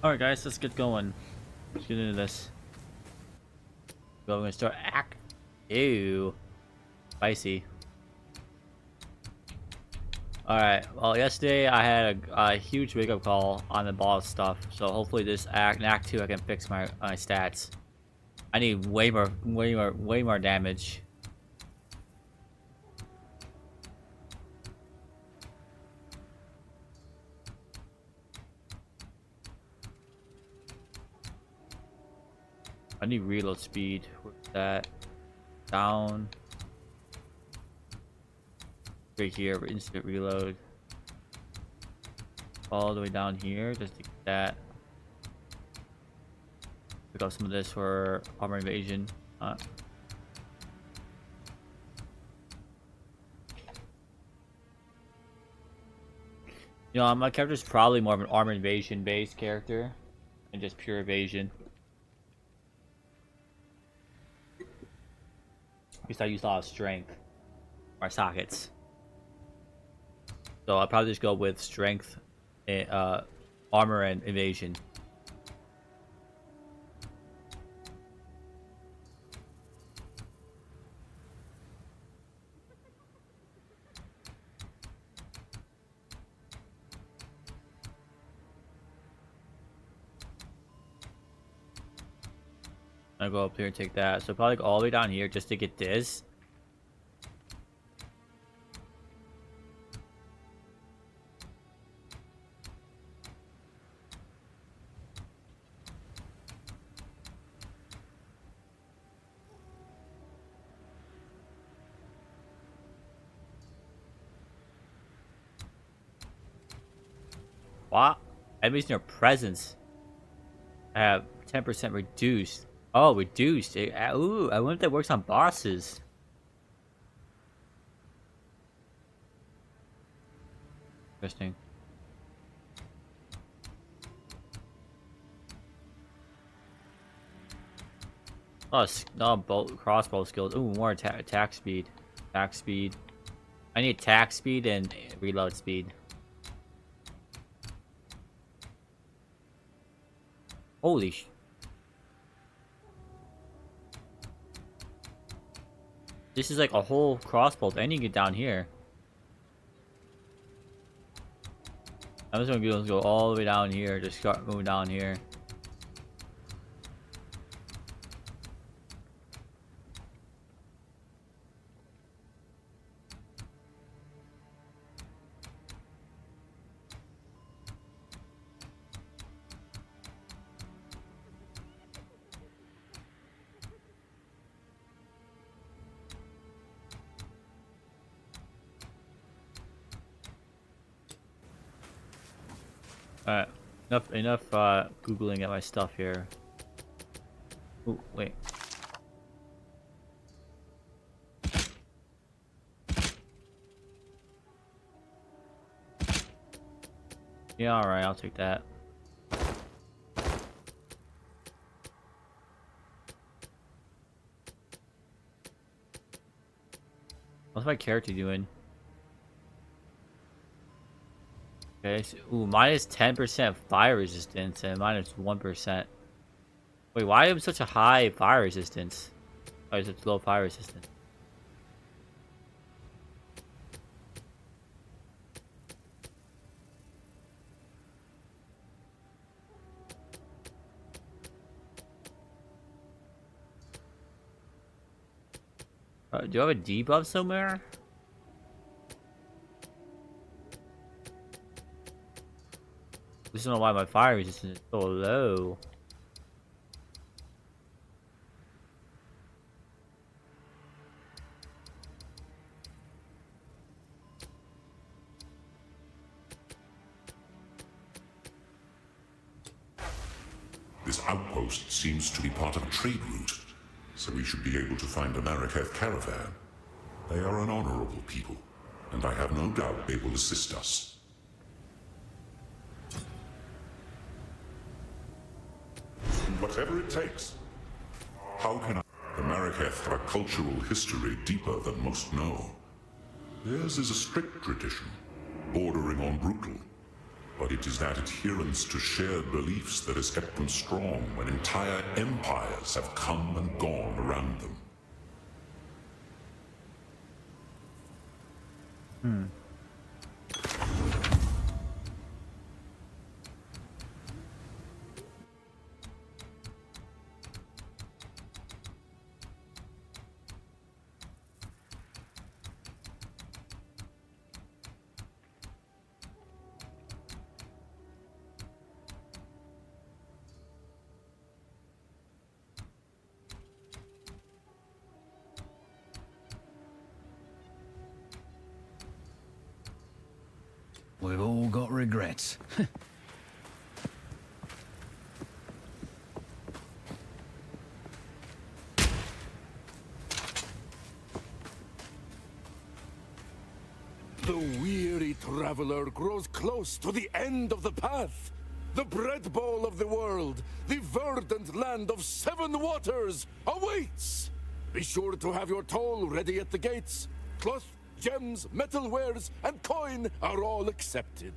Alright guys, let's get going. Let's get into this. We're gonna start act. Ew. Spicy. Alright, well yesterday I had a huge wake up call on the boss stuff, so hopefully this act in act 2 I can fix my stats. I need way more damage. I need reload speed. Where's that? Down. Right here, instant reload. All the way down here, just to get that. Pick up some of this for armor invasion. You know, my character's probably more of an armor invasion based character than just pure evasion. Because I use a lot of strength. Or sockets. So I'll probably just go with strength, armor, and evasion. I'll go up here and take that. So probably go all the way down here just to get this. What? Enemies in your presence have 10% reduced. Oh, reduced. Ooh, I wonder if that works on bosses. Interesting. Oh, no, bolt crossbow skills. Ooh, more attack speed. Attack speed. I need attack speed and reload speed. Holy sh... This is like a whole crossbow. I need to get down here. I'm just gonna go all the way down here. Just start moving down here. Alright. Enough googling at my stuff here. Ooh, wait. Yeah, alright, I'll take that. What's my character doing? Okay, so, ooh, minus 10% fire resistance and minus 1%. Wait, why am I such a high fire resistance? Why is it low fire resistance? Do I have a debuff somewhere? This is not why my fire resistance is so low. This outpost seems to be part of a trade route, so we should be able to find a Mariketh caravan. They are an honorable people, and I have no doubt they will assist us. Whatever it takes. How can I... The Mariketh have a cultural history deeper than most know. Theirs is a strict tradition, bordering on brutal. But it is that adherence to shared beliefs that has kept them strong when entire empires have come and gone around them. We've all got regrets. The weary traveler grows close to the end of the path. The bread bowl of the world, the verdant land of 7 waters, awaits! Be sure to have your toll ready at the gates. Cloth, gems, metalwares, and coin are all accepted.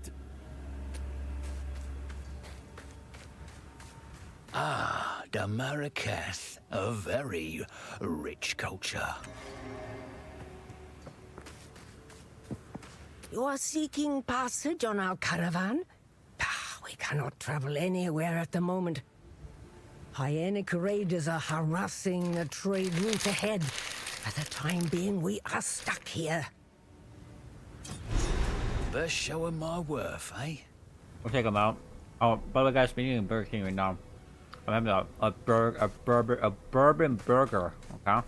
The Marraketh, a very rich culture. You are seeking passage on our caravan? We cannot travel anywhere at the moment. Hyenic raiders are harassing the trade route ahead. For the time being, we are stuck here. Best show 'em my worth, eh? We'll take them out. Oh, by the way, guys, we're eating Burger King right now. I'm having a bourbon burger. Okay.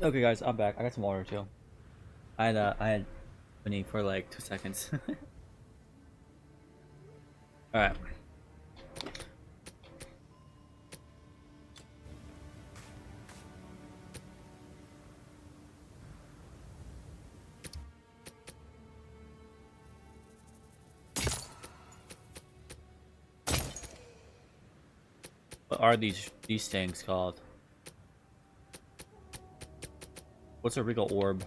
Okay, guys, I'm back. I got some water too. I had money for like 2 seconds. All right. What are these things called? What's a regal orb?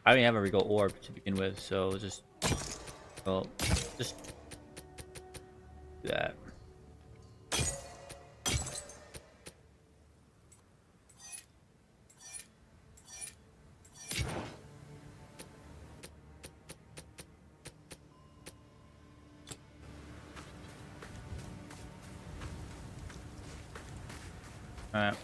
I didn't have a regal orb to begin with, so just do that. Alright.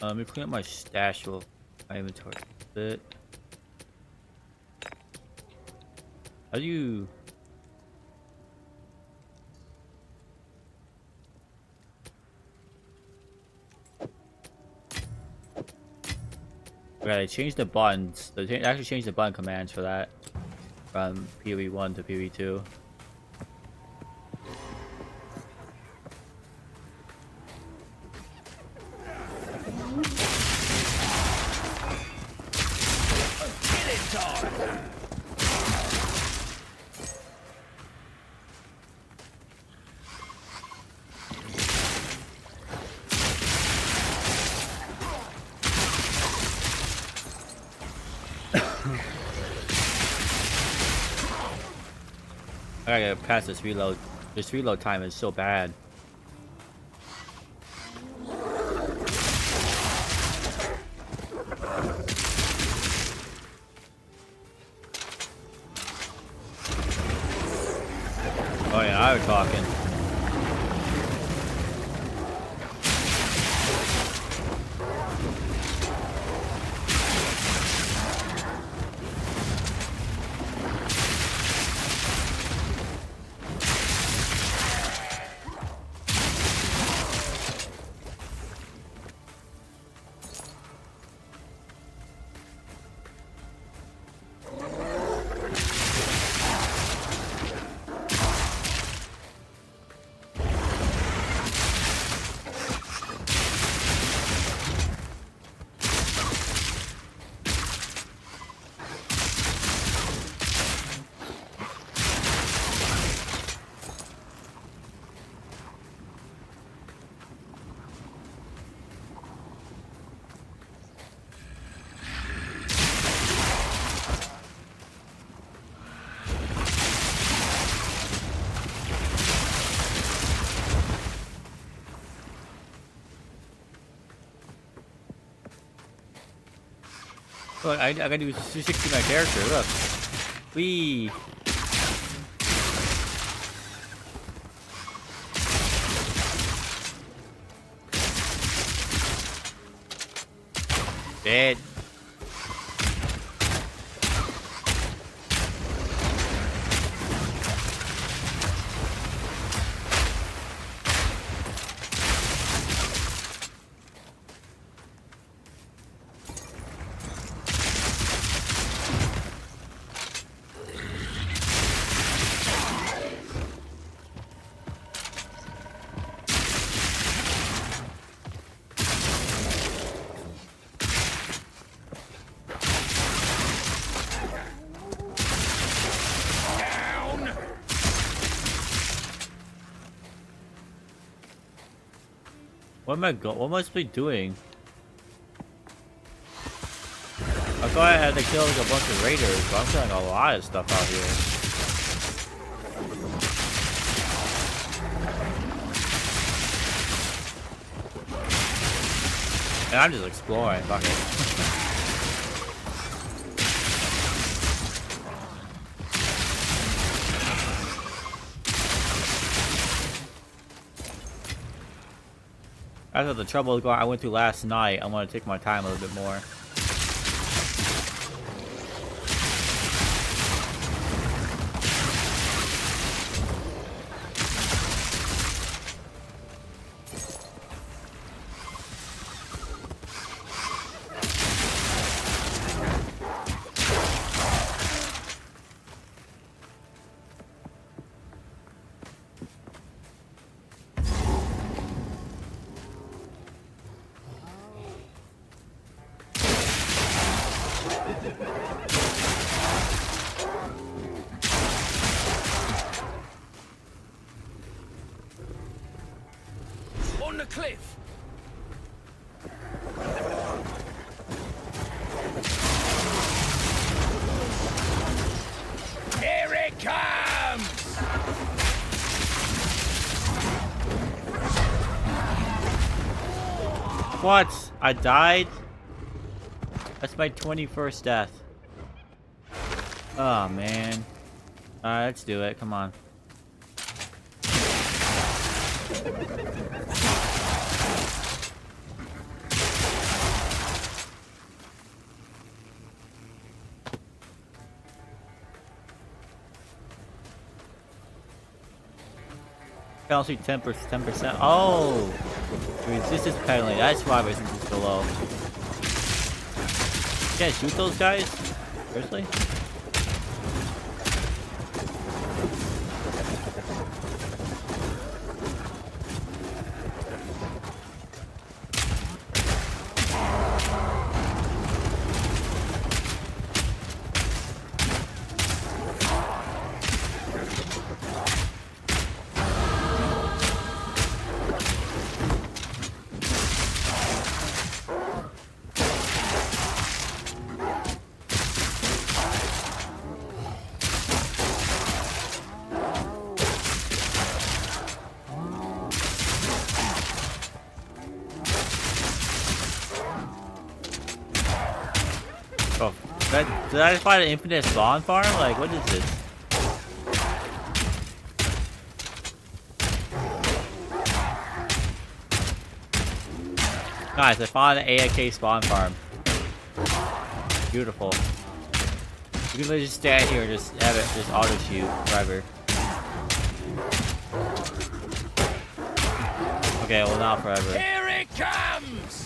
Let me clean up my stash of my inventory a bit. How do you... Okay, they changed the buttons. They actually changed the button commands for that from PoE 1 to PoE 2. I gotta get past this reload. This reload time is so bad. Oh yeah, I was talking. Look, I gotta do 260 my character. Look, wee. Dead. What am I supposed to be doing? I thought I had to kill like a bunch of raiders, but I'm killing a lot of stuff out here. And I'm just exploring, fuck it. After the trouble I went through last night, I want to take my time a little bit more. On the cliff! Here it comes! What? I died? That's my 21st death. Oh man. Alright, let's do it. Come on. Penalty 10%. Oh! Resistance penalty. That's why resistance is so low. Can't shoot those guys? Seriously? Oh, did I just find an infinite spawn farm? Like, what is this? Guys, I found an AFK spawn farm. Beautiful. You can literally just stand here and just have it just auto shoot forever. Okay, well not forever. Here it comes!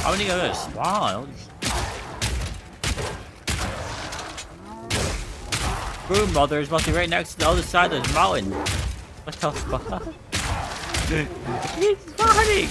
How many are gonna spawn? Broom mothers must be right next to the other side of the mountain. What the fuck? He's spawning!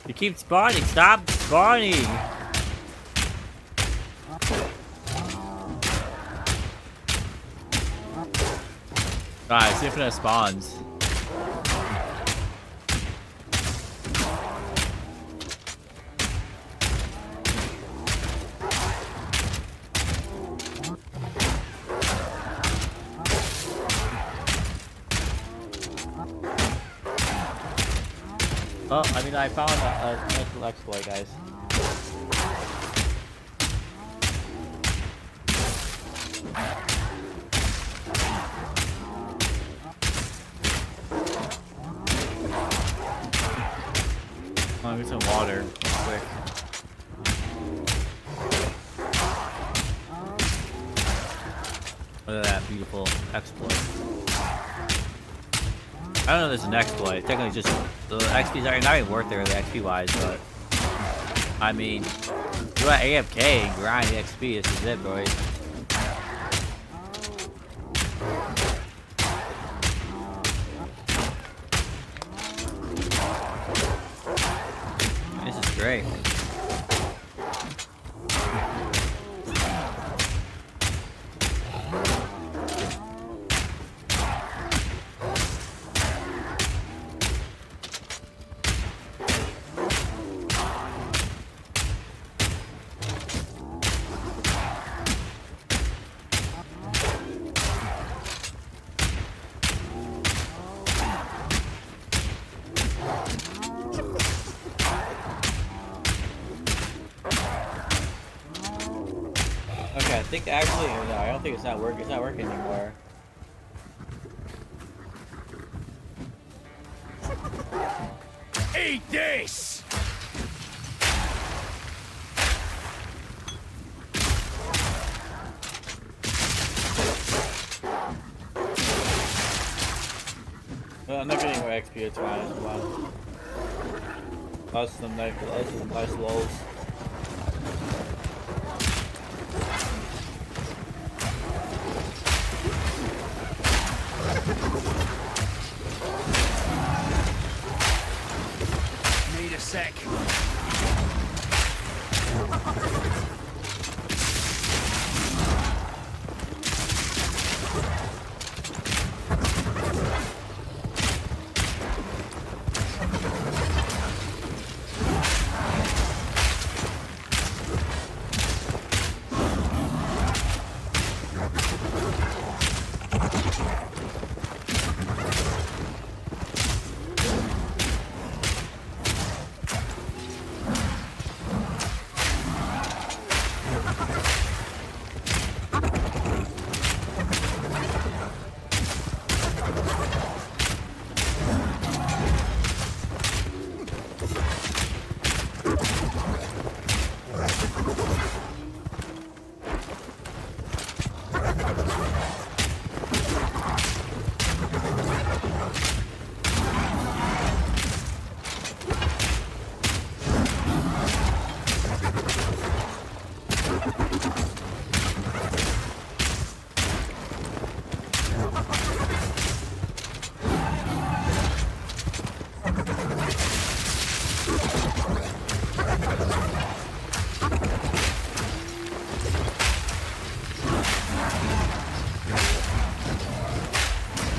You keep spawning, stop spawning! Guys, infinite spawns. Oh, I mean, I found a mental exploit, guys. I'll get some water real quick. Look at that beautiful exploit. I don't know if this is an exploit. Technically, just the XP's not even worth it, the XP wise, but I mean, do that AFK and grind the XP. This is it, boys. This is great. Okay, I think actually, no, I don't think it's not working. It's not working anymore. Eat this! Well, I'm not getting more XP, it's fine, it's fine. That's some nice lulls. Need a sec.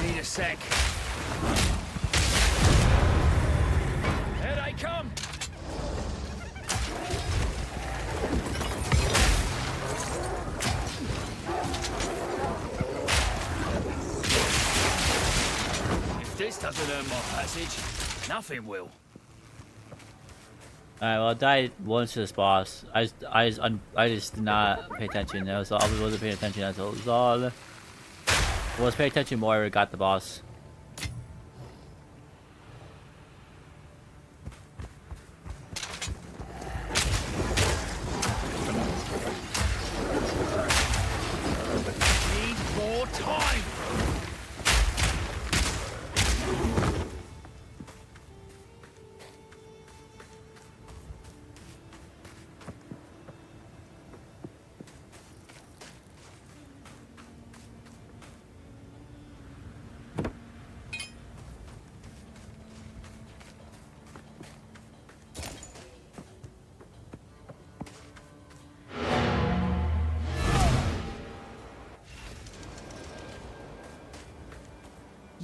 Need a sec. Here they come! If this doesn't earn my passage, nothing will. Alright, well, I died once to this boss. I just did not pay attention. I wasn't paying attention. That's all. I was paying attention more. I already got the boss. Need more time!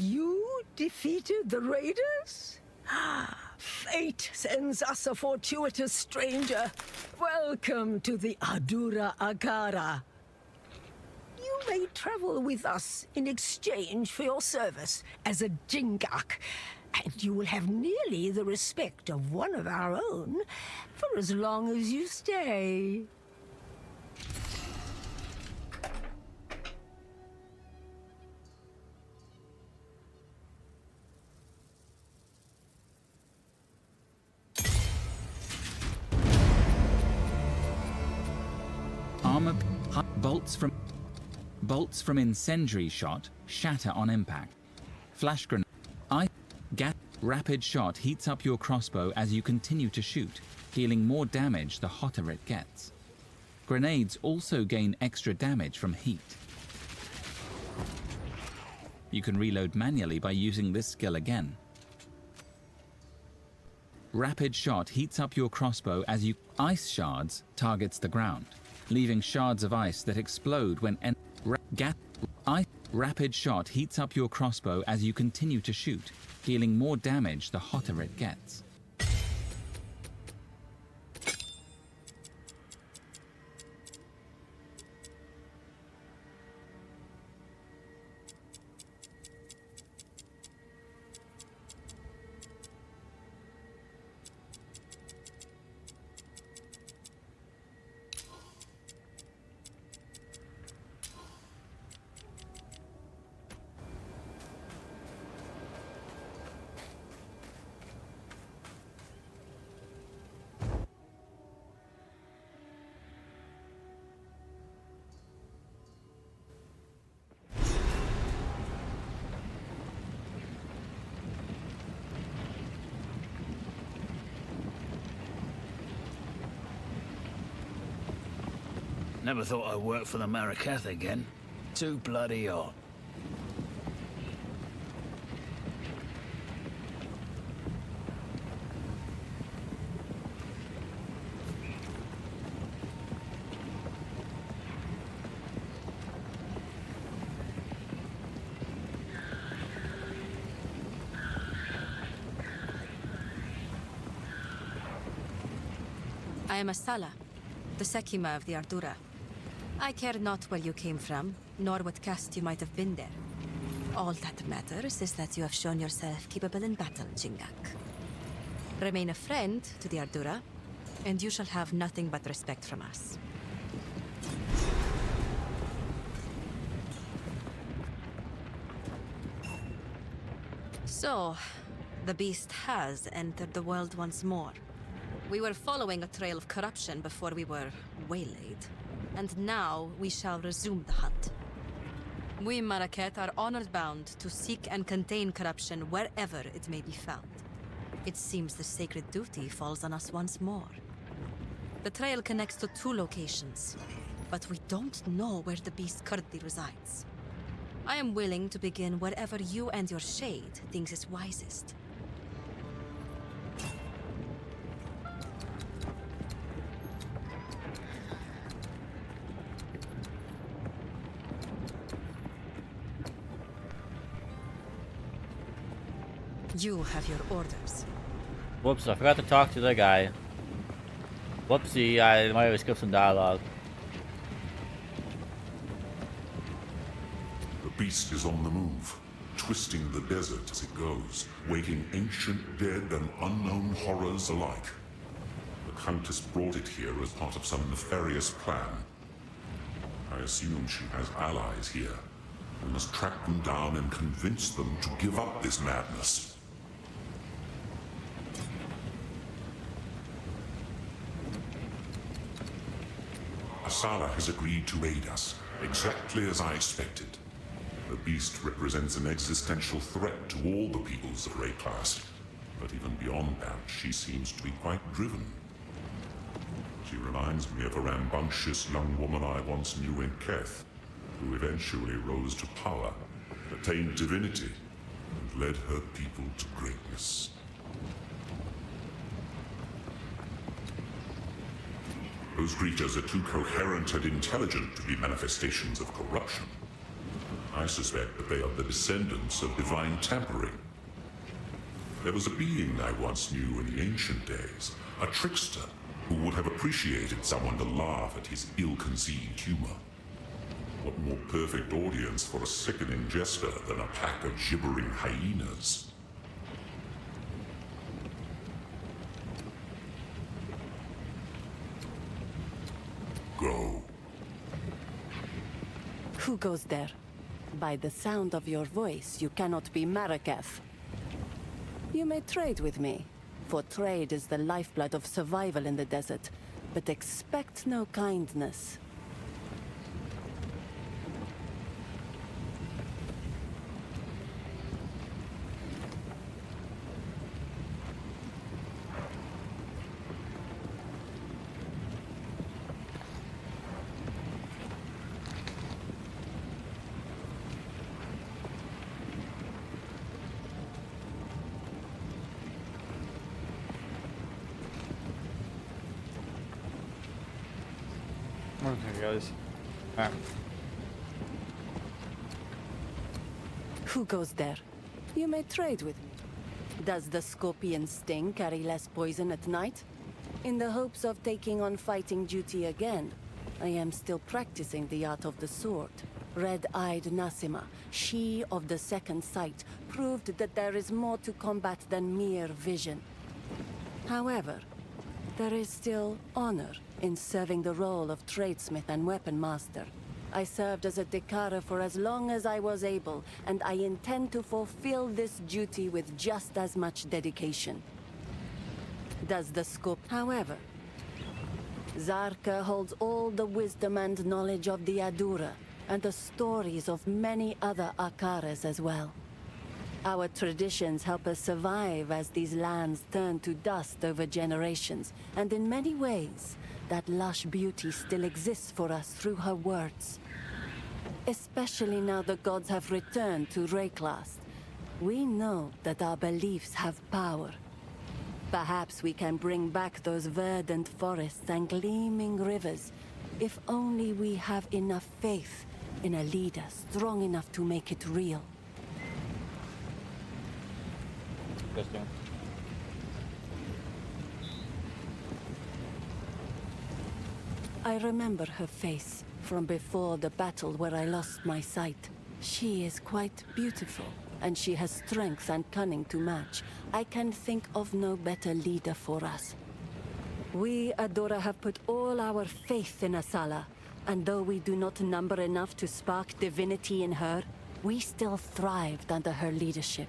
You defeated the raiders? Fate sends us a fortuitous stranger. Welcome to the Adura Agara. You may travel with us in exchange for your service as a Jingak, and you will have nearly the respect of one of our own for as long as you stay. Armor bolts from incendiary shot shatter on impact. Flash grenade. Rapid shot heats up your crossbow as you continue to shoot, dealing more damage the hotter it gets. Grenades also gain extra damage from heat. You can reload manually by using this skill again. Rapid shot heats up your crossbow as you... Ice shards targets the ground, leaving shards of ice that explode when... Rapid shot heats up your crossbow as you continue to shoot, dealing more damage the hotter it gets. Never thought I'd work for the Marikath again. Too bloody hot. I am Asala, the Sekima of the Ardura. I care not where you came from, nor what caste you might have been there. All that matters is that you have shown yourself capable in battle, Chingak. Remain a friend to the Ardura, and you shall have nothing but respect from us. So, the beast has entered the world once more. We were following a trail of corruption before we were waylaid, and now we shall resume the hunt. We Marraket are honored bound to seek and contain corruption wherever it may be found. It seems the sacred duty falls on us once more. The trail connects to 2 locations, but we don't know where the beast currently resides. I am willing to begin wherever you and your shade thinks is wisest. You have your orders. Whoops, I forgot to talk to the guy. Whoopsie, I might have skipped some dialogue. The beast is on the move, twisting the desert as it goes, waiting ancient dead and unknown horrors alike. The Countess brought it here as part of some nefarious plan. I assume she has allies here. We must track them down and convince them to give up this madness. Asala has agreed to aid us, exactly as I expected. The beast represents an existential threat to all the peoples of Wraeclast, but even beyond that, she seems to be quite driven. She reminds me of a rambunctious young woman I once knew in Keth, who eventually rose to power, attained divinity, and led her people to greatness. Those creatures are too coherent and intelligent to be manifestations of corruption. I suspect that they are the descendants of divine tampering. There was a being I once knew in the ancient days, a trickster, who would have appreciated someone to laugh at his ill-conceived humor. What more perfect audience for a sickening jester than a pack of gibbering hyenas? Go. Who goes there? By the sound of your voice, you cannot be Marraketh. You may trade with me, for trade is the lifeblood of survival in the desert, but expect no kindness. Okay, guys. Alright. Who goes there? You may trade with me. Does the scorpion sting carry less poison at night? In the hopes of taking on fighting duty again, I am still practicing the art of the sword. Red-eyed Nassima, she of the second sight, proved that there is more to combat than mere vision. However, there is still honor in serving the role of tradesmith and weapon master. I served as a Dekara for as long as I was able, and I intend to fulfill this duty with just as much dedication. Does the scope, however? Zarka holds all the wisdom and knowledge of the Adura, and the stories of many other Akaras as well. Our traditions help us survive as these lands turn to dust over generations, and in many ways, that lush beauty still exists for us through her words. Especially now the gods have returned to Wraeclast, we know that our beliefs have power. Perhaps we can bring back those verdant forests and gleaming rivers, if only we have enough faith in a leader strong enough to make it real. Interesting. I remember her face from before the battle where I lost my sight. She is quite beautiful, and she has strength and cunning to match. I can think of no better leader for us. We, Adora, have put all our faith in Asala, and though we do not number enough to spark divinity in her, we still thrived under her leadership.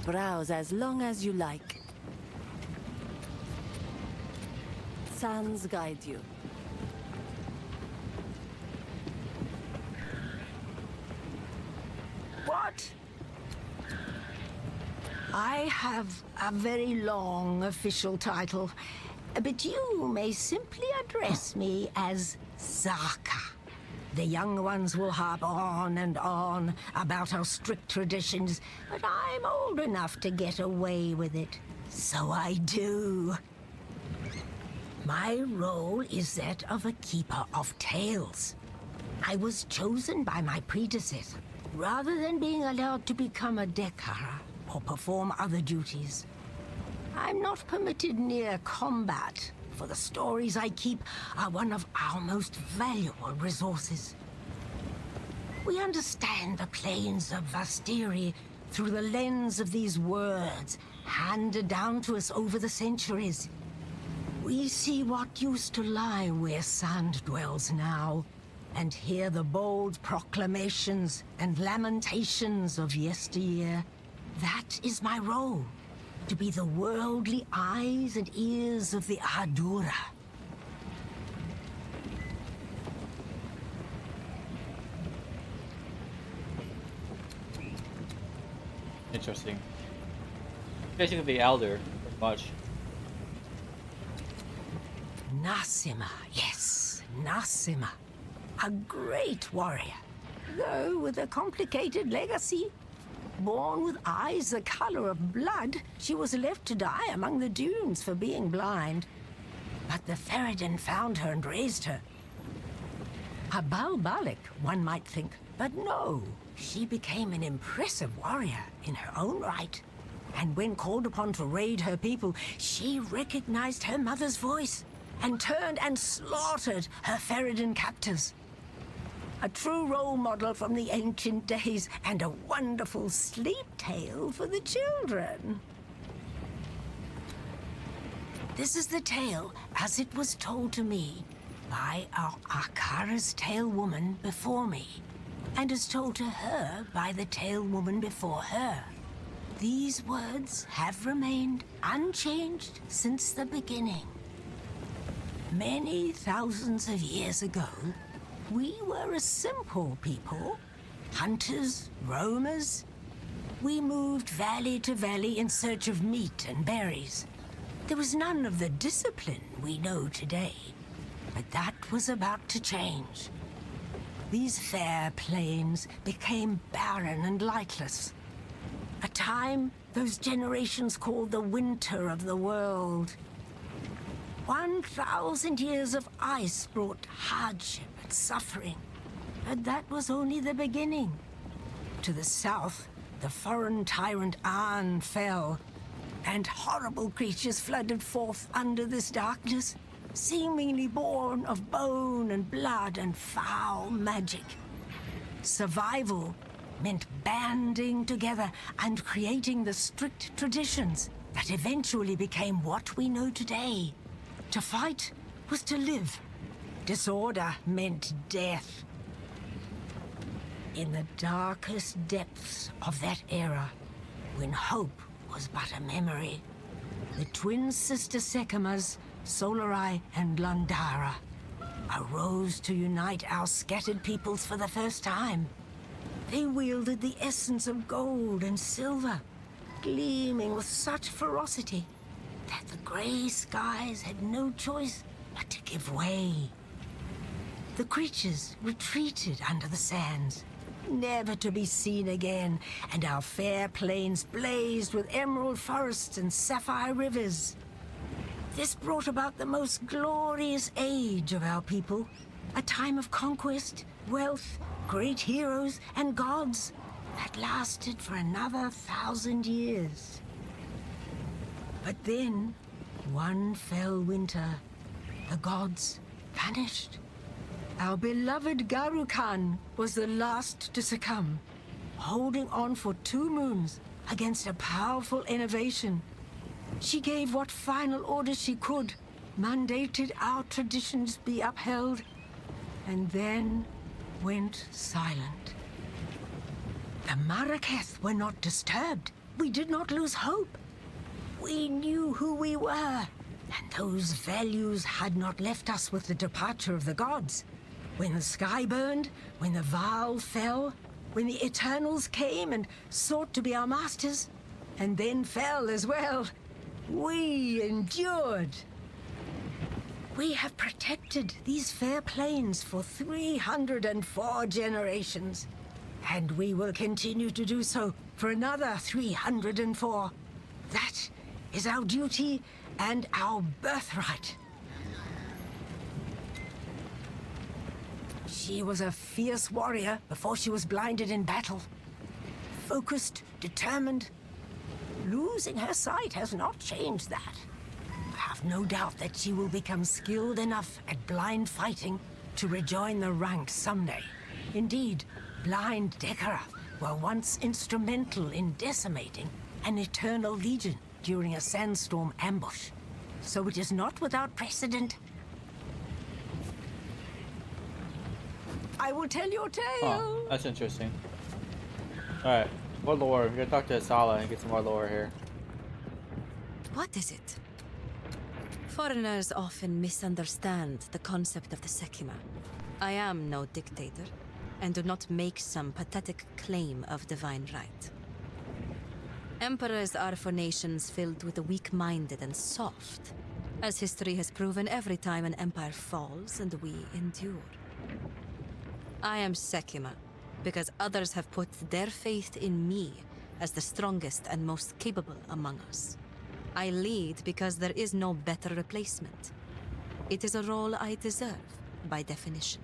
Browse as long as you like. Sands guide you. What? I have a very long official title, but you may simply address me as Zaka. The young ones will harp on and on about our strict traditions, but I'm old enough to get away with it. So I do. My role is that of a keeper of tales. I was chosen by my predecessor, rather than being allowed to become a Dekara or perform other duties. I'm not permitted near combat, for the stories I keep are one of our most valuable resources. We understand the plains of Vastiri through the lens of these words handed down to us over the centuries. We see what used to lie where sand dwells now, and hear the bold proclamations and lamentations of yesteryear. That is my role, to be the worldly eyes and ears of the Adura. Interesting. Basically the elder, pretty much. Nasima, yes, Nasima. A great warrior, though with a complicated legacy. Born with eyes the color of blood, she was left to die among the dunes for being blind. But the Ferredin found her and raised her. A Balbalik, one might think, but no. She became an impressive warrior in her own right. And when called upon to raid her people, she recognized her mother's voice and turned and slaughtered her Ferredin captors. A true role model from the ancient days and a wonderful sleep tale for the children. This is the tale as it was told to me by our Akara's Tale Woman before me, and as told to her by the Tale Woman before her. These words have remained unchanged since the beginning. Many thousands of years ago, we were a simple people, hunters, roamers. We moved valley to valley in search of meat and berries. There was none of the discipline we know today, but that was about to change. These fair plains became barren and lightless. A time those generations called the winter of the world. 1,000 years of ice brought hardship and suffering, but that was only the beginning. To the south, the foreign tyrant An fell, and horrible creatures flooded forth under this darkness, seemingly born of bone and blood and foul magic. Survival meant banding together and creating the strict traditions that eventually became what we know today. To fight was to live. Disorder meant death. In the darkest depths of that era, when hope was but a memory, the twin sister Sekimas, Solarai and Landara, arose to unite our scattered peoples for the first time. They wielded the essence of gold and silver, gleaming with such ferocity that the grey skies had no choice but to give way. The creatures retreated under the sands, never to be seen again, and our fair plains blazed with emerald forests and sapphire rivers. This brought about the most glorious age of our people, a time of conquest, wealth, great heroes, and gods that lasted for another 1,000 years. But then, one fell winter, the gods vanished. Our beloved Garukan was the last to succumb, holding on for 2 moons against a powerful innovation. She gave what final orders she could, mandated our traditions be upheld, and then went silent. The Maraketh were not disturbed. We did not lose hope. We knew who we were, and those values had not left us with the departure of the gods. When the sky burned, when the Vaal fell, when the Eternals came and sought to be our masters, and then fell as well, we endured. We have protected these fair plains for 304 generations, and we will continue to do so for another 304. That is our duty and our birthright. She was a fierce warrior before she was blinded in battle. Focused, determined. Losing her sight has not changed that. I have no doubt that she will become skilled enough at blind fighting to rejoin the ranks someday. Indeed, blind Dekara were once instrumental in decimating an Eternal Legion during a sandstorm ambush. So it is not without precedent. I will tell your tale. Oh, that's interesting. Alright, more lore. We're gonna talk to Asala and get some more lore here. What is it? Foreigners often misunderstand the concept of the Sekima. I am no dictator, and do not make some pathetic claim of divine right. Emperors are for nations filled with the weak-minded and soft, as history has proven every time an empire falls and we endure. I am Sekima, because others have put their faith in me as the strongest and most capable among us. I lead because there is no better replacement. It is a role I deserve, by definition.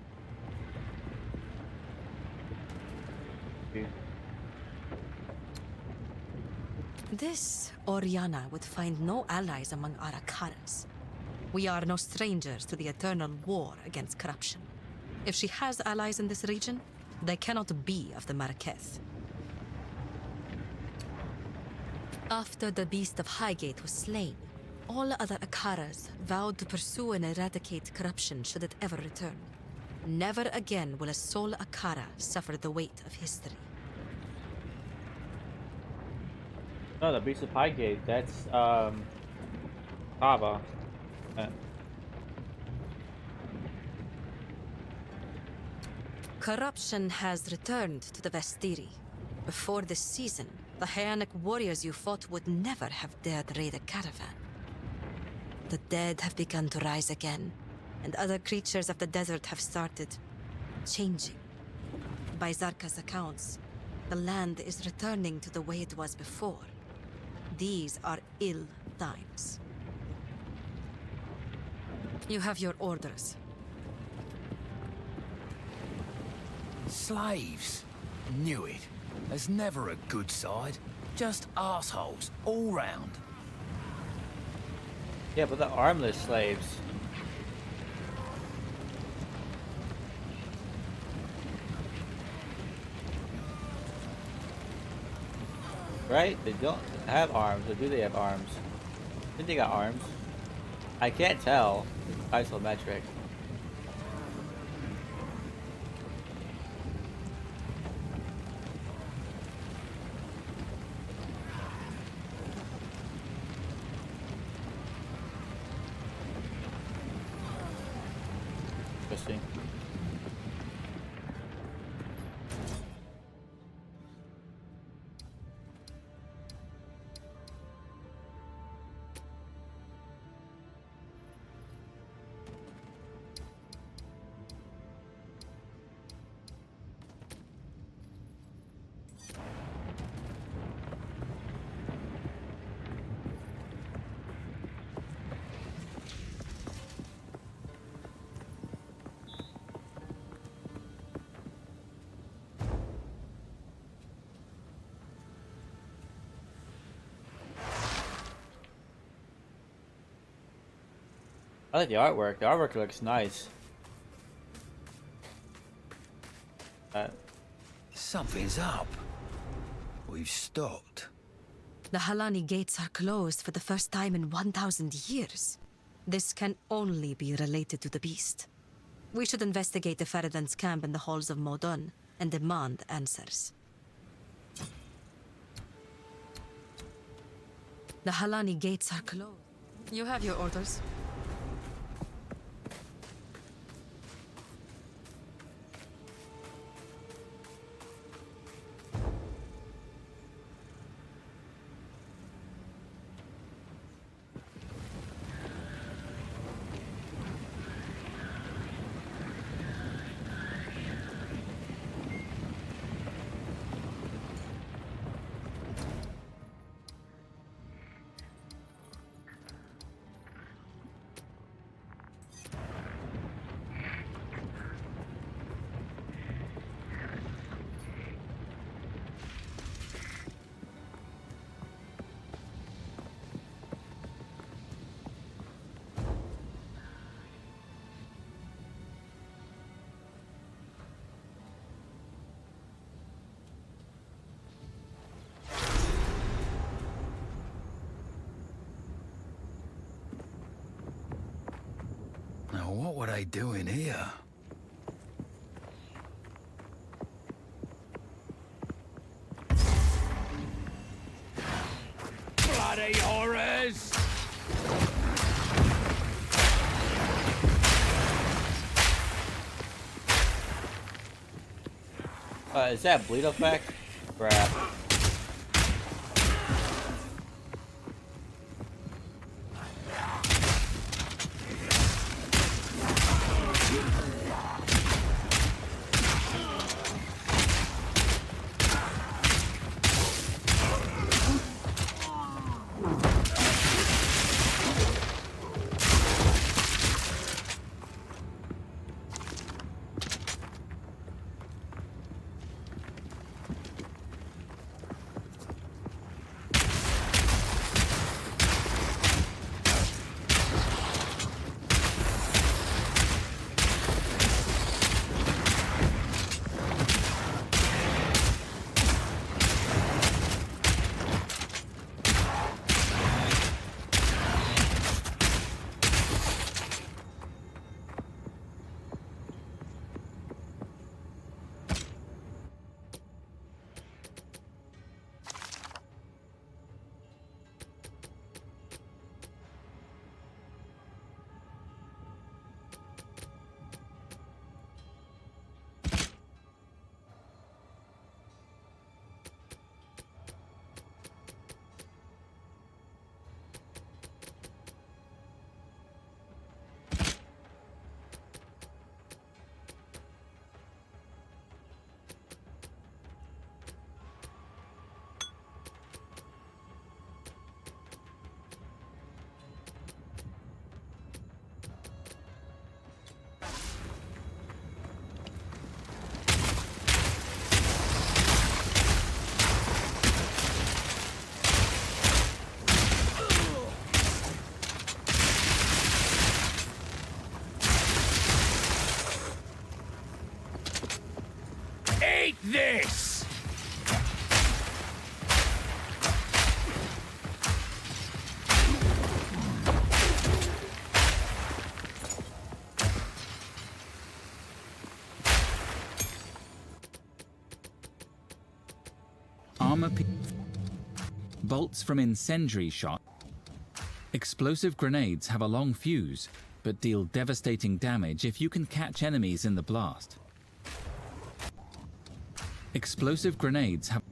This Oriana would find no allies among Arakaras. We are no strangers to the eternal war against corruption. If she has allies in this region, they cannot be of the Maraketh. After the Beast of Highgate was slain, all other Akaras vowed to pursue and eradicate corruption should it ever return. Never again will a sole Akara suffer the weight of history. No, the Beast of Highgate, that's, Kava. Corruption has returned to the Vestiri. Before this season, the Hyanic warriors you fought would never have dared raid a caravan. The dead have begun to rise again, and other creatures of the desert have started changing. By Zarka's accounts, the land is returning to the way it was before. These are ill times. You have your orders. Slaves. Knew it. There's never a good side. Just assholes all round. Yeah, but the armless slaves. Right? They don't have arms, or do they have arms? I think they got arms. I can't tell. It's isometric. Interesting. I like the artwork. The artwork looks nice. Something's up. We've stopped. The Halani gates are closed for the first time in 1,000 years. This can only be related to the beast. We should investigate the Feridan's camp in the halls of Modon and demand answers. The Halani gates are closed. You have your orders. Now, what were they doing here? Bloody horrors! Is that bleed effect? Crap. Eat this! Bolts from incendiary shot. Explosive grenades have a long fuse, but deal devastating damage if you can catch enemies in the blast. Explosive grenades have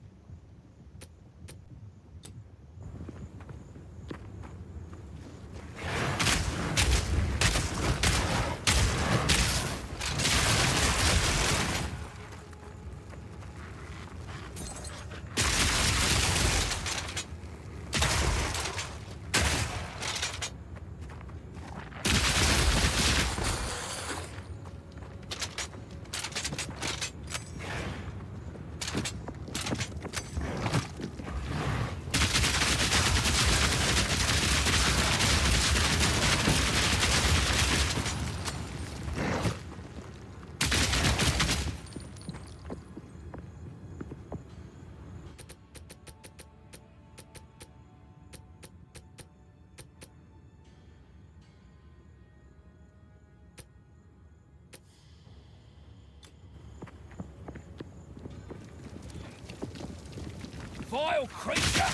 vile creature!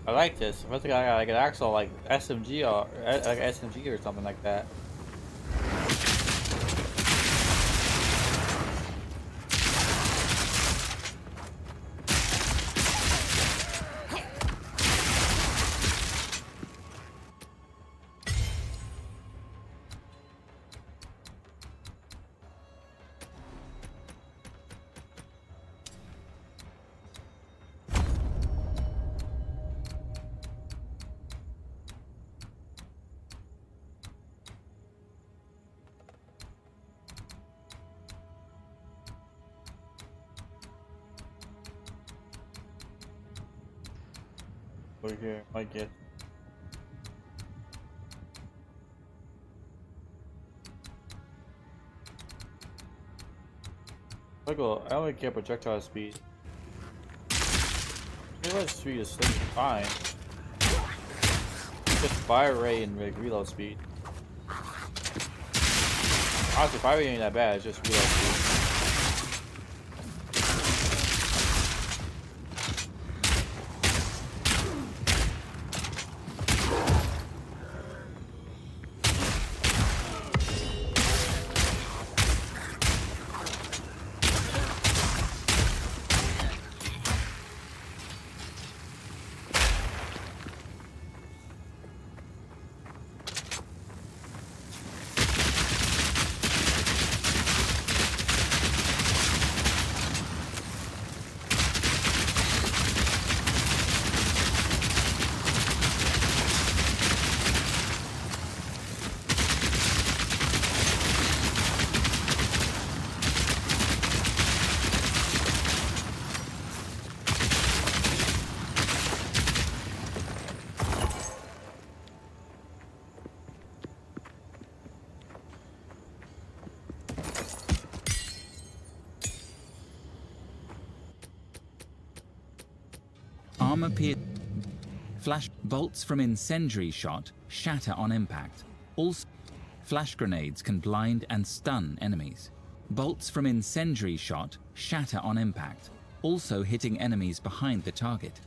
I like this. I think I got like an actual like SMG or like SMG or something like that. Over here, might get. I only get projectile speed. Reload speed is still fine. Just fire rate and like reload speed. Honestly, fire rate ain't that bad. It's just reload speed. Armor pierce. Flash bolts from incendiary shot shatter on impact. Also, flash grenades can blind and stun enemies. Bolts from incendiary shot shatter on impact, also hitting enemies behind the target.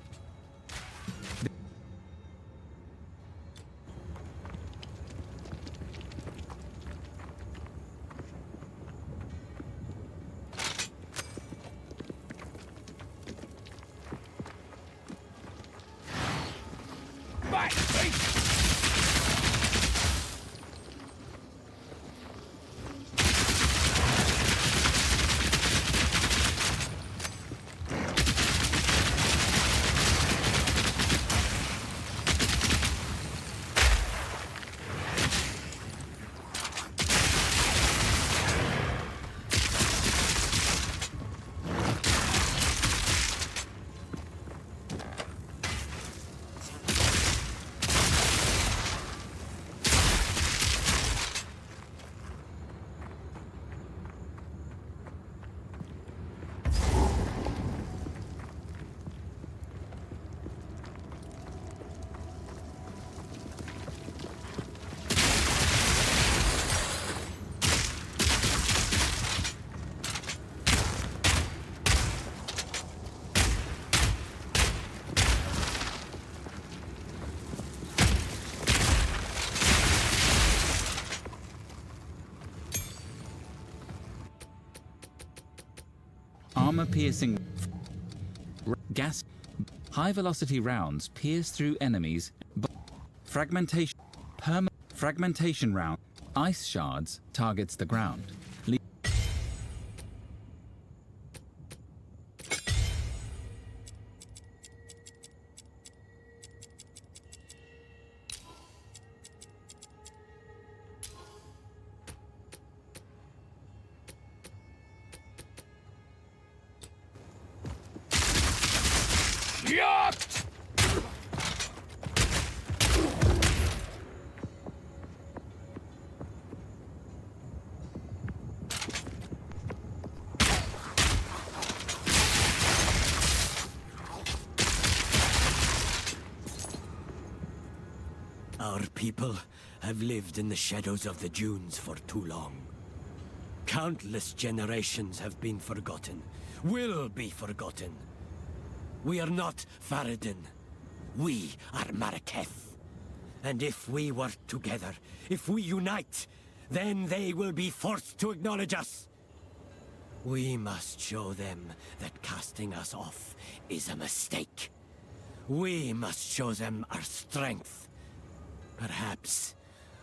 Armor-piercing gas. High-velocity rounds pierce through enemies. Fragmentation. Fragmentation round. Ice shards targets the ground. people have lived in the shadows of the dunes for too long. Countless generations have been forgotten, will be forgotten. We are not Faradin. We are Marraketh. And if we work together, if we unite, then they will be forced to acknowledge us. We must show them that casting us off is a mistake. We must show them our strength. Perhaps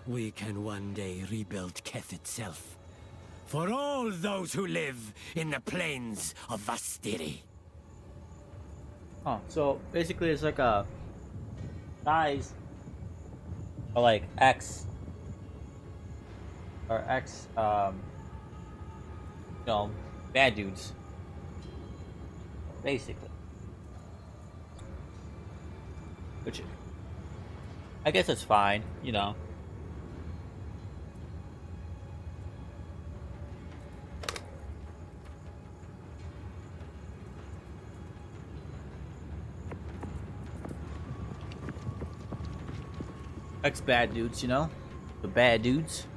we can one day rebuild Keth itself. For all those who live in the plains of Vastiri. Oh, so basically it's like a guys or like X or X you know, bad dudes. Basically. Which I guess it's fine, you know. Ex-bad dudes, you know? The bad dudes.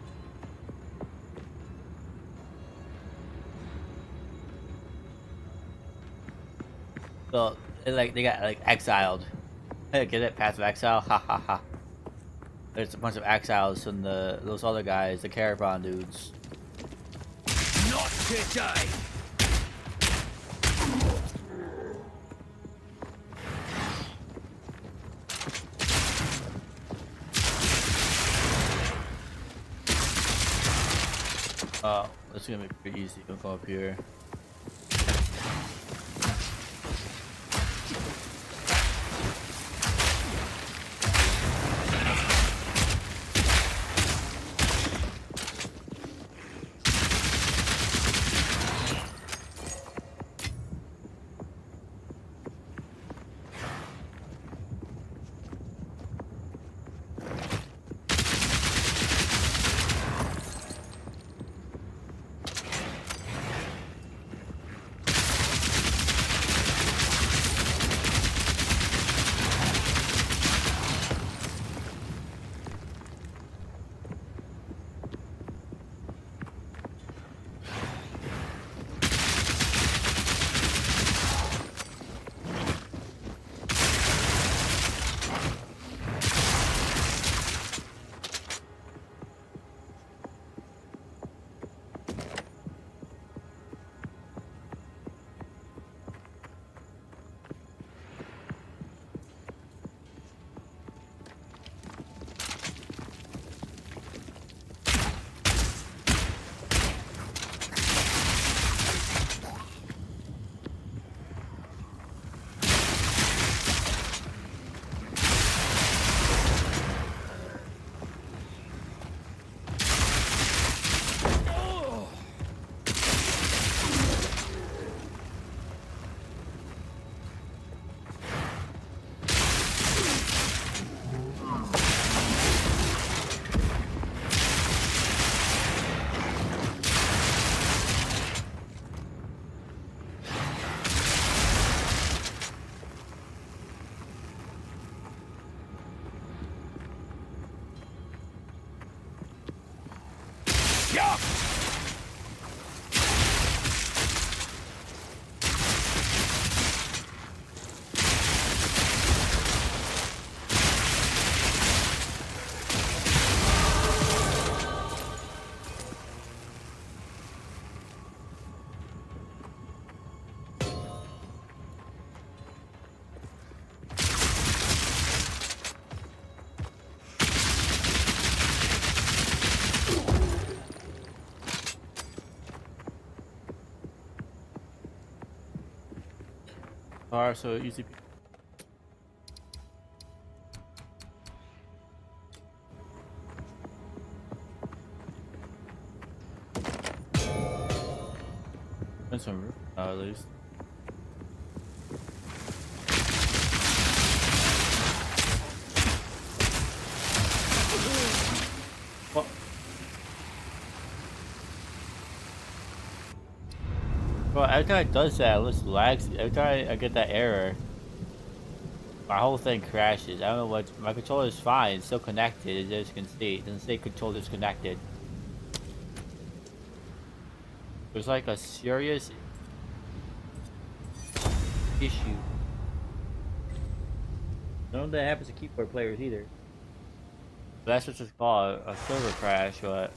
So, they got, like, exiled. Hey, get it? Passive exile? Ha ha ha. There's a bunch of exiles from those other guys, the Caravan dudes. Not today! This is gonna be pretty easy. Don't go up here. So easy. And some roof, at least. What? Well, every time it does that, it just lags. Every time I get that error. My whole thing crashes. I don't know what. My controller is fine. It's still connected. As you can see, it doesn't say control disconnected. There's like a serious issue. I don't know if that happens to keyboard players either. But that's what it's called, a server crash, but...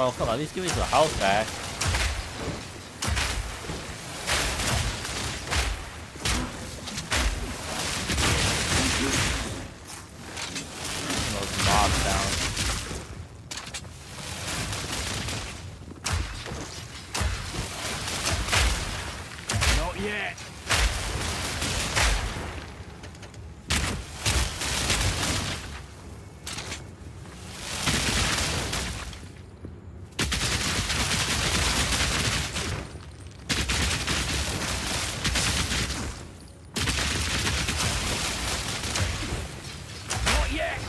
Oh, come on, at least give me some health back. Those mobs down. Not yet. Not yet.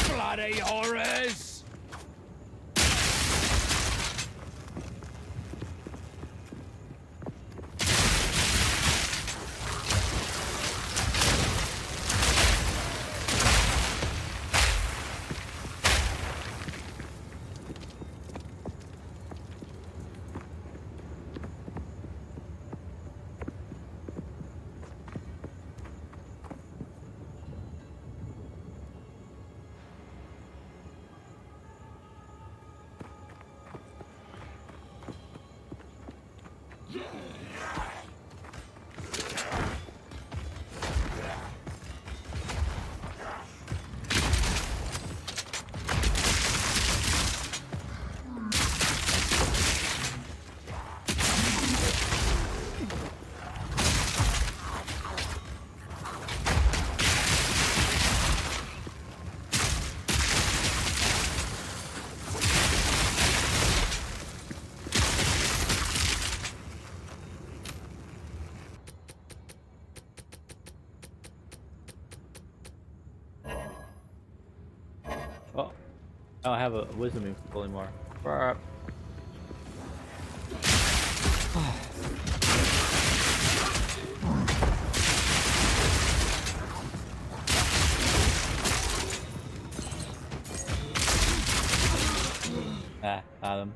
Bloody horrors! I don't have a wisdom anymore. Burp. Ah, got him.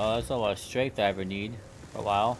Oh, that's all the strength I ever need for a while.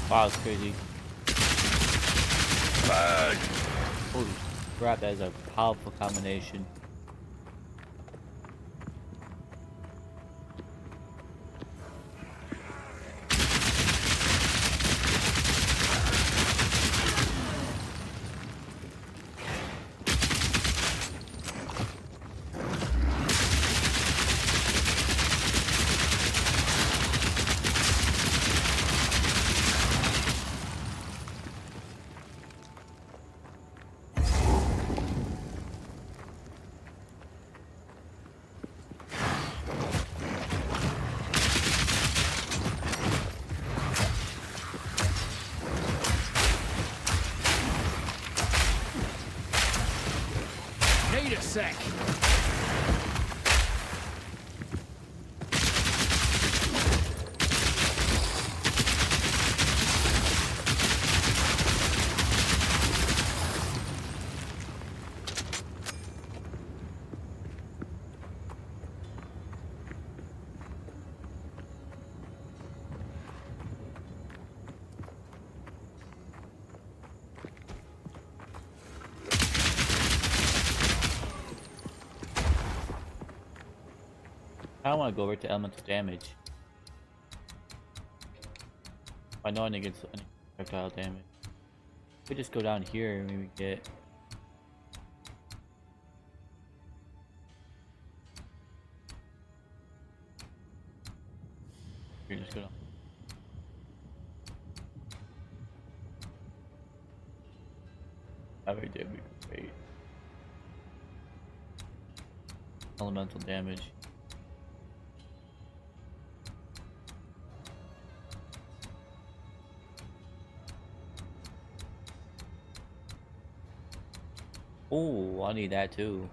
Wow, that's crazy. Holy crap, that is a powerful combination. Need a sec. I don't want to go over to elemental damage. I know I need to get any projectile damage. We just go down here and maybe get. Here, just go down. That right there would be great. Elemental damage. Oh, I need that too.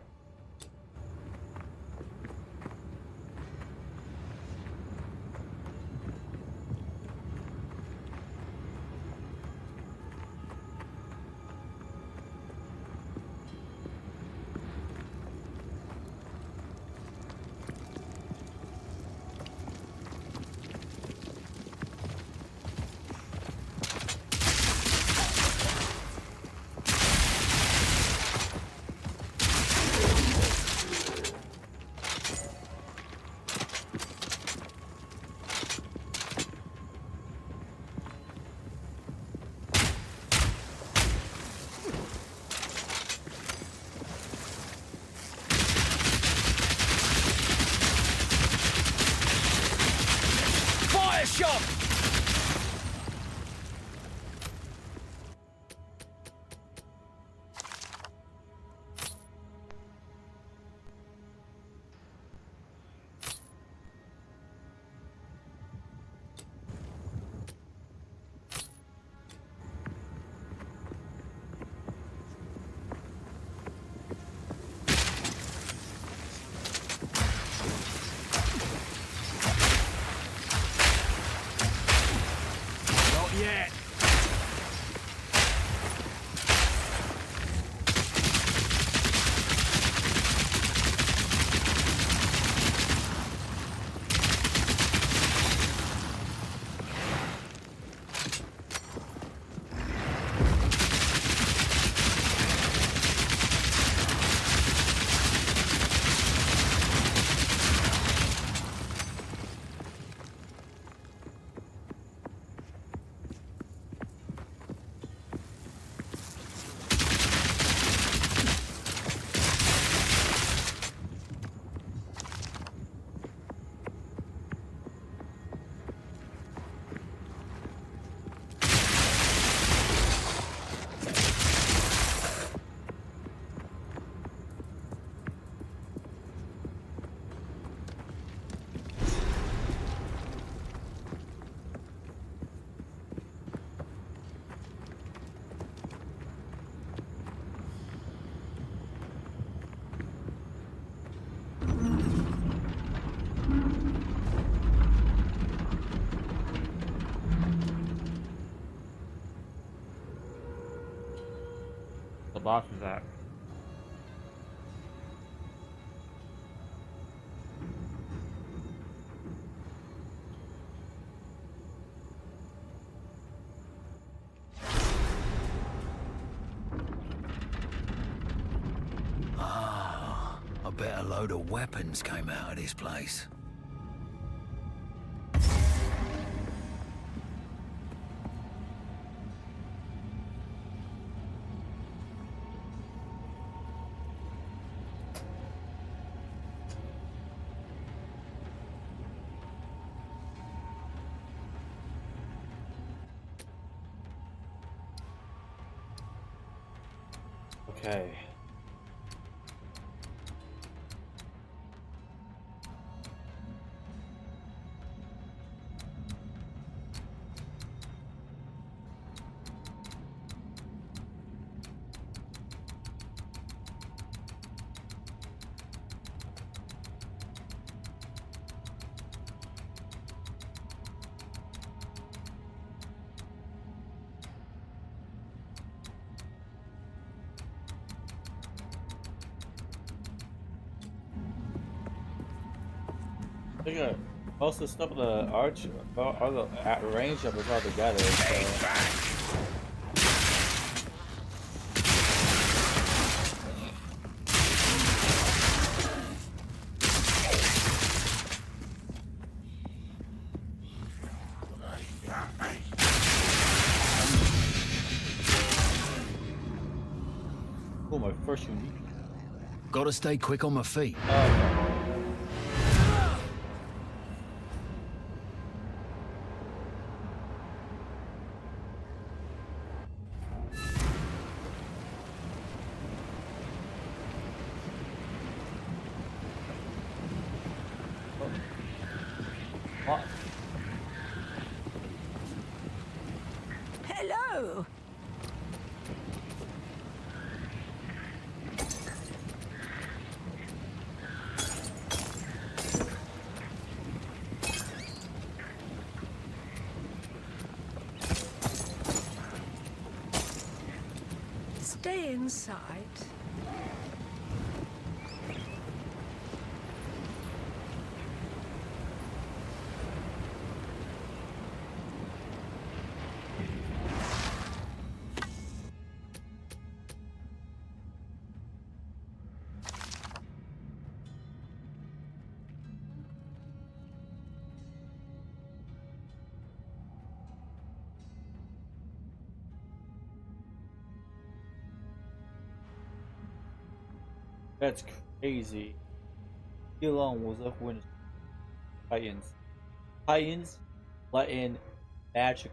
yet. The boss is that. I bet a load of weapons came out of this place. Okay. I think most of the stuff in the arch are the at range of us all together. So. Oh, my first unique. Gotta stay quick on my feet. What? Hello! Stay inside. That's crazy. Elon was up when Titans. Titans let in magic.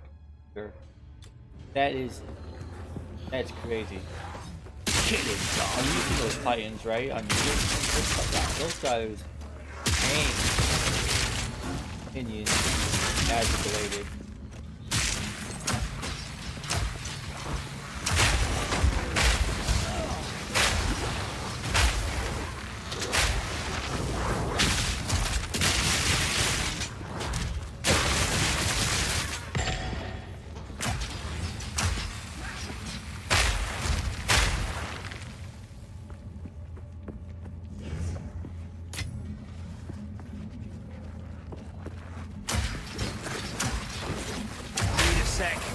That's crazy. I'm using those Titans, right? I'm using those guys ain't opinion magic related. sec.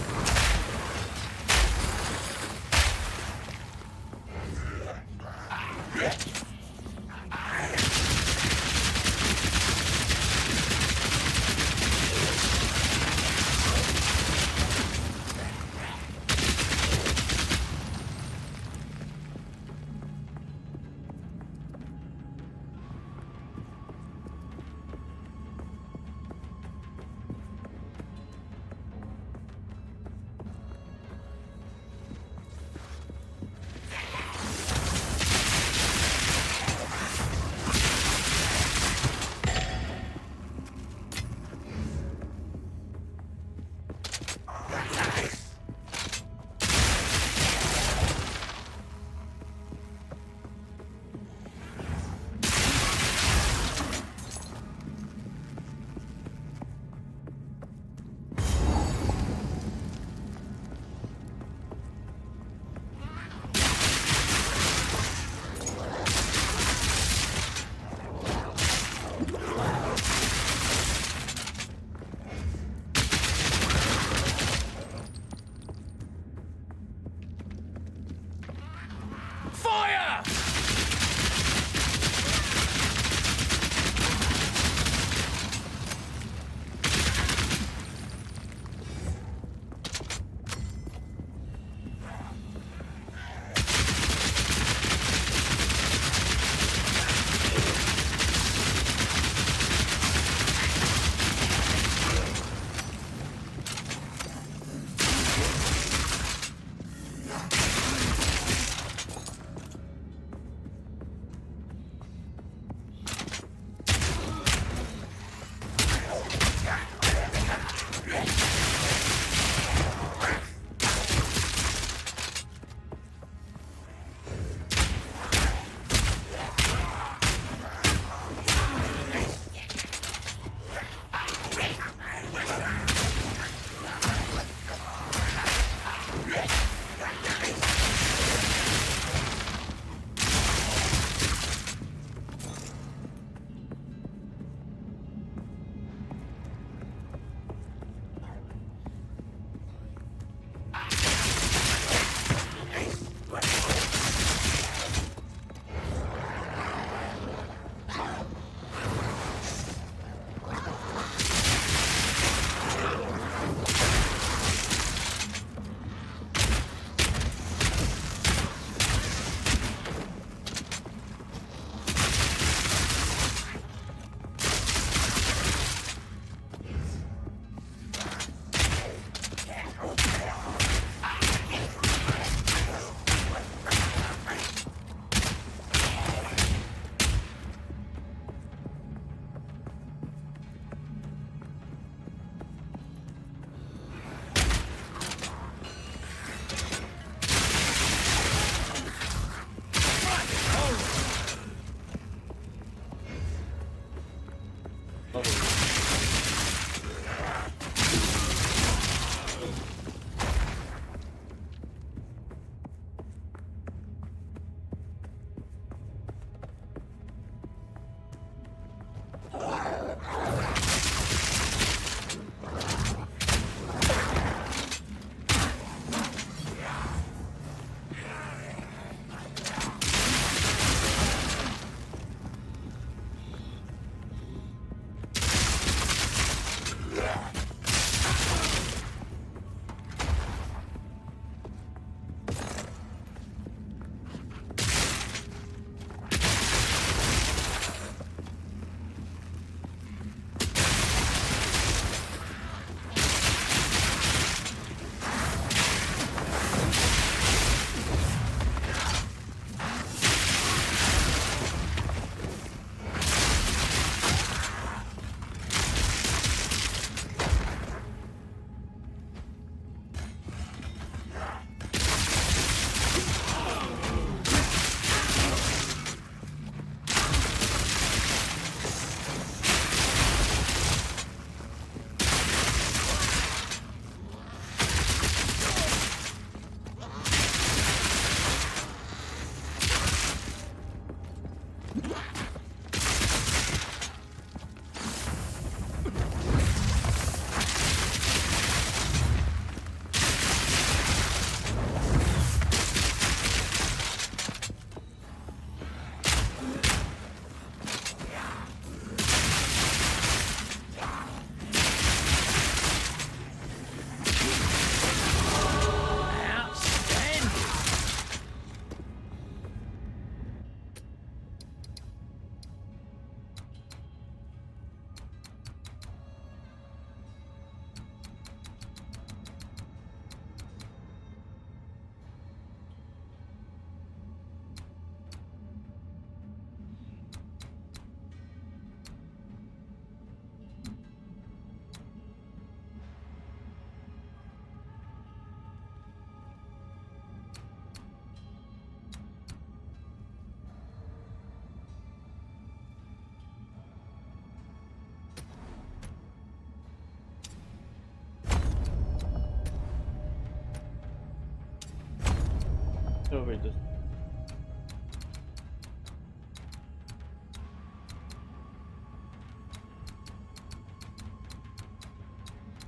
Over this.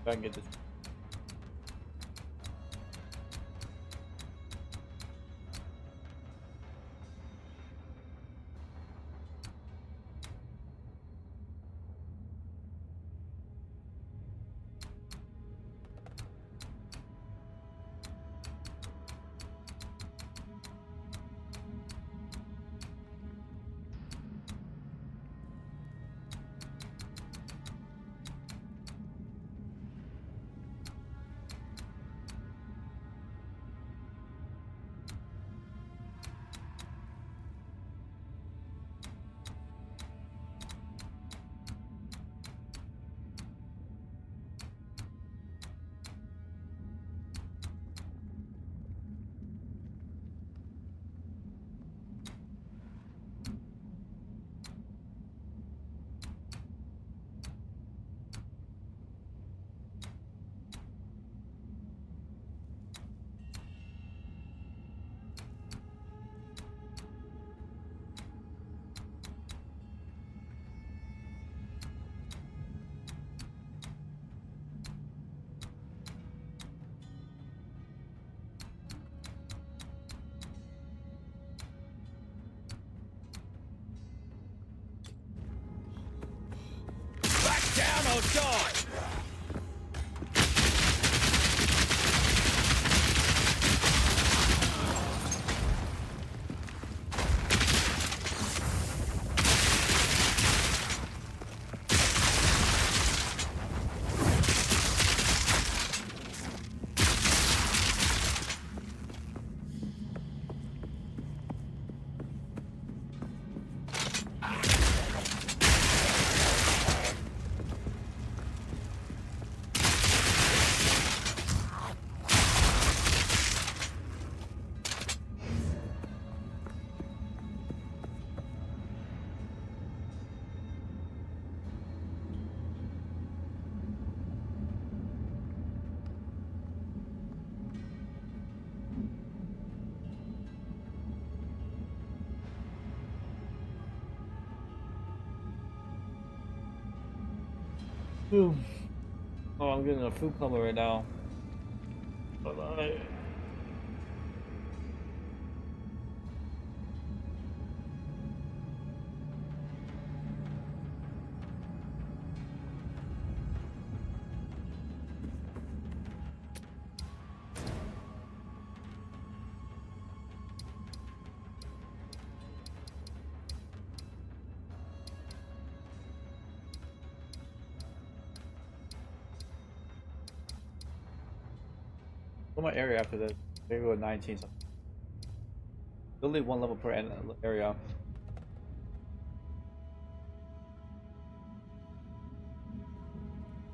If I can get this. Down or die! Oh, I'm getting a food coma right now. Bye-bye. What's my area after this? Maybe go with 19 something. Only one level per area.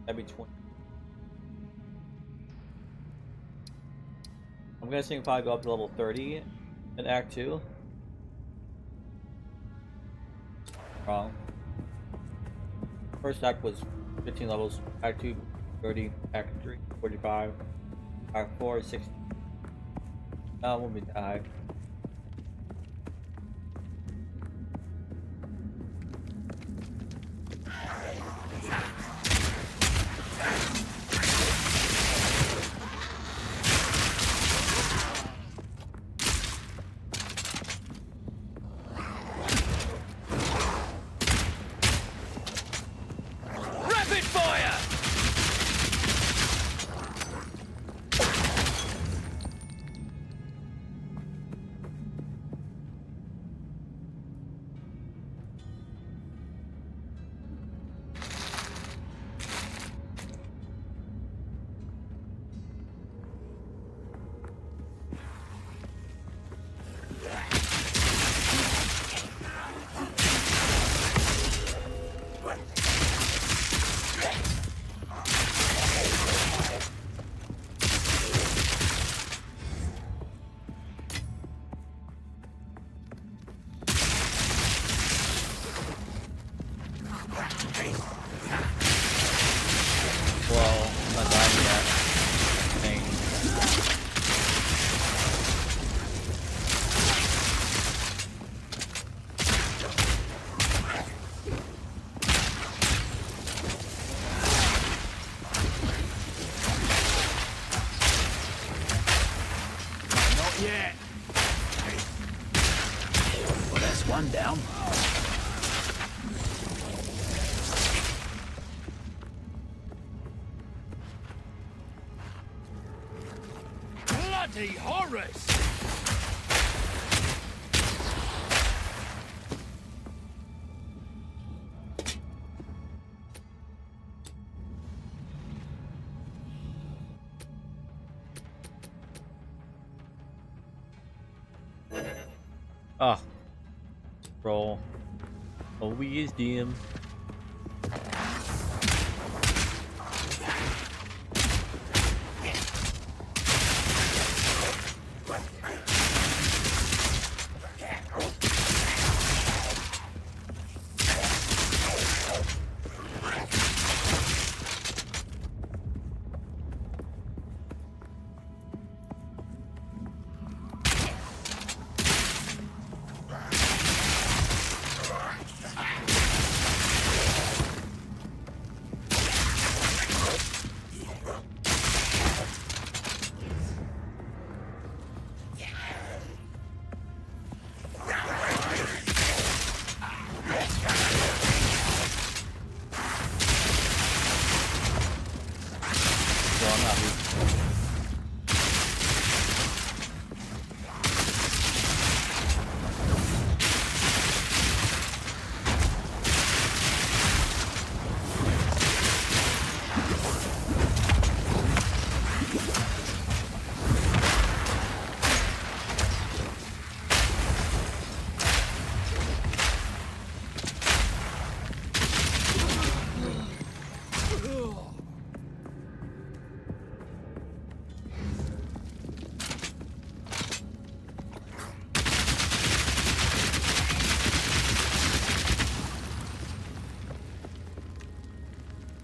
That'd be 20. I'm guessing probably go up to level 30 in Act 2. Wrong. First act was 15 levels. Act 2, 30. Act 3, 45. Act 4, 60. No, it won't be that high. Rapid fire! Yeah. Well, that's one down. Bloody Horus! Oh. Roll. Oh, we is DM.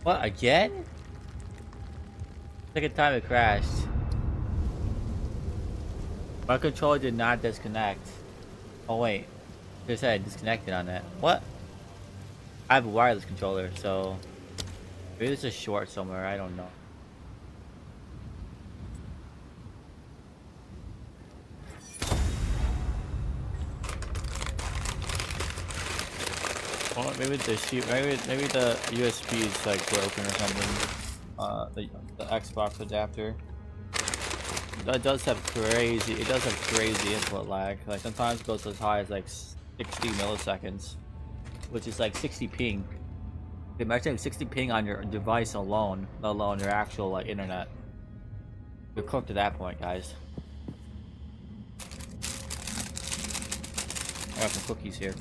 What, again? Second time it crashed. My controller did not disconnect. Oh wait, it said disconnected on that. What? I have a wireless controller, so maybe there's a short somewhere, I don't know. Well, maybe maybe the USB is like broken or something. The Xbox adapter. It does have crazy input lag. Like sometimes it goes as high as like 60 milliseconds, which is like 60 ping. Imagine 60 ping on your device alone, let alone your actual like internet. You're cooked at that point, guys. I got some cookies here.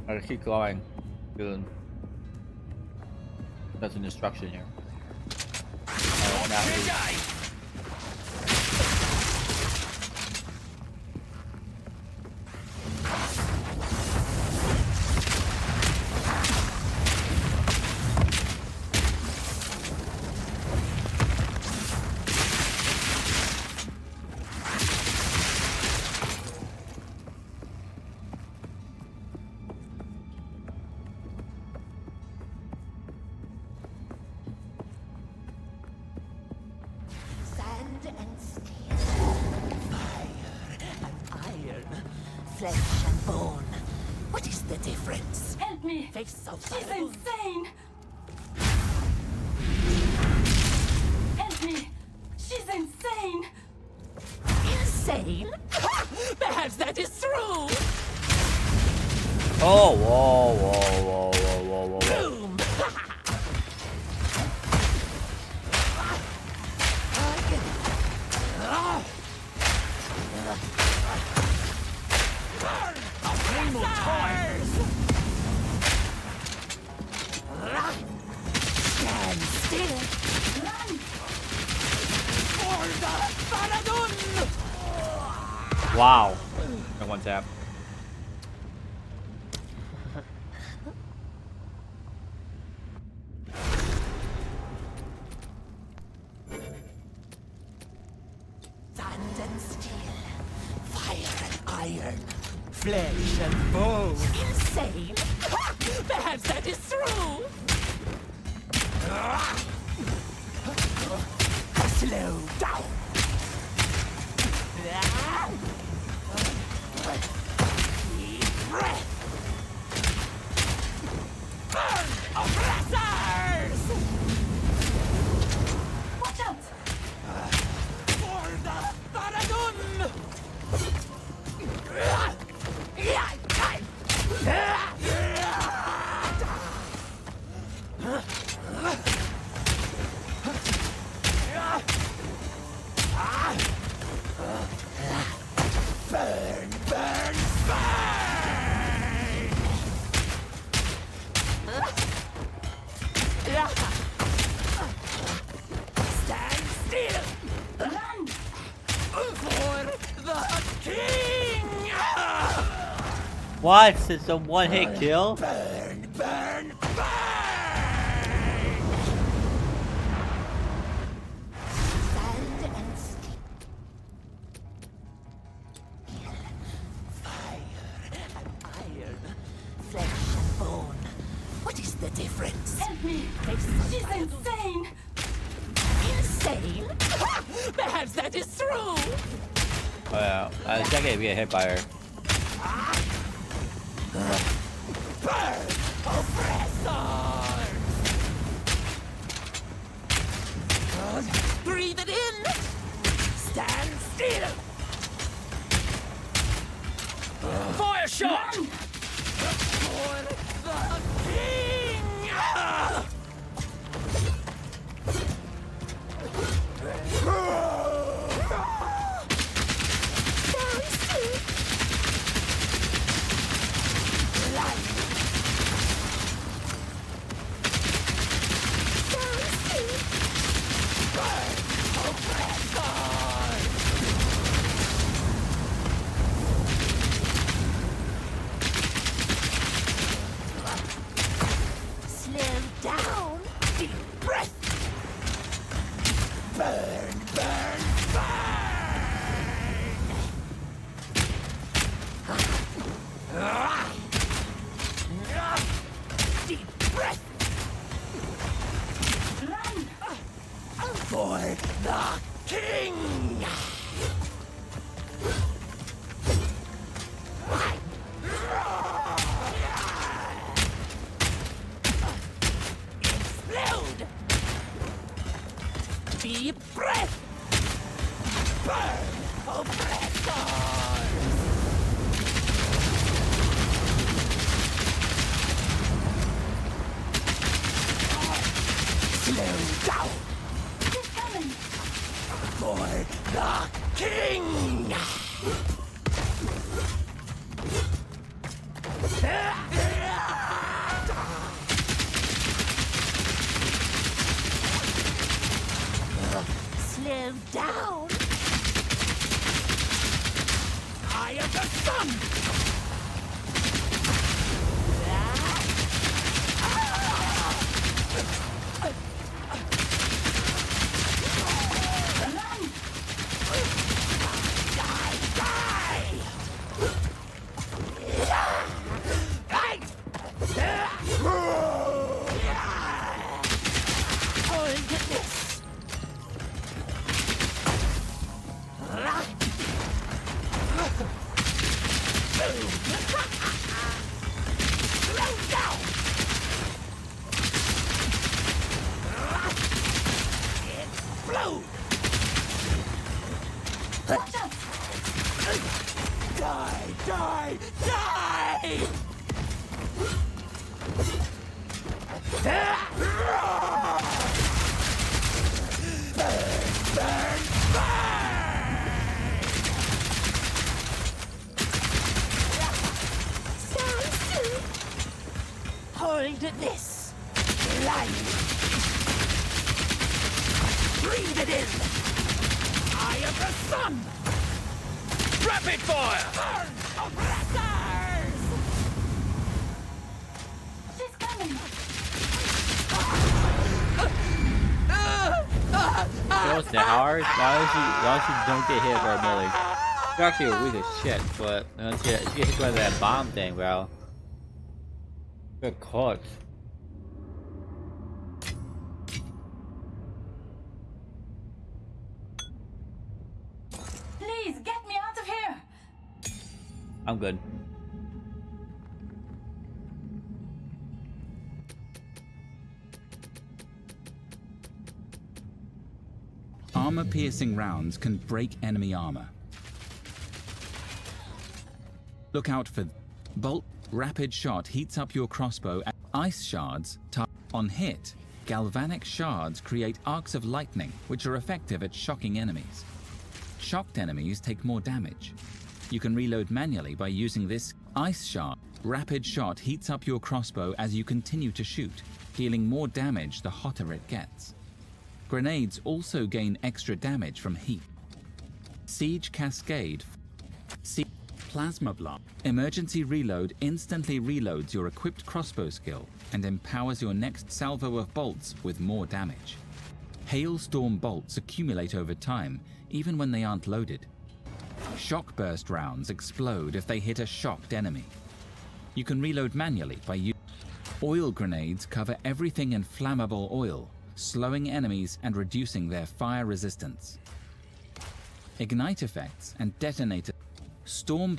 I gotta keep going. Good. That's an instruction here. Flesh and bone. What is the difference? Help me! Face of She's insane! Help me! She's insane! Insane? Perhaps that is true! Oh, whoa, whoa, whoa, whoa, whoa, whoa, whoa. Boom! Stand still! Run! For the Faradun! Wow. That one tap. Sand and steel, fire and iron, flesh and bone. Insane? Perhaps that is true. Slow down. Deep breath. Burn, oppressors! Watch out! For the Faradun! Burn, burn, burn! Stand still! Run! For the king! What? It's a one-hit kill? Burn, burn, burn! Sand and steel. Fire and iron. Flesh and bone. What is the difference? Help me! She's insane! Insane? Perhaps that is true! Oh yeah, I think I get hit by her. Burn, oppressors! Breathe it in! Stand still! Fire shot! For the king! Stand still! Light! Stand still! Burn, oppressors! Slow down! Deep breath! Burn, burn, burn! Deep breath! Run! For the king! Explode! Deep breath! Burn, oppressors! Slow down! She's coming! For the king! Slow down! Eye of the sun! Run! Die! Die! Hold this! Slow down! Explode! Watch out! Die! Die! Die! Burn! Burn! Stand still! Hold this! Light! Breathe it in! Eye of the sun! Rapid fire! Burn! Oppressors! She's coming! Kills the Howard? Why don't you don't get hit for a melee? You're actually weak as shit, but once you get hit by that bomb thing, bro. Good cooked. I'm good. Armor-piercing rounds can break enemy armor. Look out for bolt. Rapid shot heats up your crossbow. Ice shards on hit. Galvanic shards create arcs of lightning, which are effective at shocking enemies. Shocked enemies take more damage. You can reload manually by using this ice shard. Rapid shot heats up your crossbow as you continue to shoot, dealing more damage the hotter it gets. Grenades also gain extra damage from heat. Siege Cascade. Plasma Blast. Emergency Reload instantly reloads your equipped crossbow skill and empowers your next salvo of bolts with more damage. Hailstorm bolts accumulate over time, even when they aren't loaded. Shock Burst rounds explode if they hit a shocked enemy. You can reload manually by using oil grenades. Cover everything in flammable oil, slowing enemies and reducing their fire resistance. Ignite effects and detonator. Storm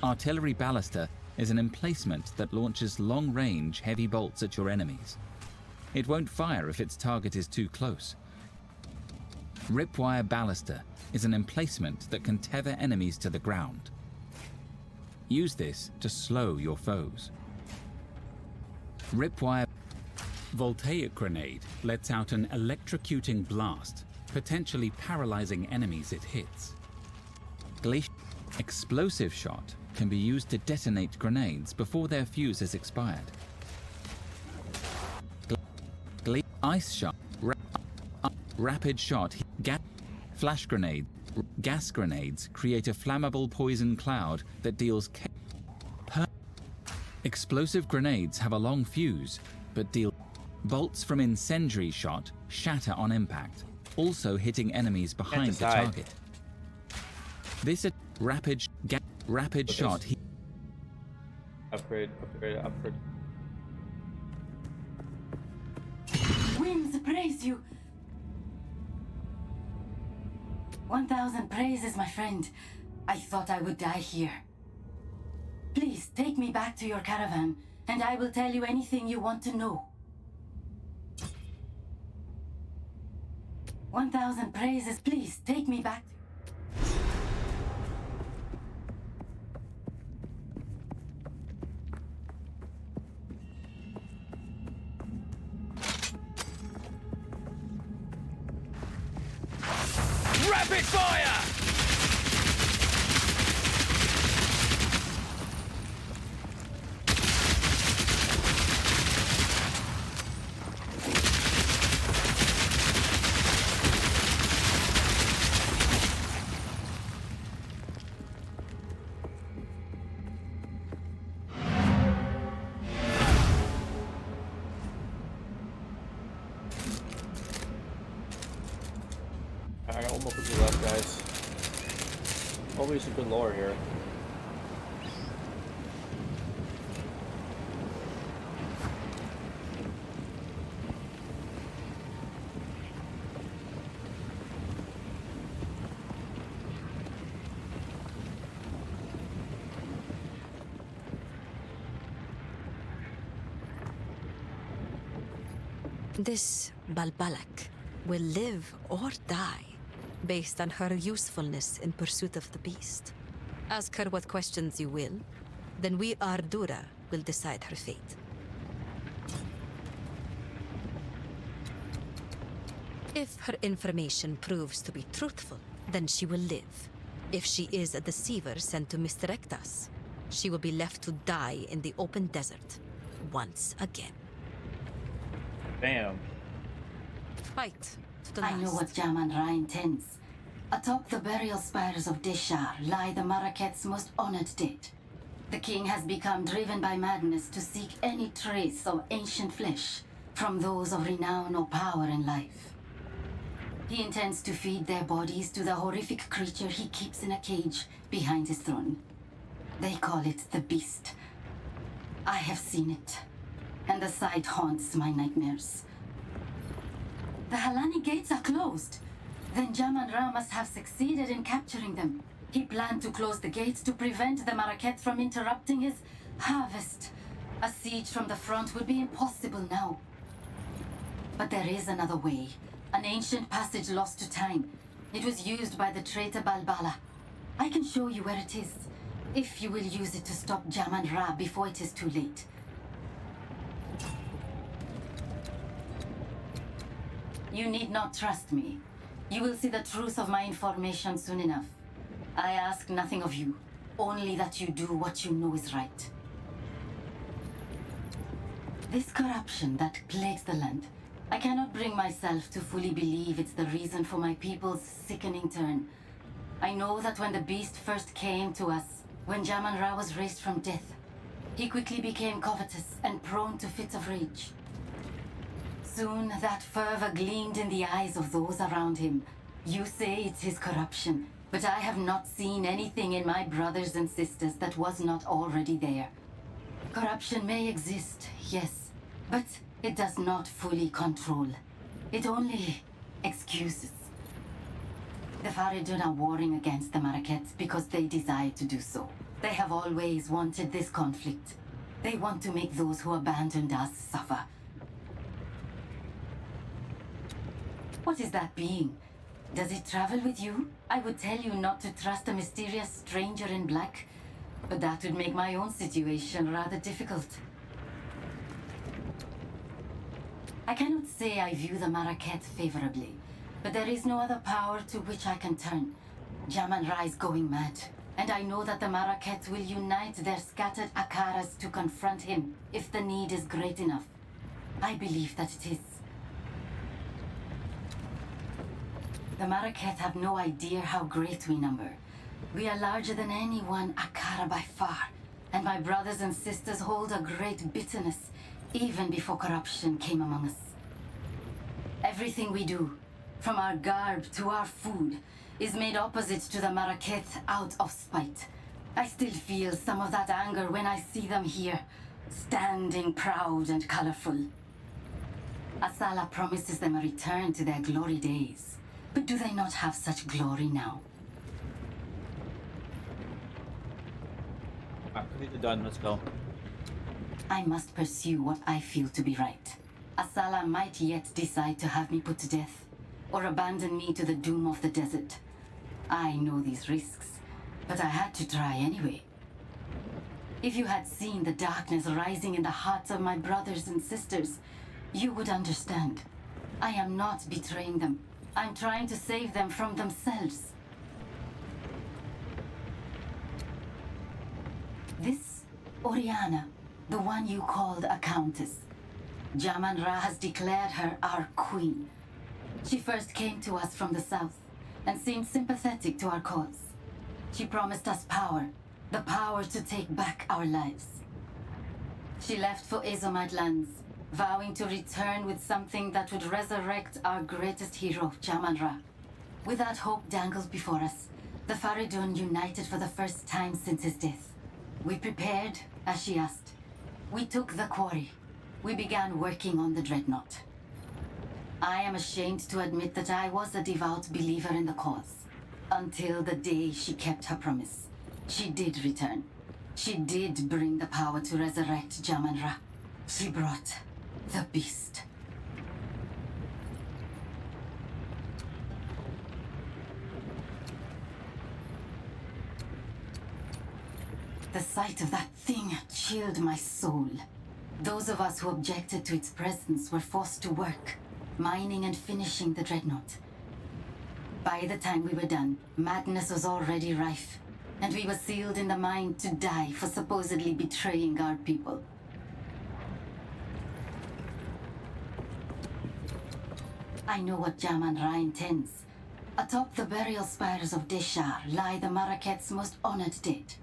Artillery Ballista is an emplacement that launches long-range heavy bolts at your enemies. It won't fire if its target is too close. Ripwire Ballista is an emplacement that can tether enemies to the ground. Use this to slow your foes. Ripwire Voltaic Grenade lets out an electrocuting blast, potentially paralyzing enemies it hits. Explosive Shot can be used to detonate grenades before their fuse is expired. Ice Shot, Rapid Shot, Flash Grenade, gas grenades create a flammable poison cloud that deals. Explosive grenades have a long fuse, but deal. Bolts from Incendiary Shot shatter on impact, also hitting enemies behind the target. This rapid shot. Upgrade. Winds praise you. 1,000 praises, my friend. I thought I would die here. Please take me back to your caravan, and I will tell you anything you want to know. 1,000 praises, please take me back. Rapid fire! I got one more cookie left, guys. Hopefully some good lore here. This Balbalak will live or die based on her usefulness in pursuit of the beast. Ask her what questions you will, then we Ardura will decide her fate. If her information proves to be truthful, then she will live. If she is a deceiver sent to misdirect us, she will be left to die in the open desert once again. Damn. Fight to the last. I know what Jaman-Ra intends. Atop the burial spires of Deshar lie the Maraketh's most honored dead. The king has become driven by madness to seek any trace of ancient flesh from those of renown or power in life. He intends to feed their bodies to the horrific creature he keeps in a cage behind his throne. They call it the Beast. I have seen it, and the sight haunts my nightmares. The Halani gates are closed. Then Jaman-Ra must have succeeded in capturing them. He planned to close the gates to prevent the Marquette from interrupting his harvest. A siege from the front would be impossible now. But there is another way. An ancient passage lost to time. It was used by the traitor Balbala. I can show you where it is, if you will use it to stop Jaman Ra before it is too late. You need not trust me. You will see the truth of my information soon enough. I ask nothing of you, only that you do what you know is right. This corruption that plagues the land, I cannot bring myself to fully believe it's the reason for my people's sickening turn. I know that when the beast first came to us, when Jaman Ra was raised from death, he quickly became covetous and prone to fits of rage. Soon that fervor gleamed in the eyes of those around him. You say it's his corruption, but I have not seen anything in my brothers and sisters that was not already there. Corruption may exist, yes, but it does not fully control. It only excuses. The Faridun are warring against the Marquettes because they desire to do so. They have always wanted this conflict. They want to make those who abandoned us suffer. What is that being? Does it travel with you? I would tell you not to trust a mysterious stranger in black, but that would make my own situation rather difficult. I cannot say I view the Marquette favorably, but there is no other power to which I can turn. Jaman Ra is going mad, and I know that the Marquette will unite their scattered Akaras to confront him if the need is great enough. I believe that it is. The Marquette have no idea how great we number. We are larger than any one Akara by far, and my brothers and sisters hold a great bitterness, even before corruption came among us. Everything we do, from our garb to our food, is made opposite to the Marquette out of spite. I still feel some of that anger when I see them here, standing proud and colorful. Asala promises them a return to their glory days. But do they not have such glory now? Alright, completely done. Let's go. I must pursue what I feel to be right. Asala might yet decide to have me put to death, or abandon me to the doom of the desert. I know these risks, but I had to try anyway. If you had seen the darkness rising in the hearts of my brothers and sisters, you would understand. I am not betraying them. I'm trying to save them from themselves. This Oriana, the one you called a countess. Jaman Ra has declared her our queen. She first came to us from the south and seemed sympathetic to our cause. She promised us power, the power to take back our lives. She left for Azomite lands, vowing to return with something that would resurrect our greatest hero, Jaman Ra. With that hope dangled before us, the Faridun united for the first time since his death. We prepared, as she asked. We took the quarry. We began working on the dreadnought. I am ashamed to admit that I was a devout believer in the cause, until the day she kept her promise. She did return. She did bring the power to resurrect Jaman Ra. She brought the beast. The sight of that thing chilled my soul. Those of us who objected to its presence were forced to work, mining and finishing the dreadnought. By the time we were done, madness was already rife, and we were sealed in the mine to die for supposedly betraying our people. I know what Jaman Ra intends. Atop the burial spires of Deshar lie the Marquette's most honored dead.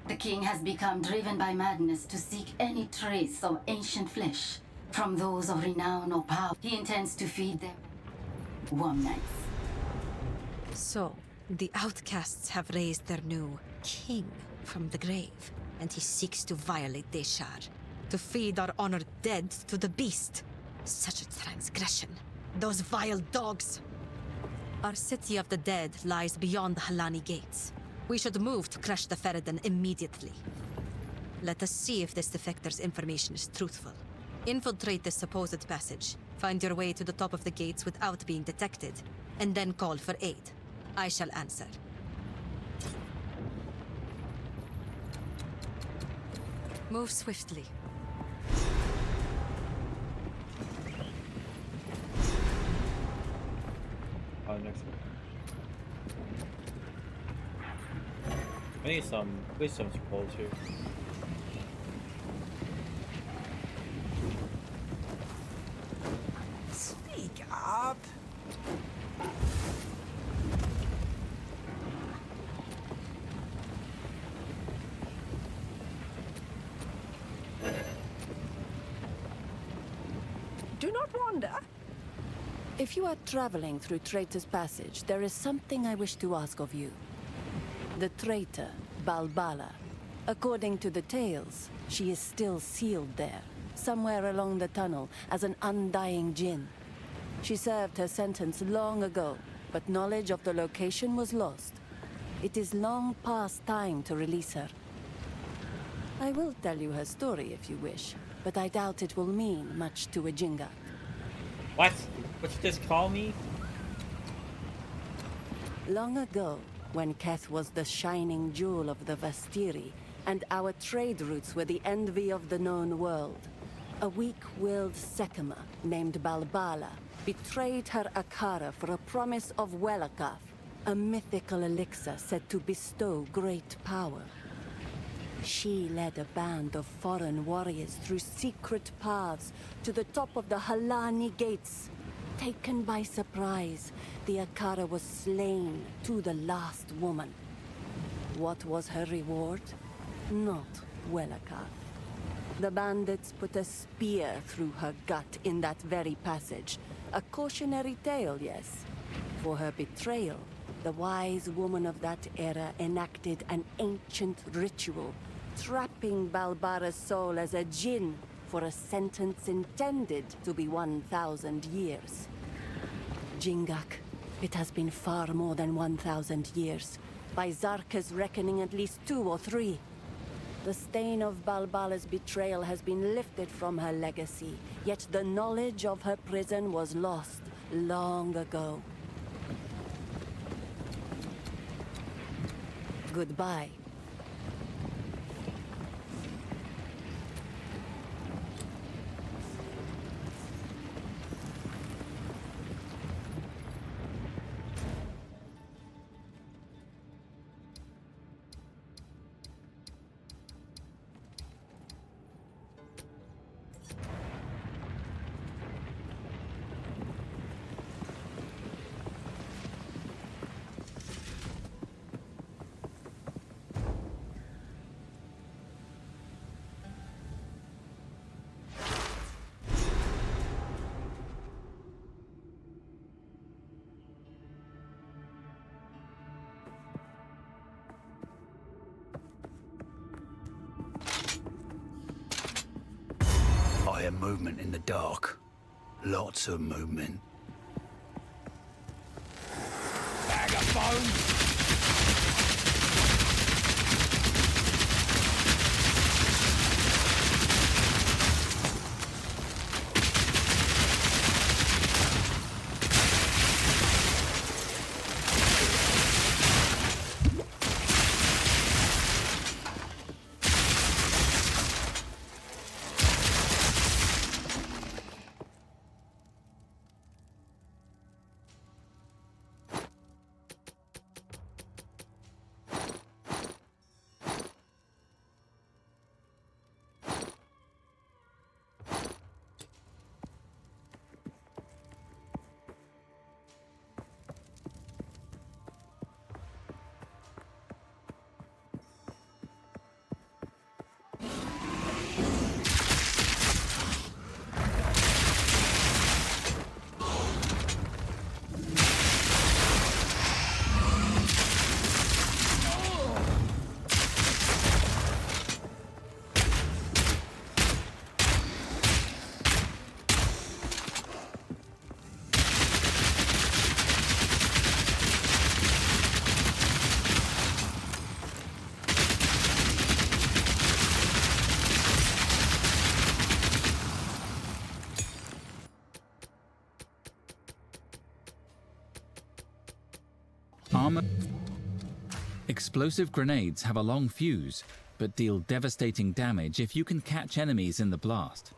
The king has become driven by madness to seek any trace of ancient flesh from those of renown or power. He intends to feed them warm nights. So, the outcasts have raised their new king from the grave, and he seeks to violate Deshar, to feed our honored dead to the beast. Such a transgression. Those vile dogs! Our city of the dead lies beyond the Halani gates. We should move to crush the Ferrodon immediately. Let us see if this defector's information is truthful. Infiltrate this supposed passage, find your way to the top of the gates without being detected, and then call for aid. I shall answer. Move swiftly. Oh, next one. I need some, at least some scrolls here. Speak up. Do not wander. If you are traveling through Traitor's Passage, there is something I wish to ask of you. The traitor, Balbala. According to the tales, she is still sealed there, somewhere along the tunnel, as an undying djinn. She served her sentence long ago, but knowledge of the location was lost. It is long past time to release her. I will tell you her story if you wish, but I doubt it will mean much to a Jinga. What? What you just call me? Long ago, when Keth was the shining jewel of the Vastiri, and our trade routes were the envy of the known world, a weak-willed Sekema named Balbala betrayed her Akara for a promise of Welakaf, a mythical elixir said to bestow great power. She led a band of foreign warriors through secret paths to the top of the Halani gates. Taken by surprise, the Akara was slain to the last woman. What was her reward? Not Welakaf. The bandits put a spear through her gut in that very passage. A cautionary tale, yes. For her betrayal, the wise woman of that era enacted an ancient ritual, trapping Balbara's soul as a djinn for a sentence intended to be 1,000 years. Jingak, it has been far more than 1,000 years. By Zarka's reckoning, at least 2 or 3. The stain of Balbala's betrayal has been lifted from her legacy, yet the knowledge of her prison was lost long ago. Goodbye. I hear movement in the dark. Lots of movement. Bag of bones! Armor. Explosive grenades have a long fuse, but deal devastating damage if you can catch enemies in the blast.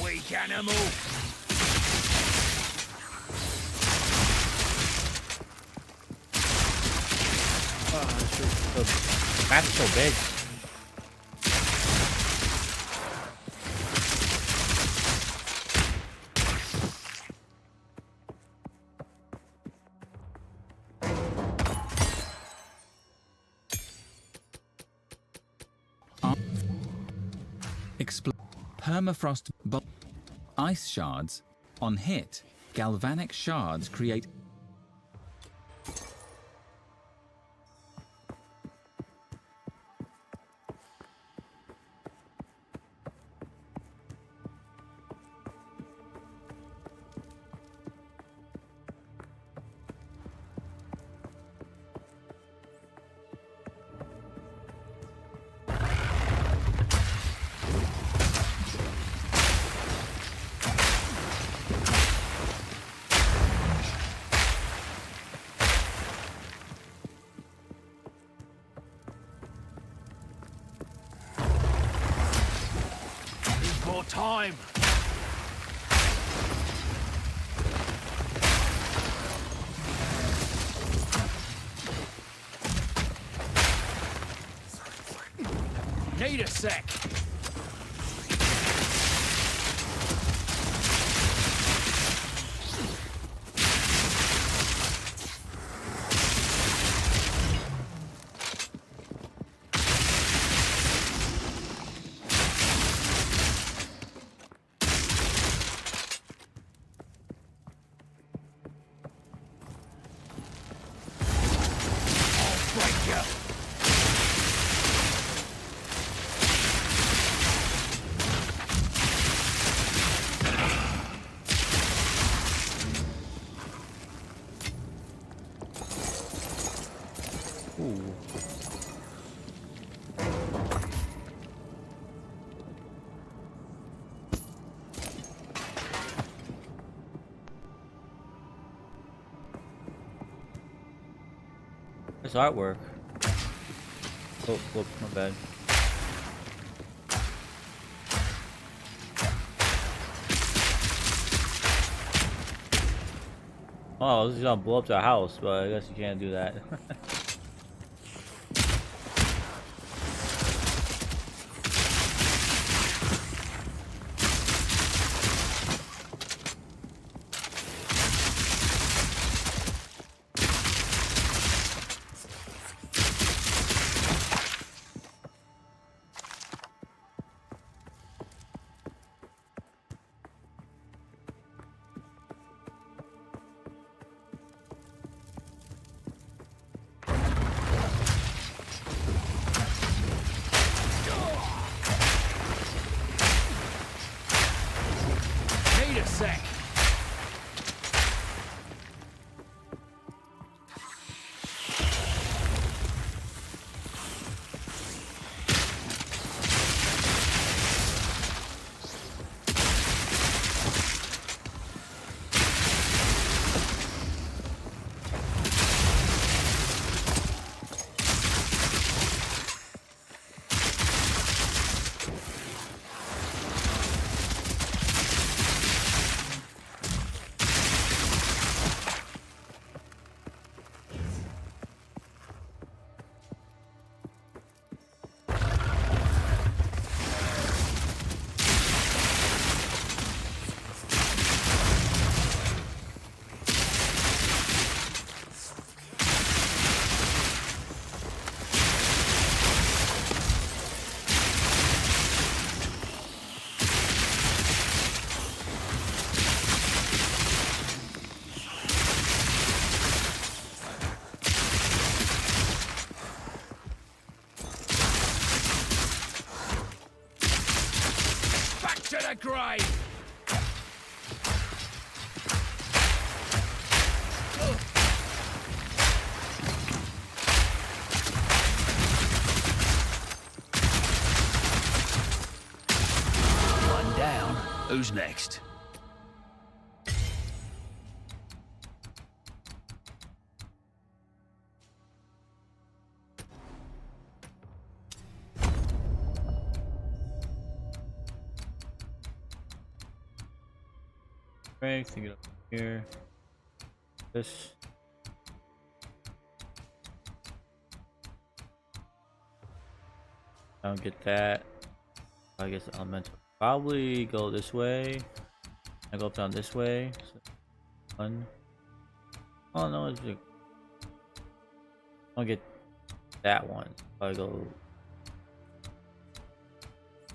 Weak animal! The map's so big. Permafrost ice shards. On hit, galvanic shards create More time! Need a sec! This artwork. Oh, whoops, my bad. Oh, this is gonna blow up the house, but I guess you can't do that. Need a sec! grave! One down. Who's next? Strength, get up here. This. I don't get that. I guess the elemental probably go this way. I go up down this way. So, one. Oh no, it's like, I'll get that one. Probably go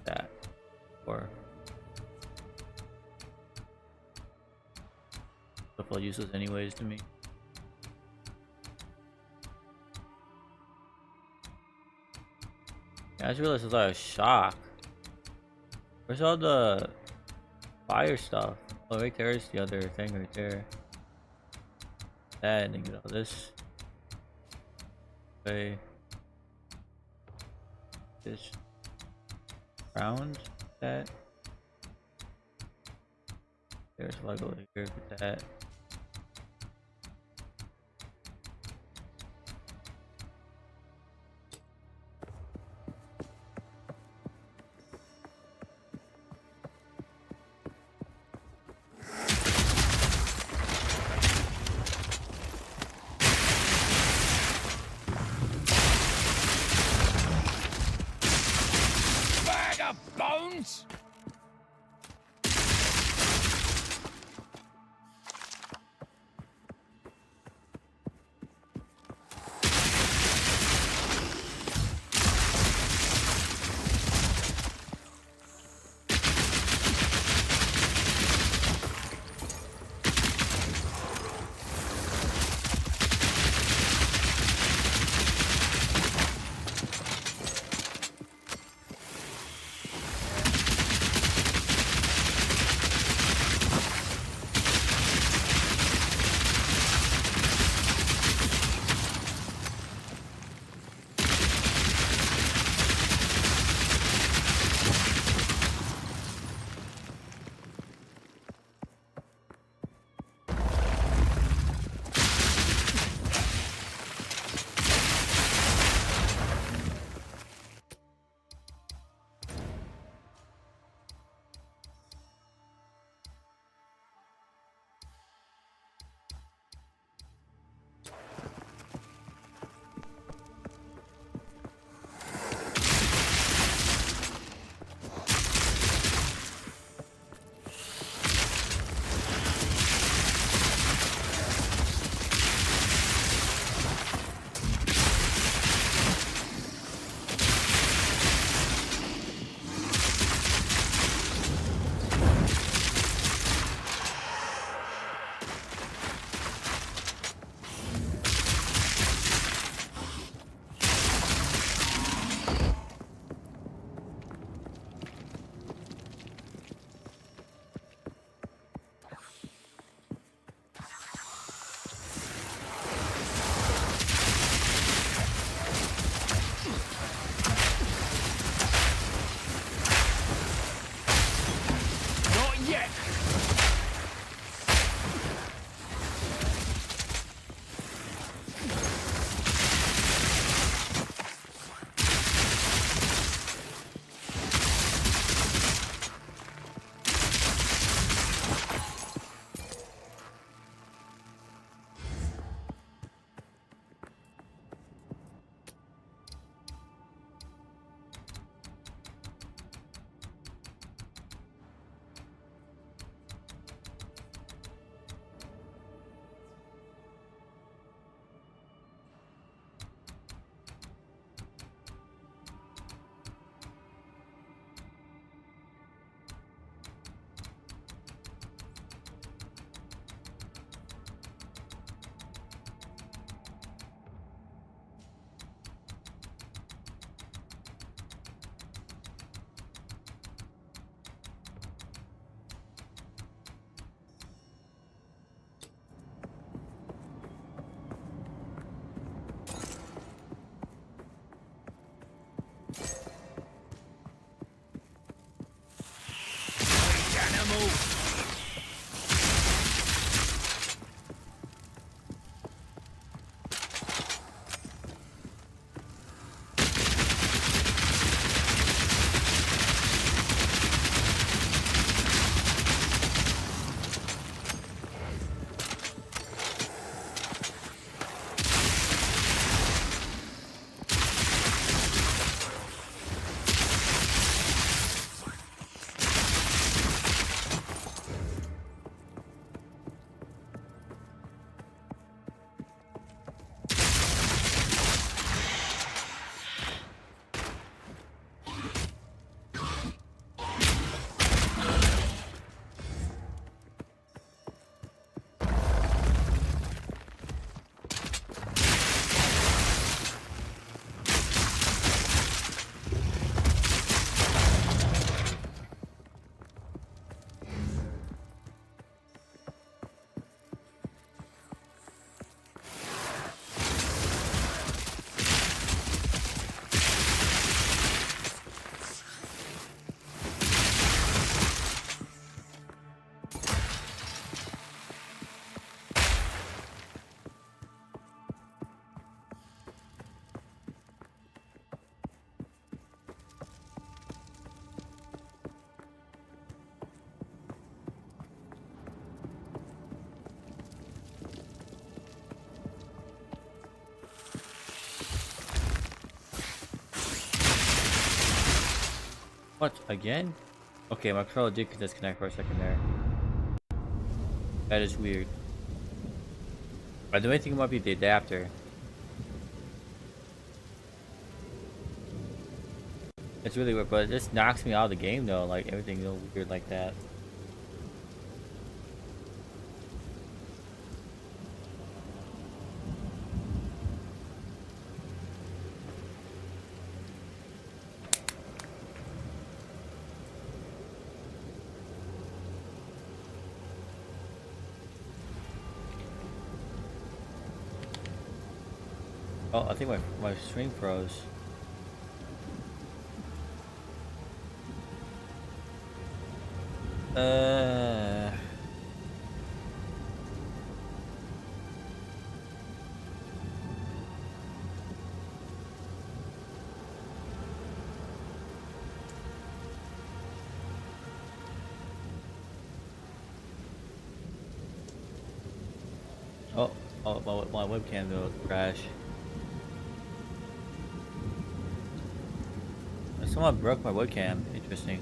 that or. Stuff all useless anyways to me. Yeah, I just realized it's like a shock. Where's all the fire stuff? Oh, right there's the other thing right there. That and then get all this. Okay. This round that. There's a go here with that. Bag of bones! What? Again? Okay, my controller did disconnect for a second there. That is weird. I do think it might be the adapter. It's really weird, but it just knocks me out of the game though, like everything real weird like that. Oh, I think my stream froze. Uh... Oh, my webcam will crash. Someone broke my webcam. Interesting.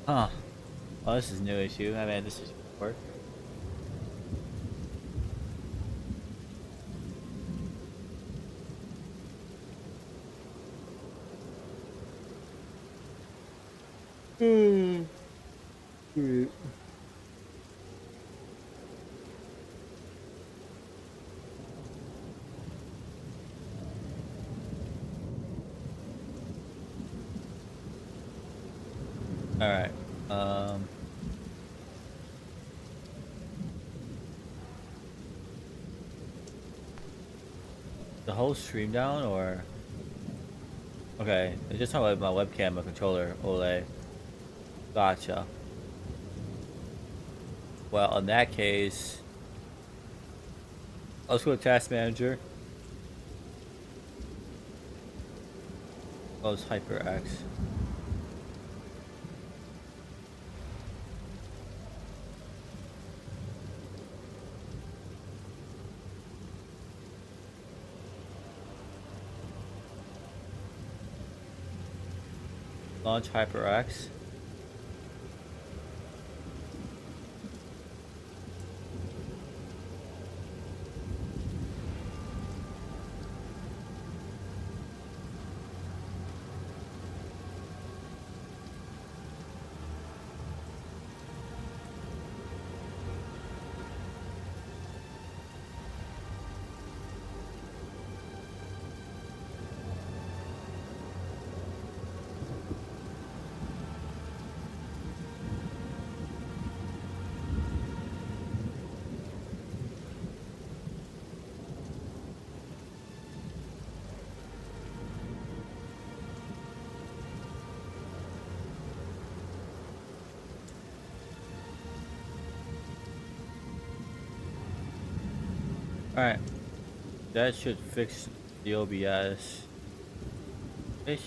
Huh. Well, this is a new issue. I haven't had this issue before. Alright. The whole stream down or? Okay, it's just talking about my webcam, my controller, Ole. Gotcha. Well, in that case, let's go to Task Manager. Close HyperX. Launch HyperX. Alright. That should fix the OBS. Ish.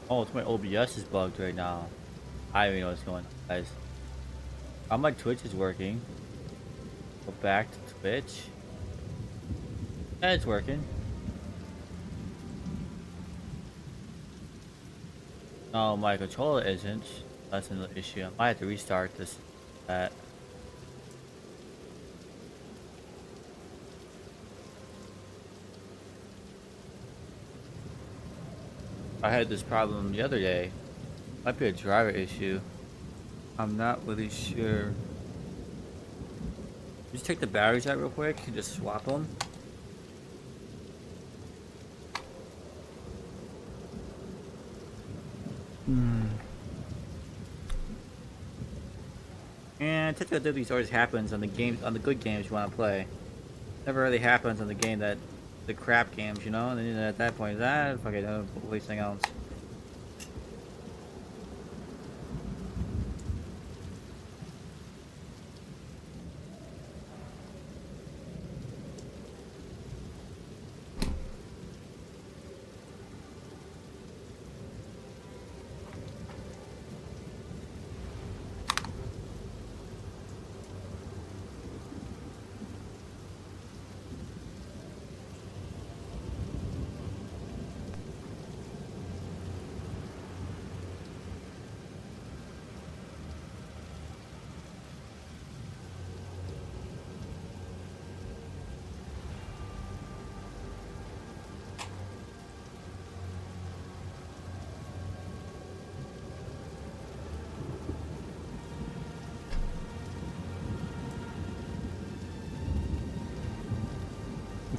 Oh, it's my OBS is bugged right now. I don't even know what's going on, guys. My Twitch is working. Go back to Twitch. Yeah, it's working. No, my controller isn't. That's another issue. I might have to restart this. That. I had this problem the other day. Might be a driver issue. I'm not really sure. Just take the batteries out real quick and just swap them. And typically this always happens on the games, on the good games you want to play. Never really happens on the game that, the crap games, you know. And then at that point, that fucking everything else.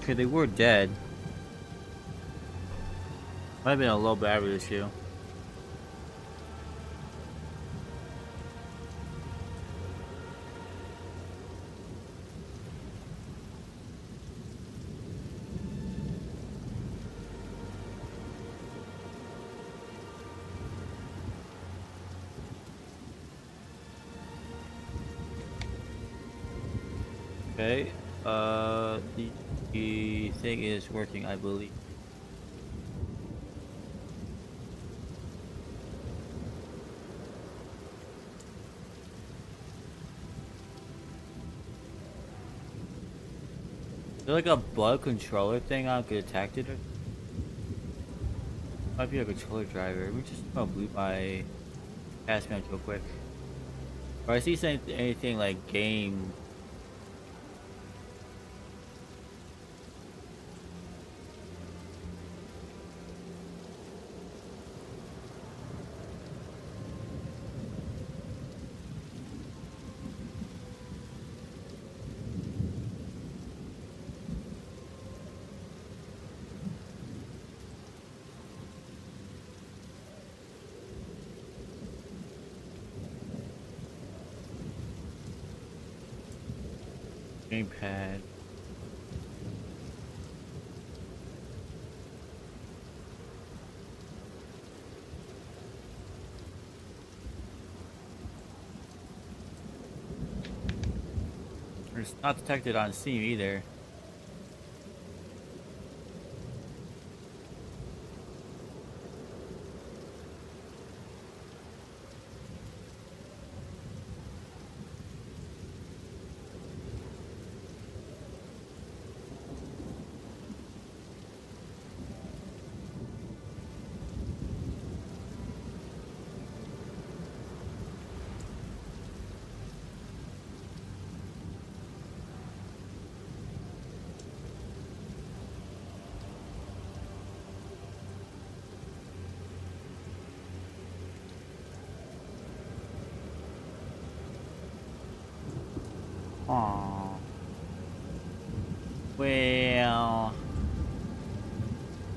Okay, they were dead. Might have been a low battery issue. Okay, the thing is working, I believe. Is there like a bug controller thing I could detect it? Or might be a controller driver. Let me just boot my task manager real quick. Or I see anything like game. Gamepad. It's not detected on Steam either. Aww.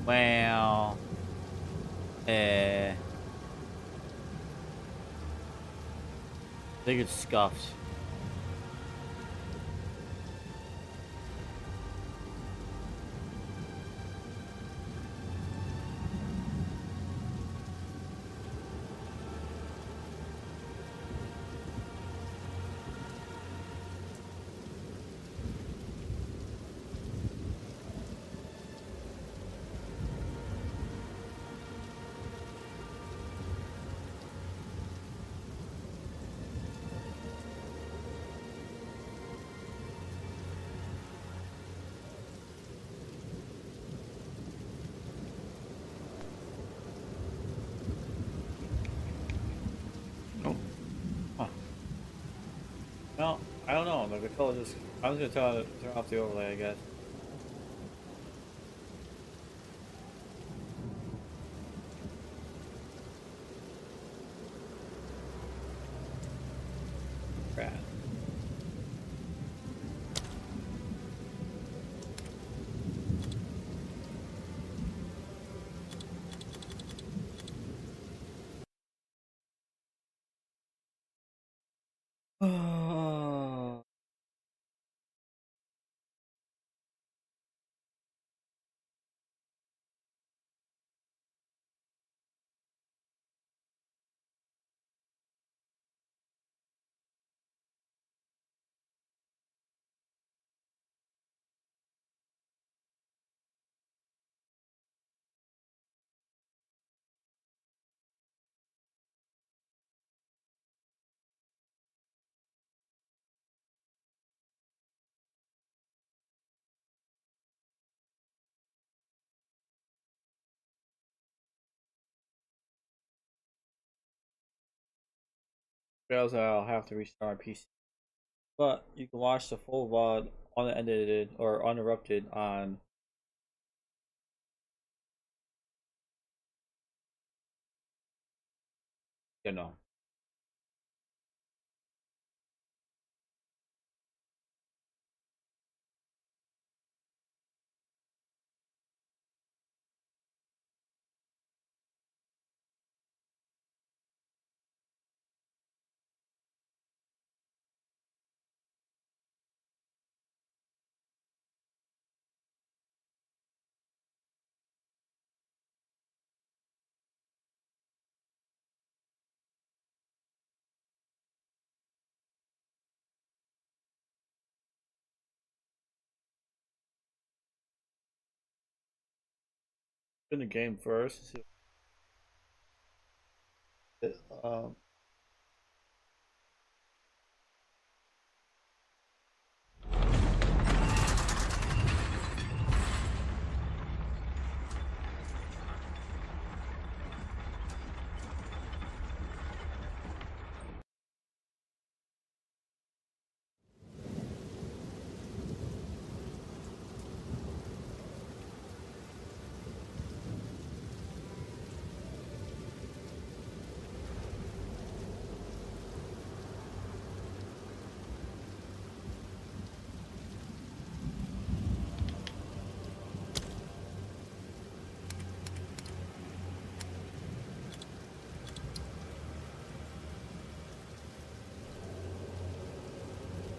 Well, I think it's scuffed. Well, I don't know. The controller just. I was gonna turn off the overlay, I guess. Fails, I'll have to restart my PC. But you can watch the full VOD unedited or uninterrupted on, you know. In the game first. Um,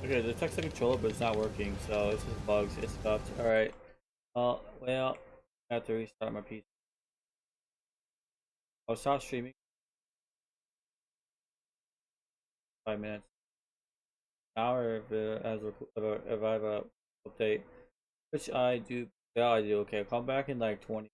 Okay, the text the controller, but it's not working, so it's just bugs. It's bugged. Alright. Well, I have to restart my PC. I'll stop streaming. 5 minutes. Hour if it has if I have a update, which I do. Yeah, I do. Okay, I'll come back in like 20.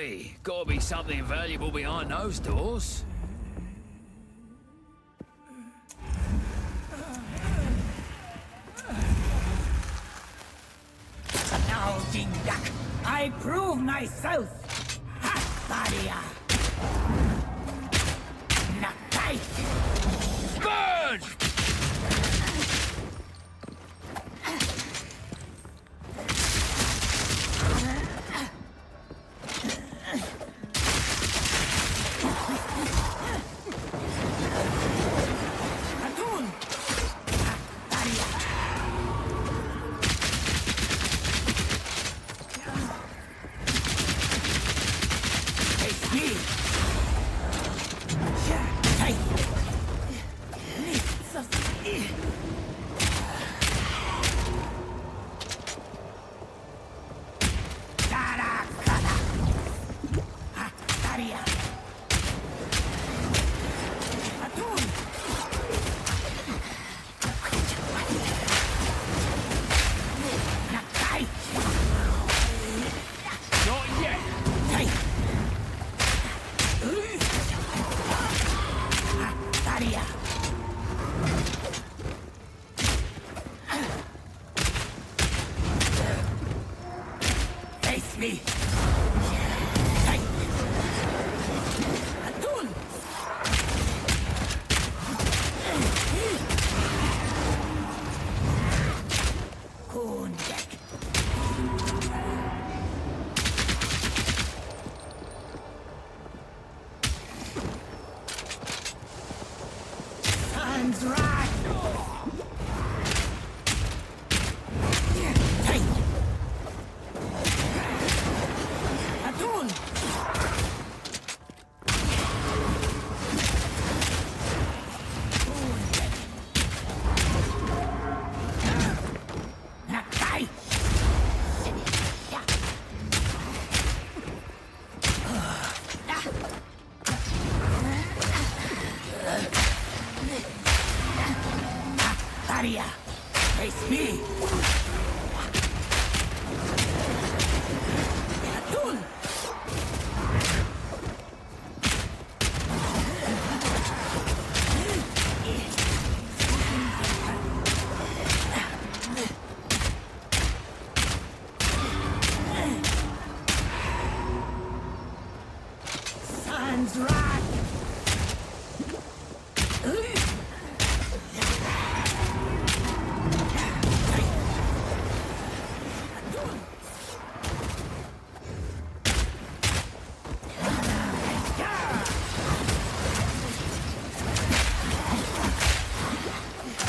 Oi, gotta be something valuable behind those doors. Now, Jindak, I prove myself. Baria. Nakai. Burn! Atun. Baria. Face me. Hey. Tarakada. Baria. Atun. Nakai. Not yet! Hey. Baria. Face me. Hey. Atun. Kundek. Sun's right. Hey. Atun. Nakai. Baria. Face me. Atun. Sun's right.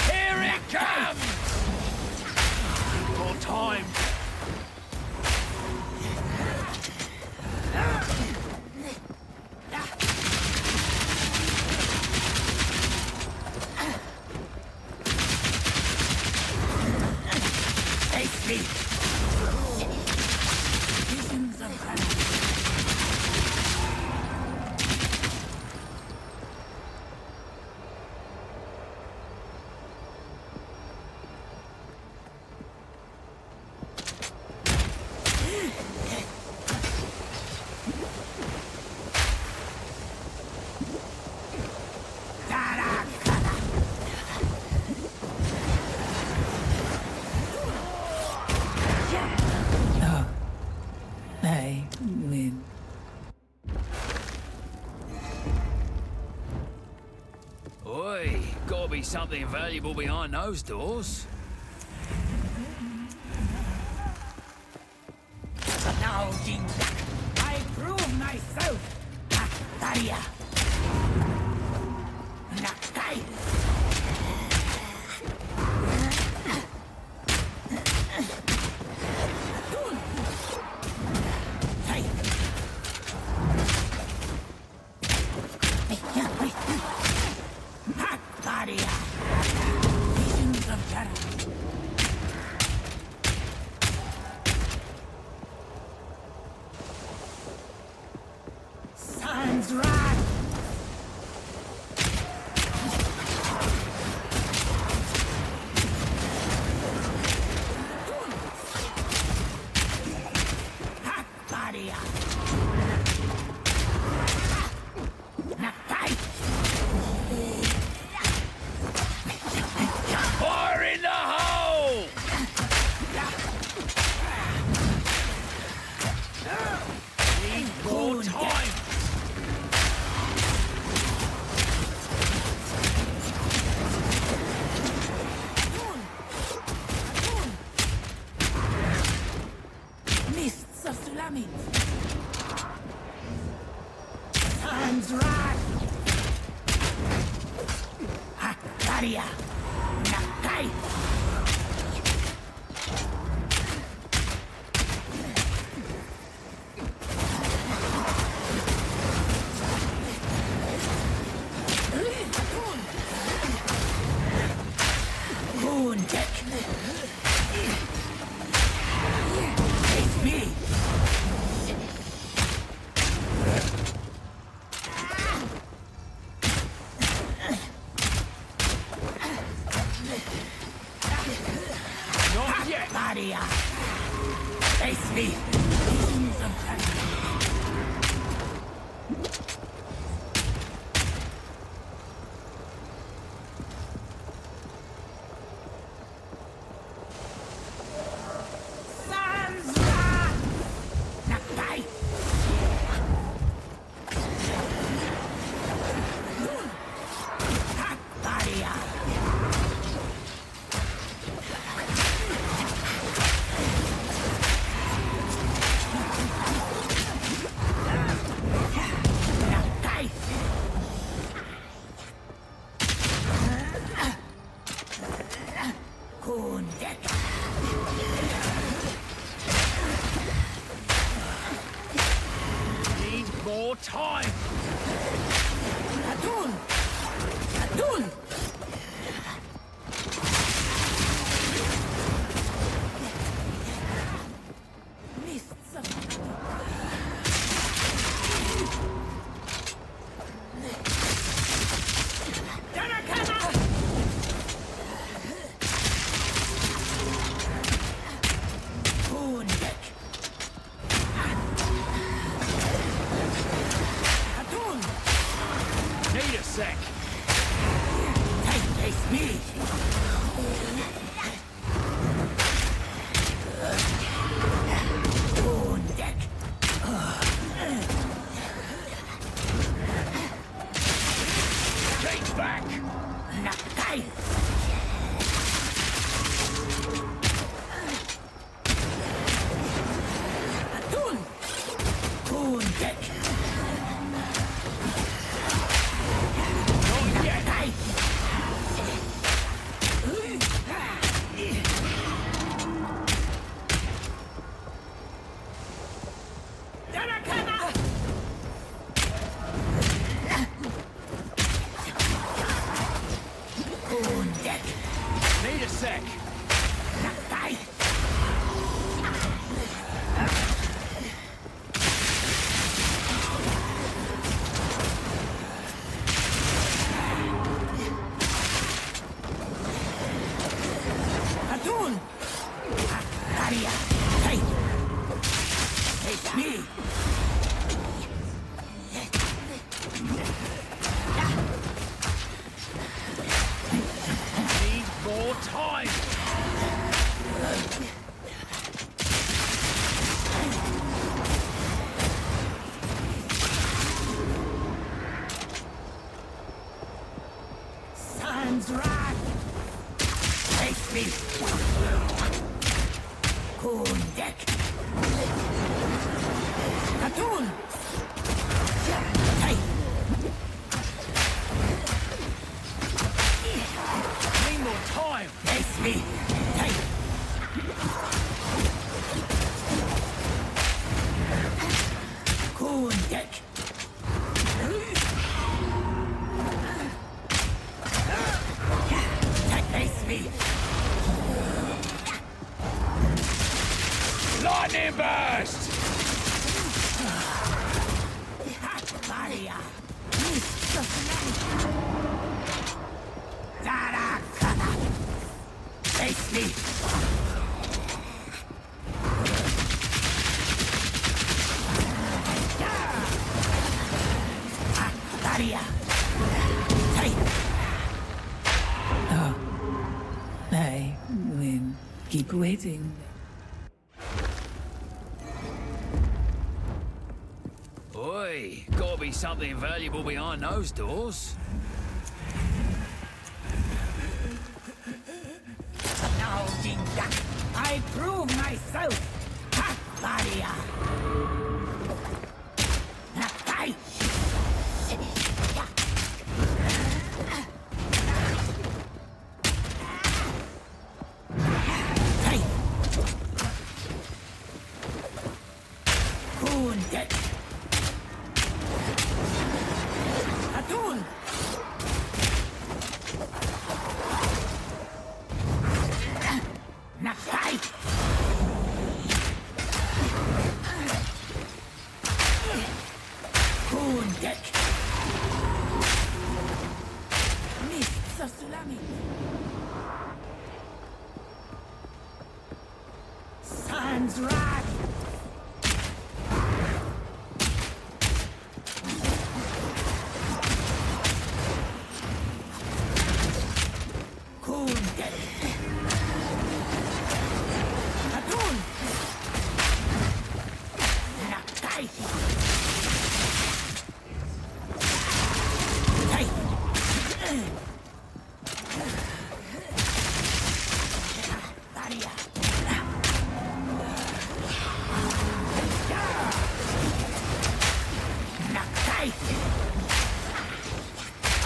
Here it comes! More time. Face me. Visions of heaven. Tarakada. Oh, I win. Oi, gotta be something valuable behind those doors. Now, Jindak, I prove myself. Baria. Nakai. Atun. Hey. Baria. Visions of terror. Sun's right. Sans wrath! Hakaria! Nakai! Goondek! Face me! Not yet! Maria! Face me! Nakai! Maria! Nakai! Kundek! Need more time! Adun! Adun! Mists of Darakana! Kundek! Adun! Need a sec! Face me! Kundek! Take back! Nakai! Adun! Kundek! Not yet! Nakai! Darakana! Kundek! Need a sec! Nakai! Adun! Aria! Hey! It's me! Need more time! Sans wrath! Face me! Kundek! Adun! Hey! Need more time! Face me! Hey! Kundek! Face me! Lightning burst! Maria! Darakana! Face me! Maria! Hey! Oh. I will keep waiting. Oi, gotta be something valuable behind those doors. Now, Jindak, I prove myself! Ha! Maria! Nakai! coming. Sans wrath.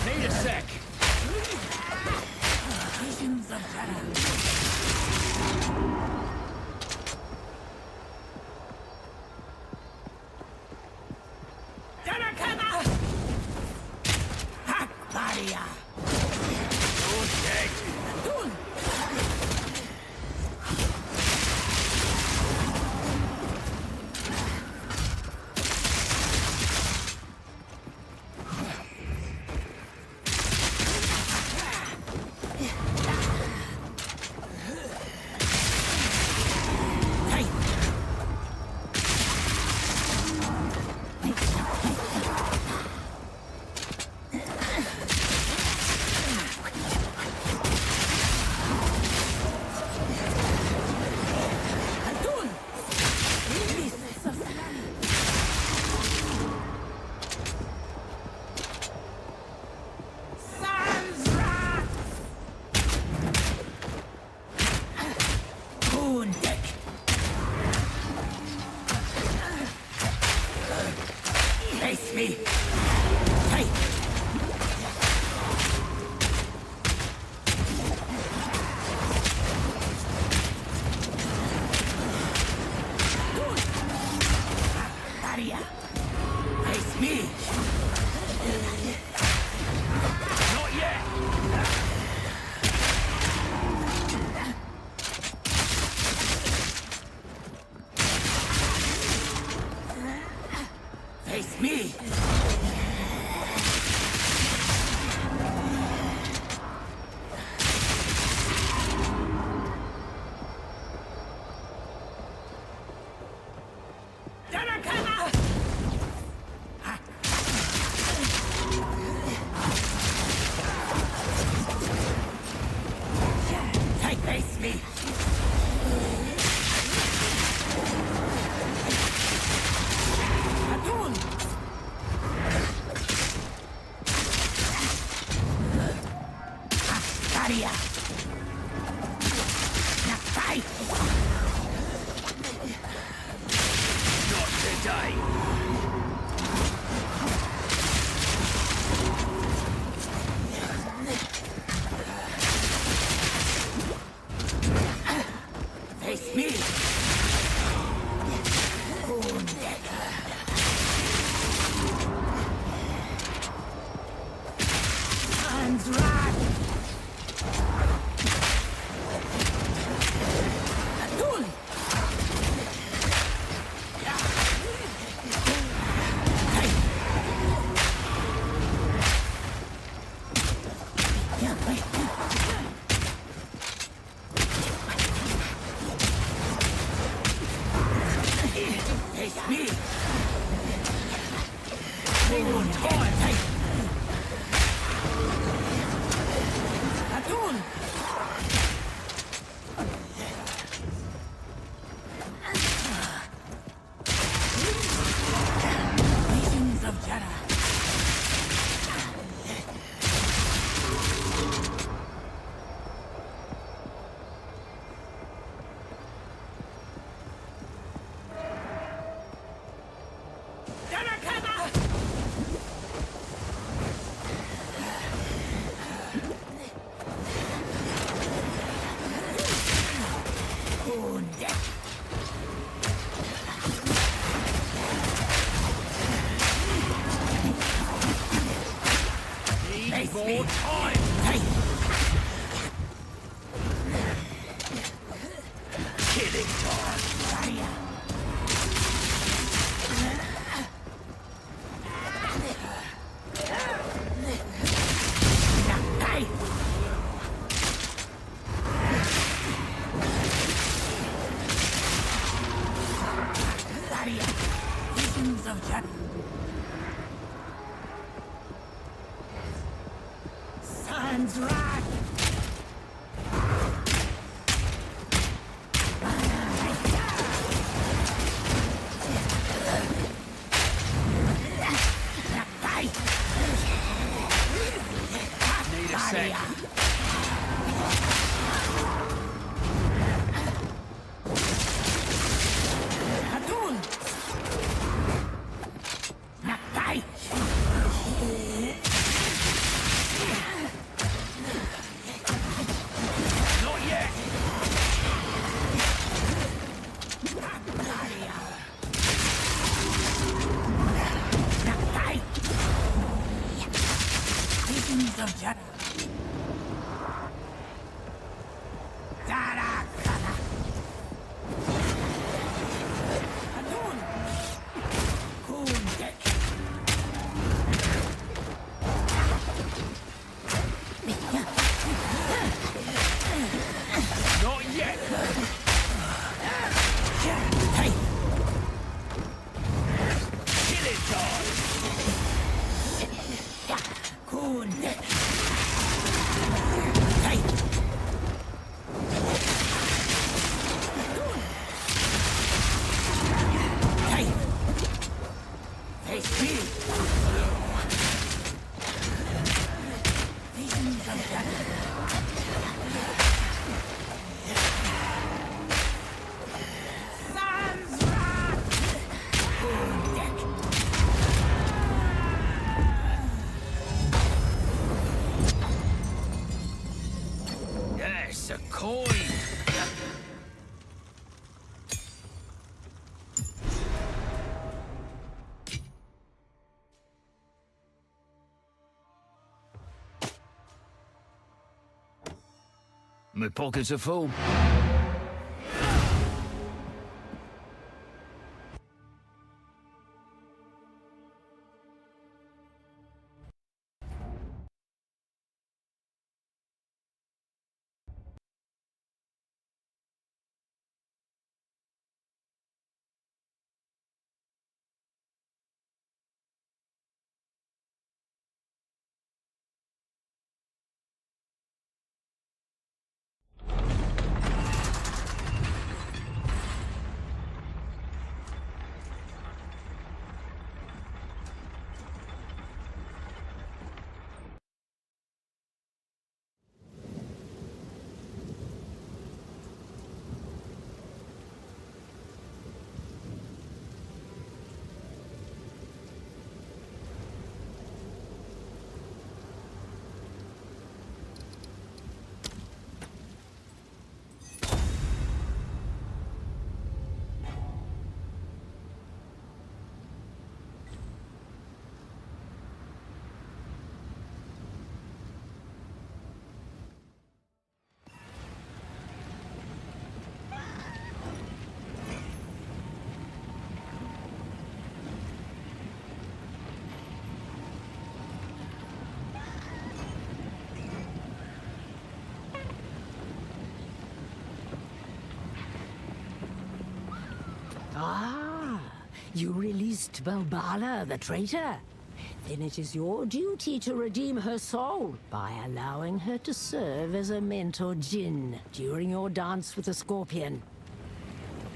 Need a sec. Visions of terror. Face me. Hey. Daria. Face me. Not yet. Face me! Face me! Daria! Nakai! Not today! Face me! Sans wrath! Face me! One time! Atun! Visions of terror. More time! Hey! Killing time! Daria! Nakai! Sans wrath! Need a sec. Hatun! Nakai! Not yet. Nakai! Visions of Jara. Zarakana! Hatun! Kundek! Not yet. Hey! Kill it, guys. Kundek! Hey! Hey! Face me! Visions of Jara. Sans wrath! Kundek! Yes, a coin. My pockets are full. Ah, you released Balbala, the traitor. Then it is your duty to redeem her soul by allowing her to serve as a mentor djinn during your dance with the Scorpion.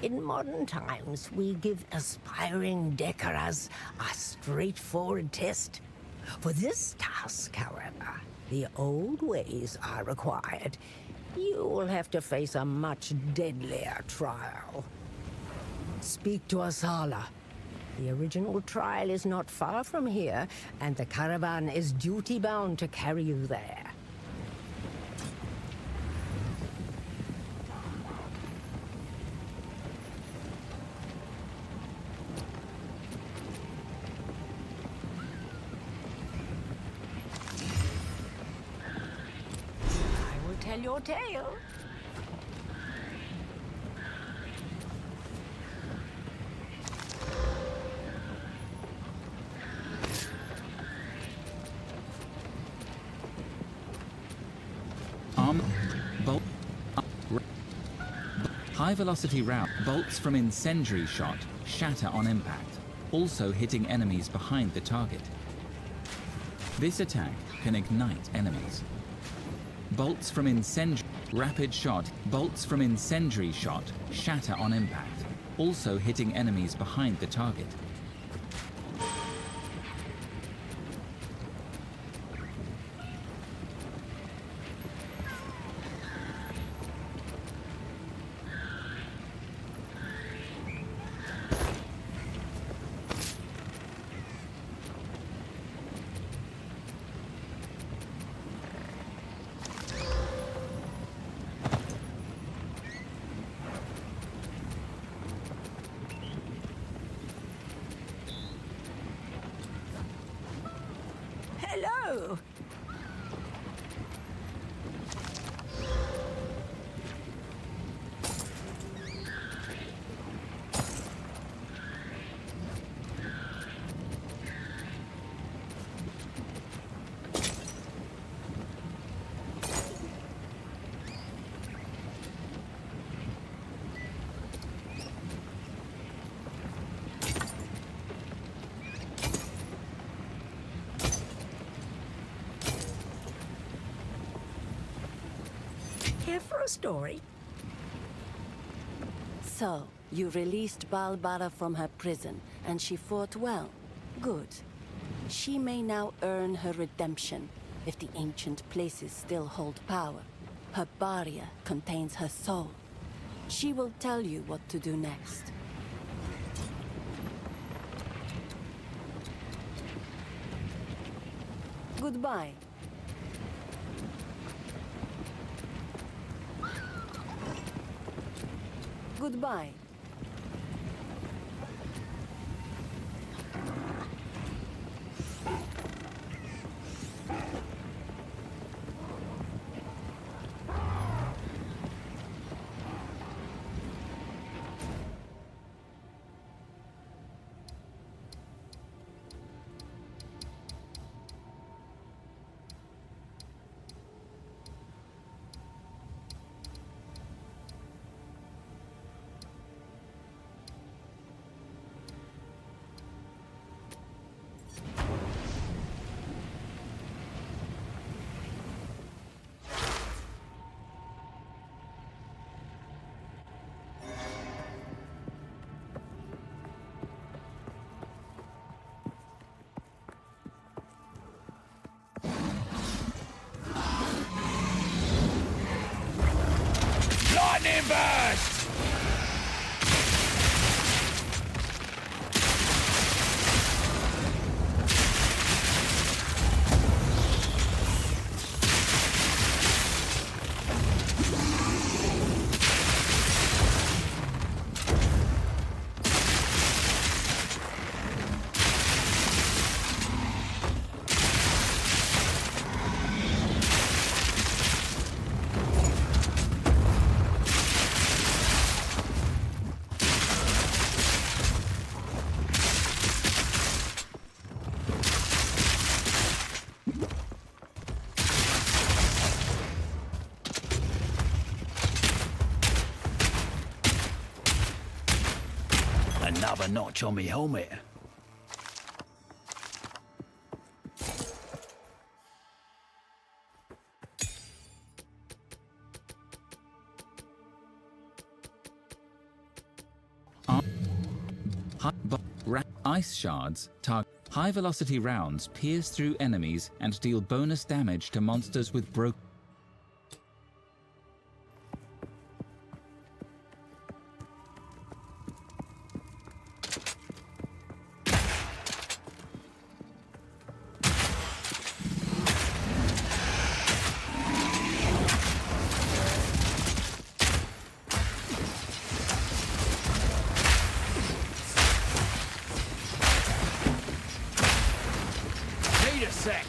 In modern times, we give aspiring Dekaras a straightforward test. For this task, however, the old ways are required. You will have to face a much deadlier trial. Speak to Asala. The original trial is not far from here, and the caravan is duty-bound to carry you there. I will tell your tale. High-velocity round bolts from incendiary shot shatter on impact, also hitting enemies behind the target. This attack can ignite enemies. Bolts from incendiary rapid shot. Bolts from incendiary shot shatter on impact, also hitting enemies behind the target. Hello! Here for a story? So, you released Balbara from her prison, and she fought well. Good. She may now earn her redemption, if the ancient places still hold power. Her barrier contains her soul. She will tell you what to do next. Goodbye. Goodbye. Lightning burst! Another notch on me helmet. Ice shards target high-velocity rounds pierce through enemies and deal bonus damage to monsters with broken. Need a sec.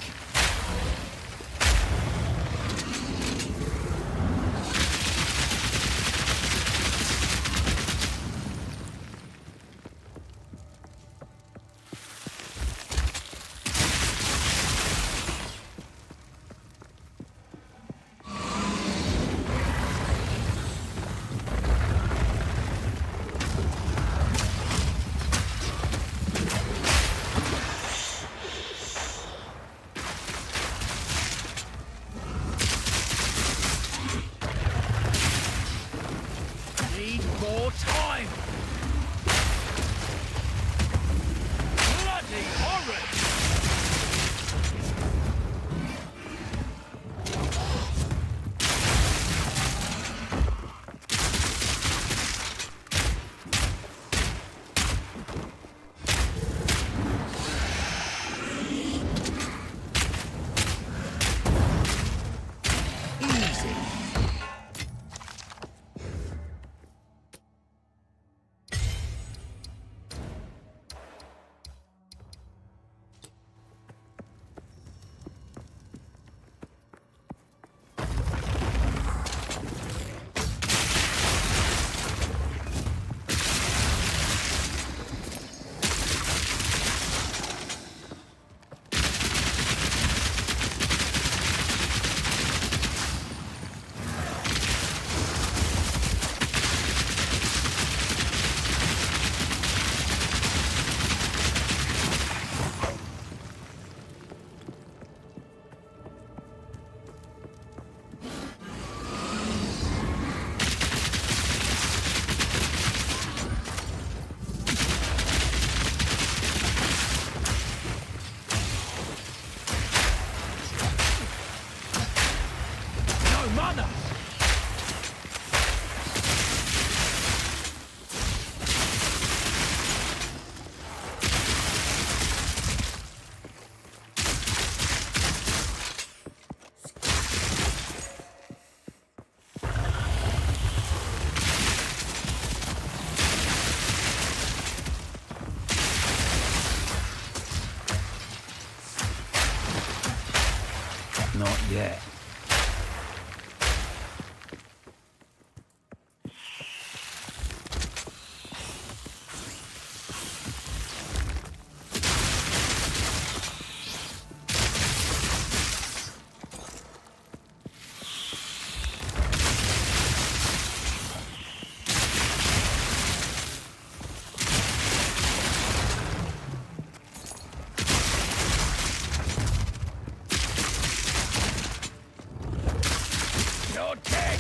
honor! Not yet. You're dead!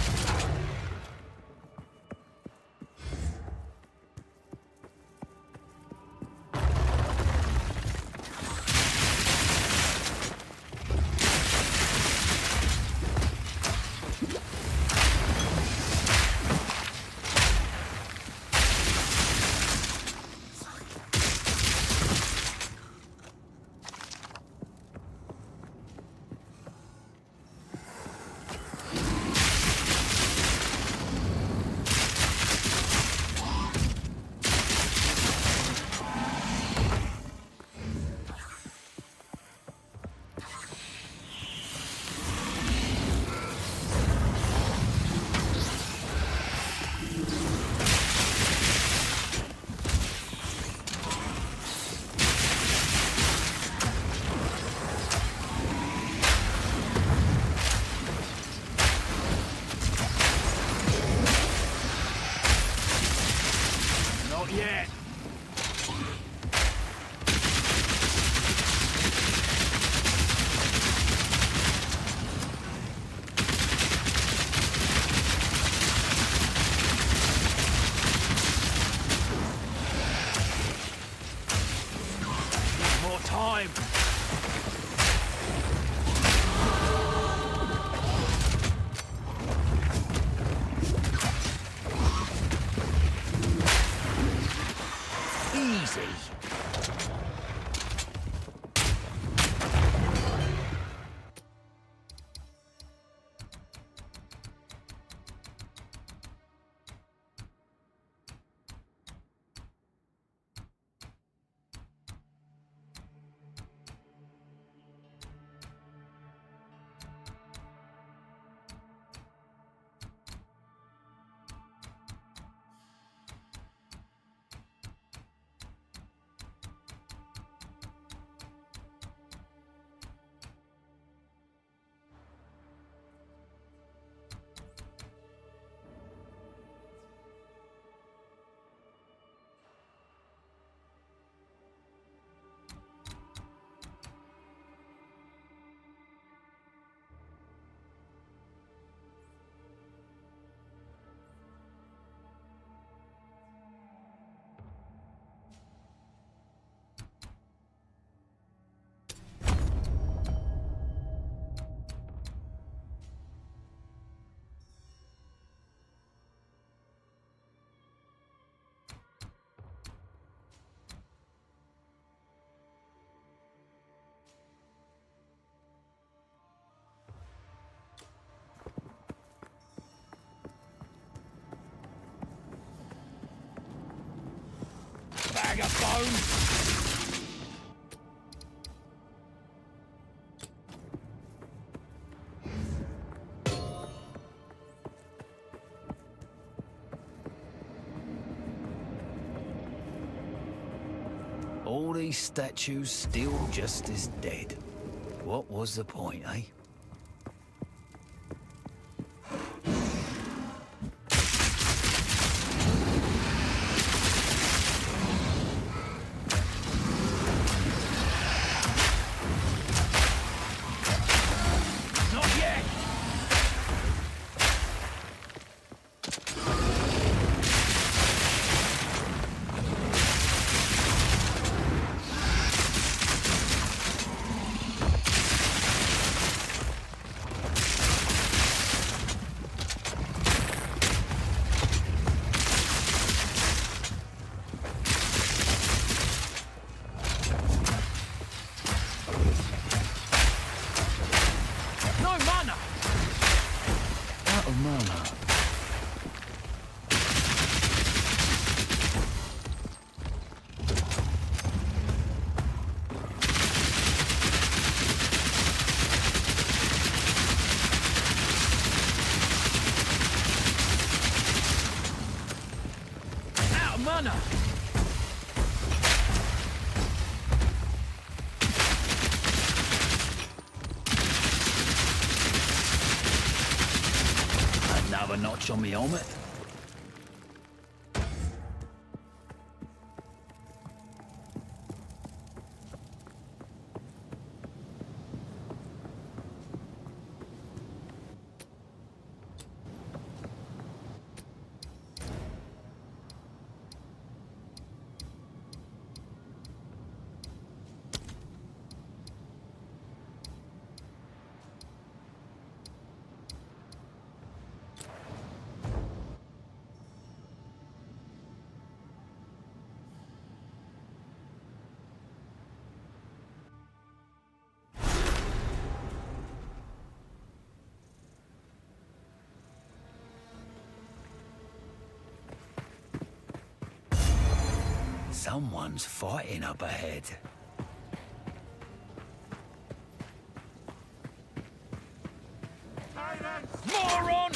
Not yet. More time. Easy. Bag of bones. All these statues still just as dead. What was the point, eh? Not yet! mana. Out of mana! Another notch on me helmet. Someone's fighting up ahead. Moron!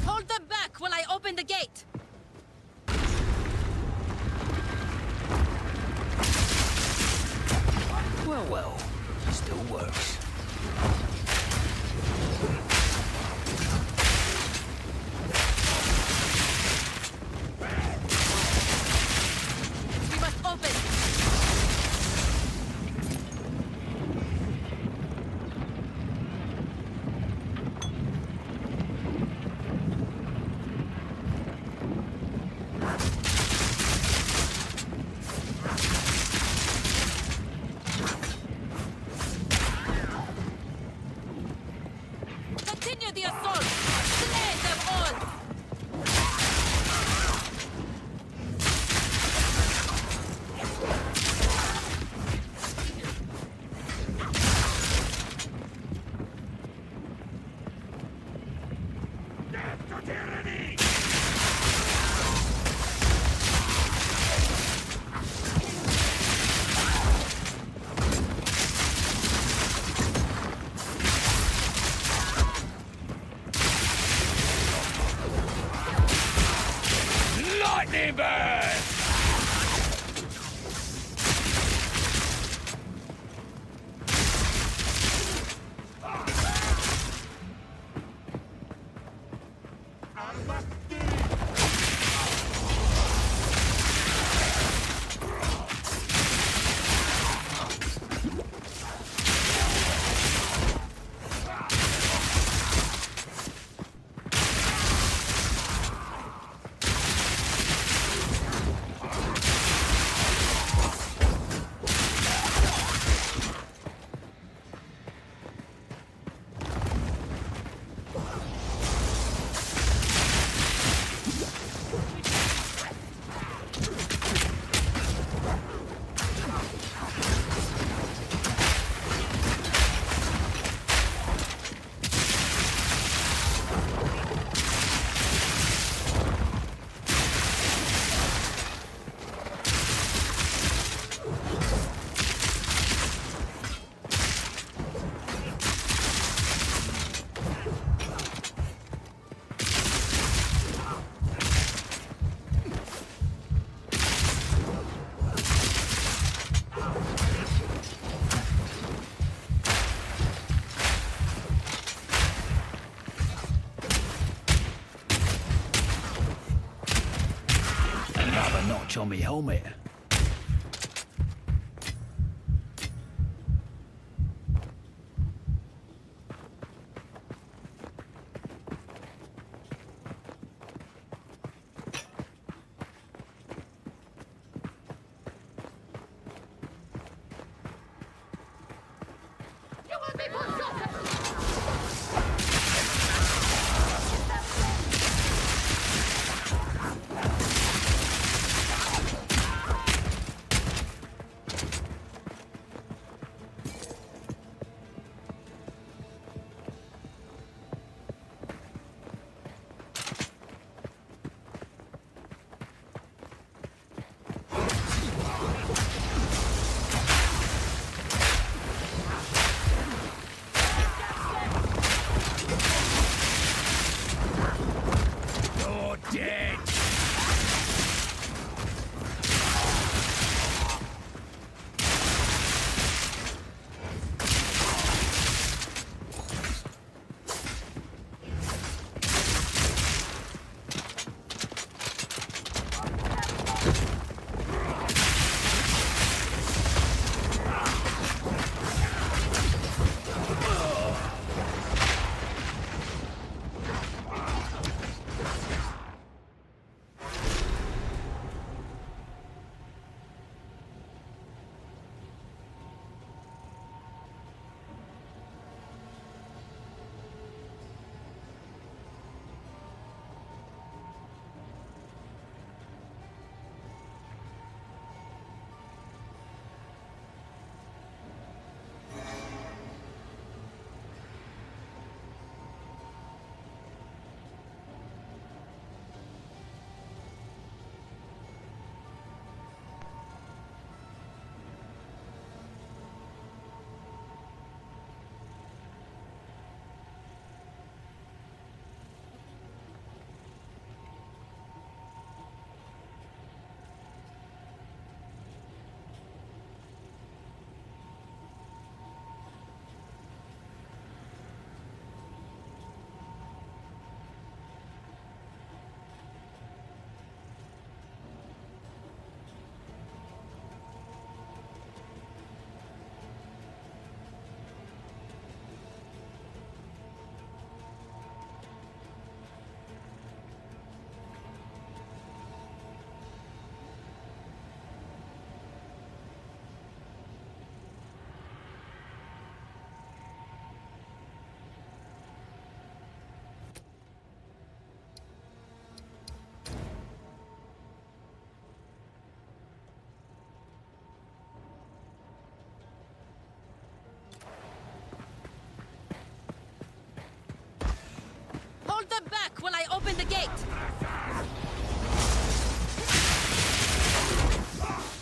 Hold them back while I open the gate! Well, still works. We must open! Continue the assault! Slay them all! Lightning bird! Another notch on me helmet.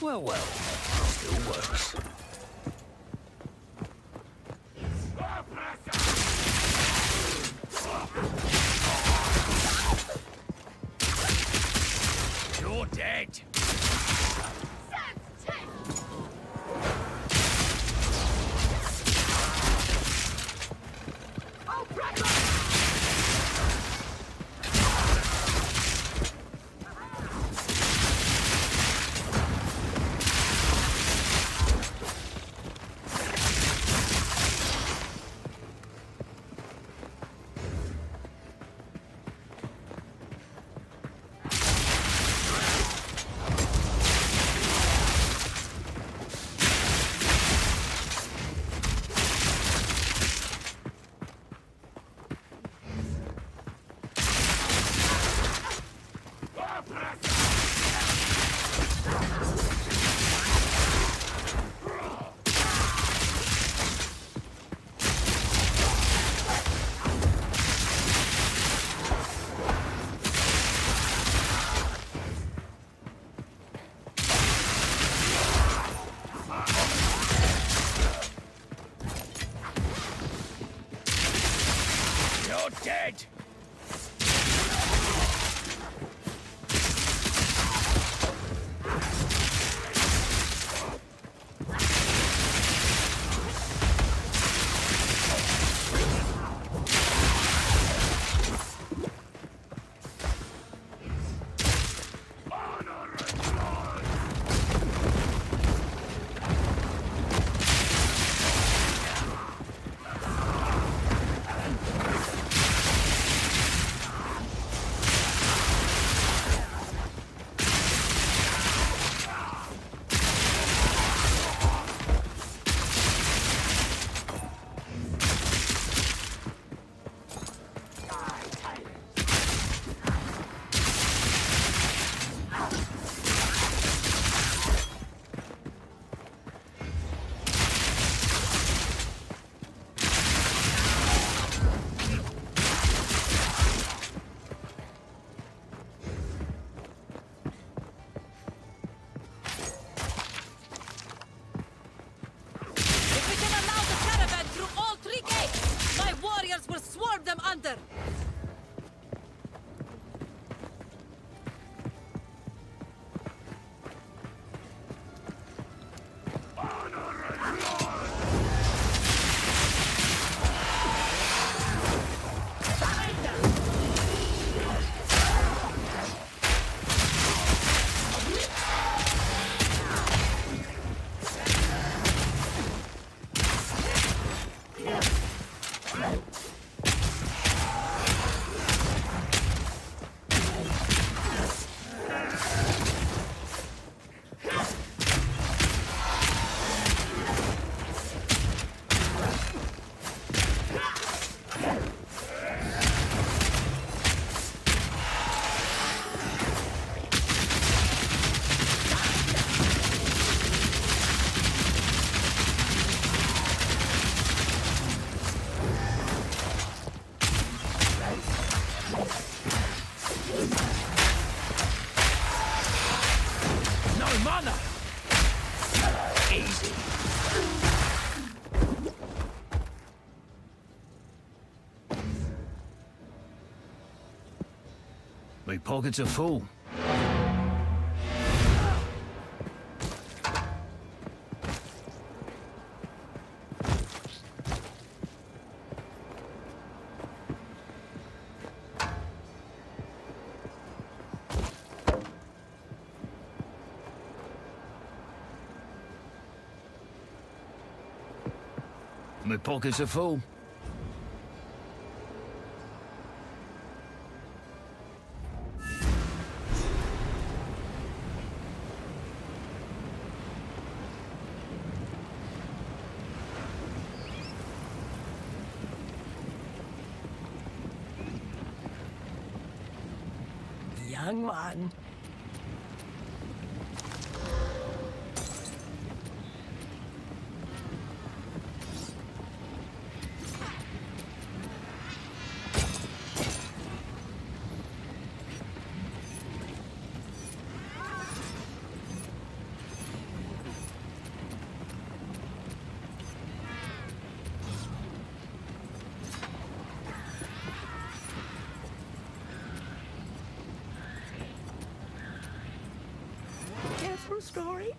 Well, well. Still works. You're dead. You're dead. If we can allow the caravan through all 3 gates, my warriors will swarm them under. No mana. Easy. My pockets are full. My pockets are full. Young man. sorry.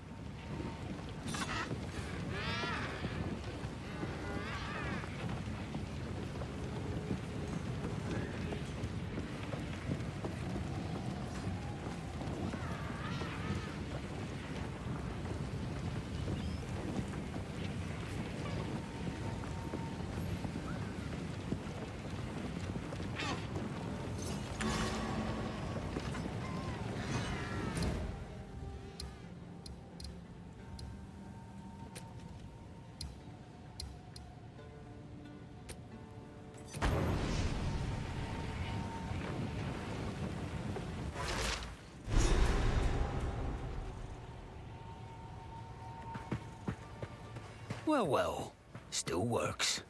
Well, well. Still works.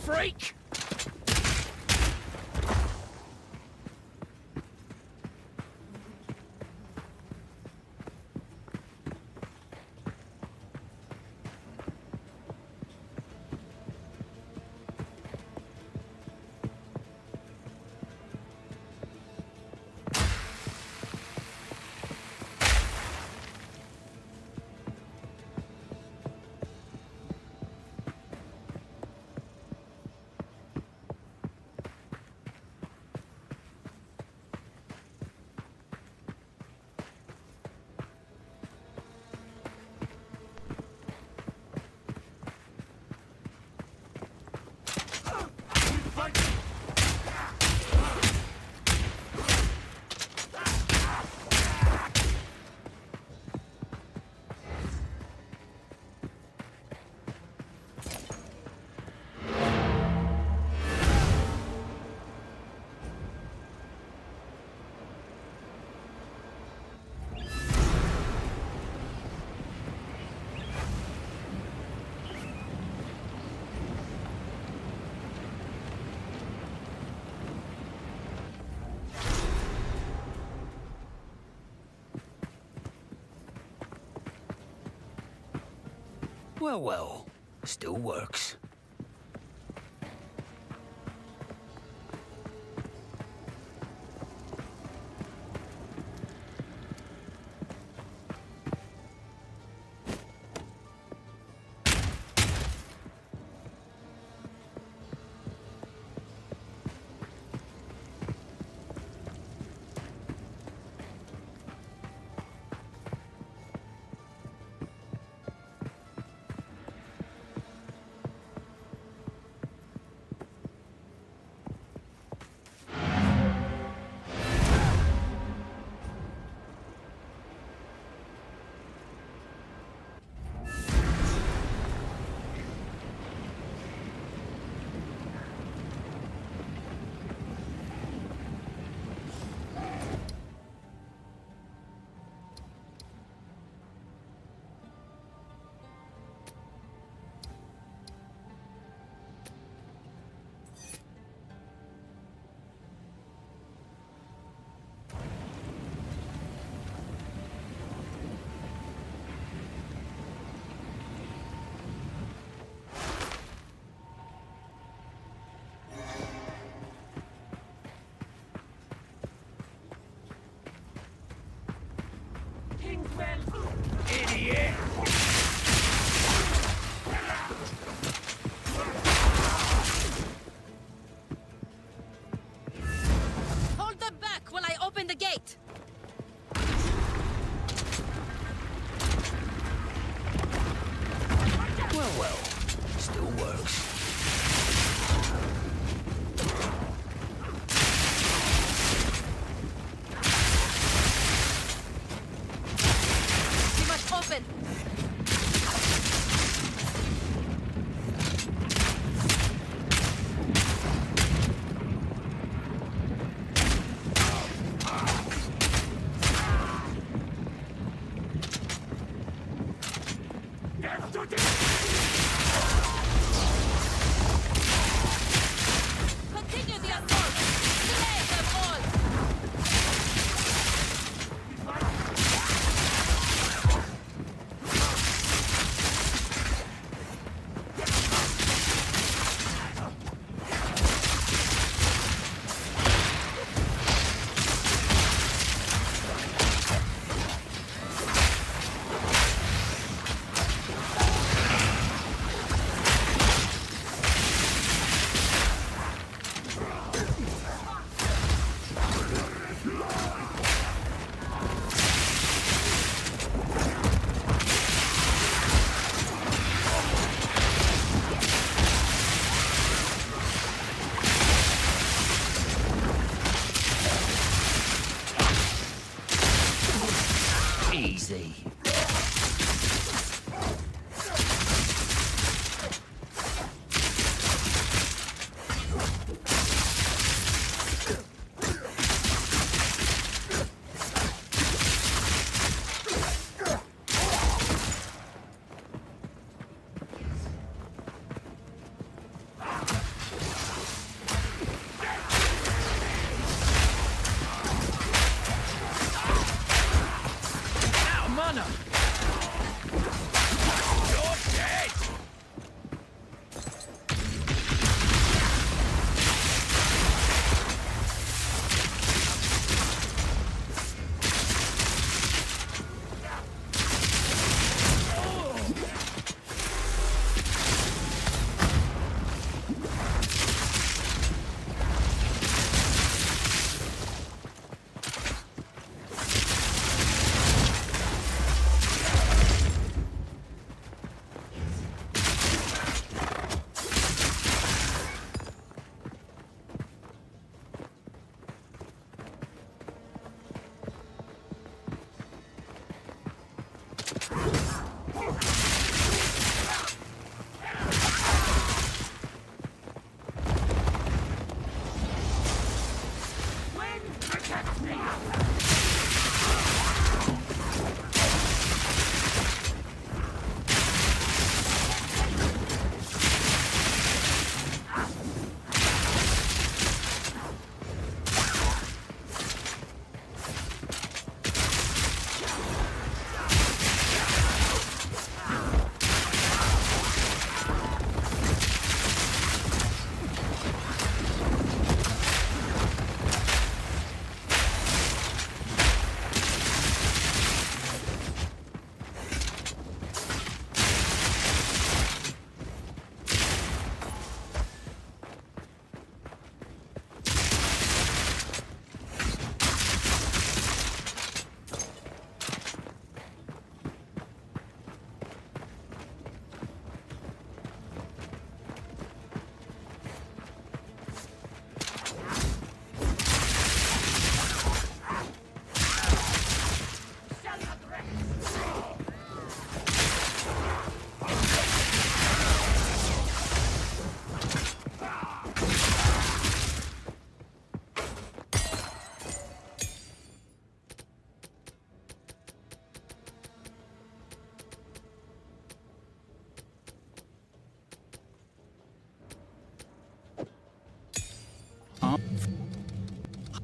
Freak! Well, well. Still works. Idiot! Hold them back while I open the gate! Well, well. Still works. We must open! Get to the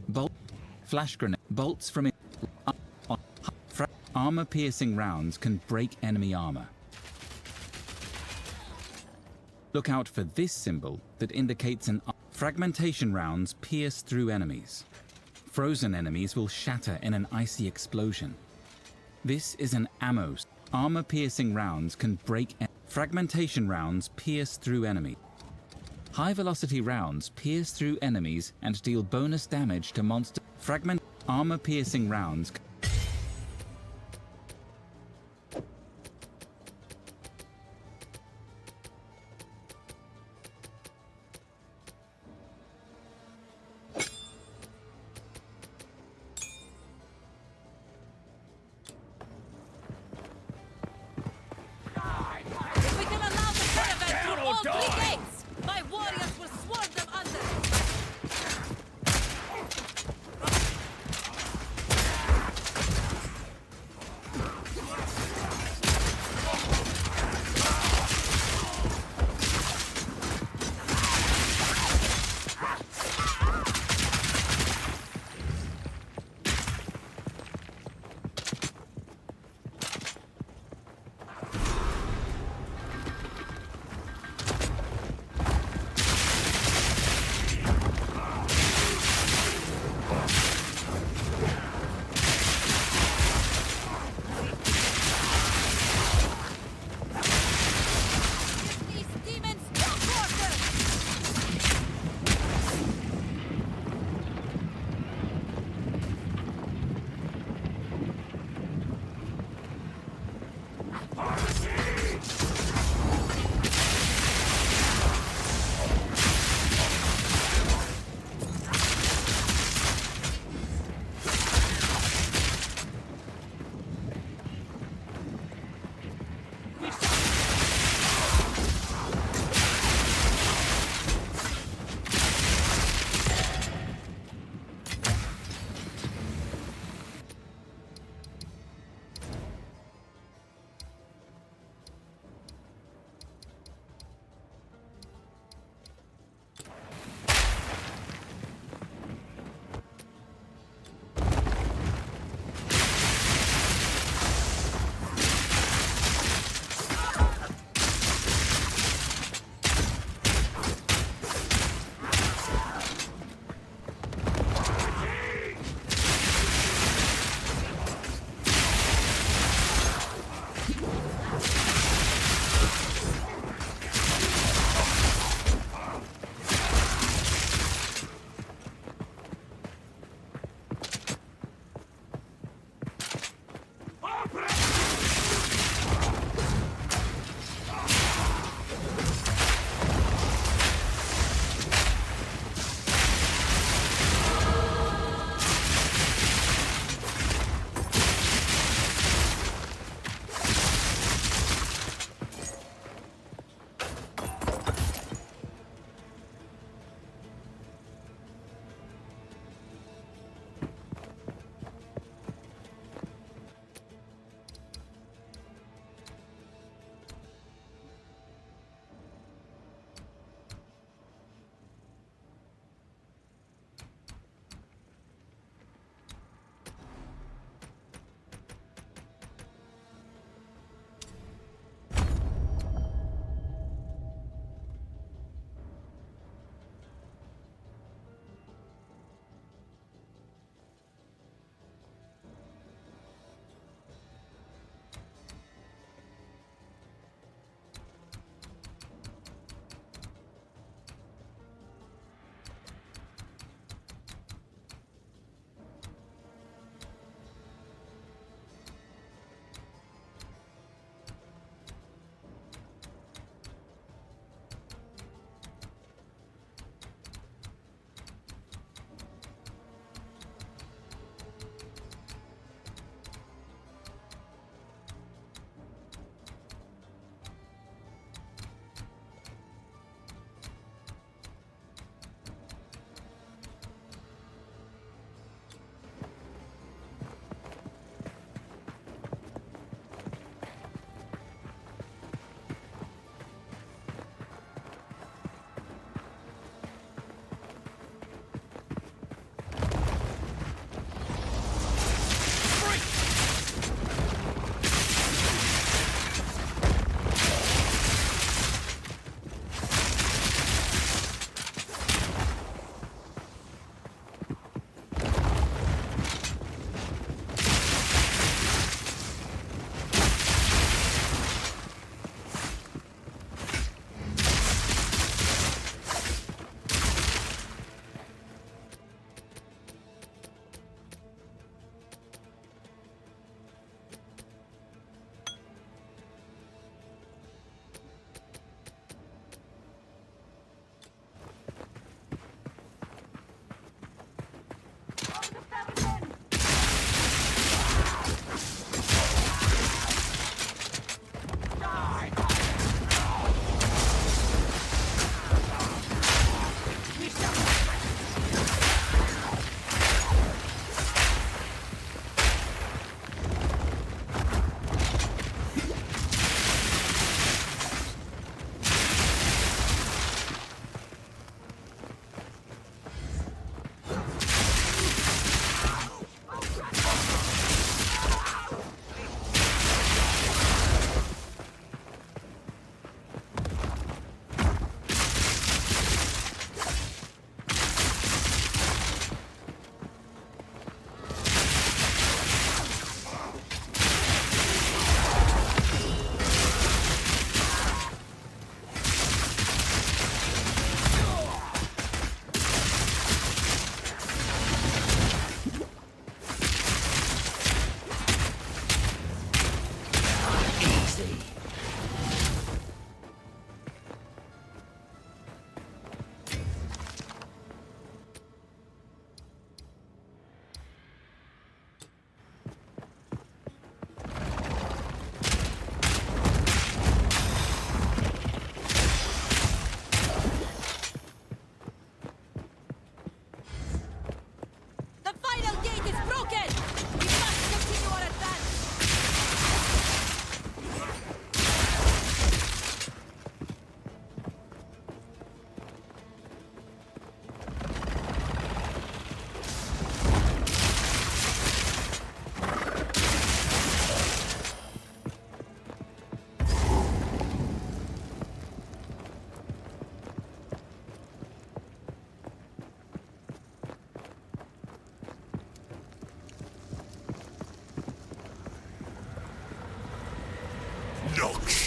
Bolt, flash grenade, bolts from armor-piercing rounds can break enemy armor. Look out for this symbol that indicates an fragmentation rounds pierce through enemies. Frozen enemies will shatter in an icy explosion. This is an ammo. Armor-piercing rounds can break. Fragmentation rounds pierce through enemies. High-velocity rounds pierce through enemies and deal bonus damage to monster. Armor-piercing rounds. If we can allow the caravan through all three gates, my warriors will swarm them under.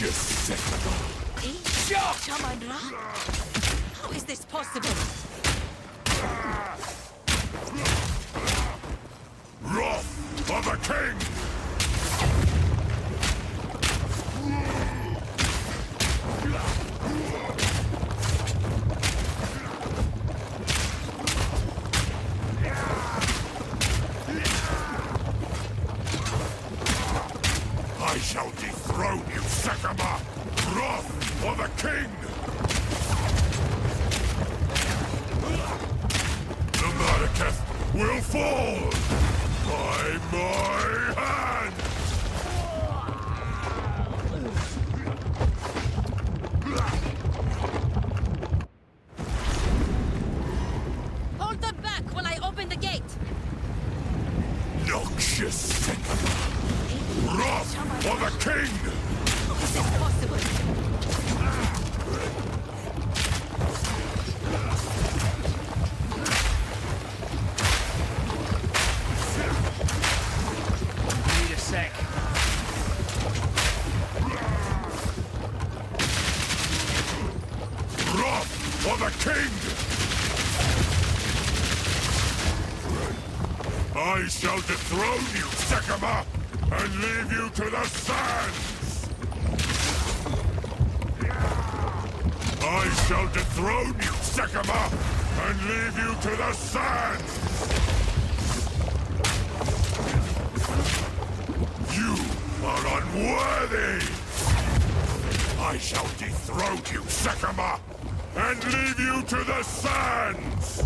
Noxious Sycamore! Shaman-Ra? How is this possible? Wrath of the King! I shall dethrone you, Sekama! Wrath for the King! The Madaketh will fall by my hand! Hold them back while I open the gate! Noxious Sycamore! Wrath for the King! Is this possible? Need a sec. Wrath for the King! I shall dethrone you, Sekama, and leave you to the sands! I shall dethrone you, Sekama, and leave you to the sands! You are unworthy! I shall dethrone you, Sekama, and leave you to the sands!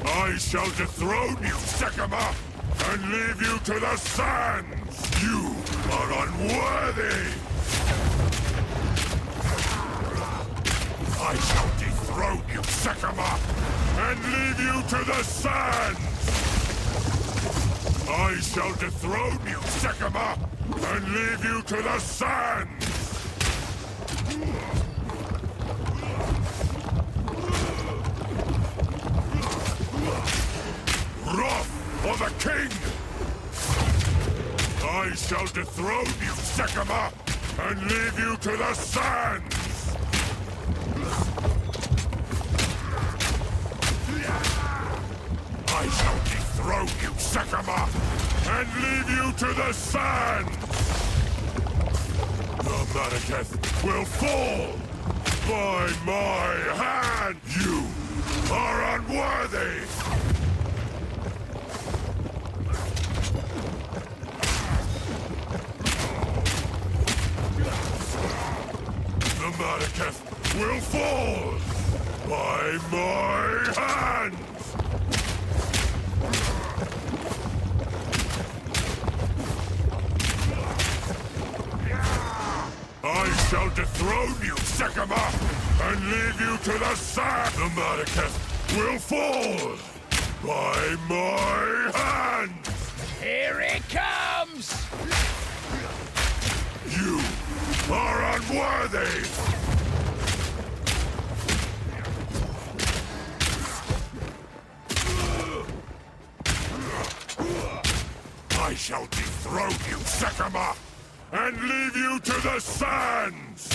I shall dethrone you, Sekama, and leave you to the sands! You are unworthy! I shall dethrone you, Sekama, and leave you to the sands! I shall dethrone you, Sekama, and leave you to the sands! Wrath for the King! I shall dethrone you, Sekama, and leave you to the sands! I shall dethrone you, Sekama, and leave you to the sands! The Madaketh will fall by my hand! You are unworthy! The Madaketh will fall by my hand! I shall dethrone you, Sekama, and leave you to the sand! The Madaketh will fall by my hand! Here it comes! You are unworthy! I shall dethrone you, Sekama, and leave you to the sands!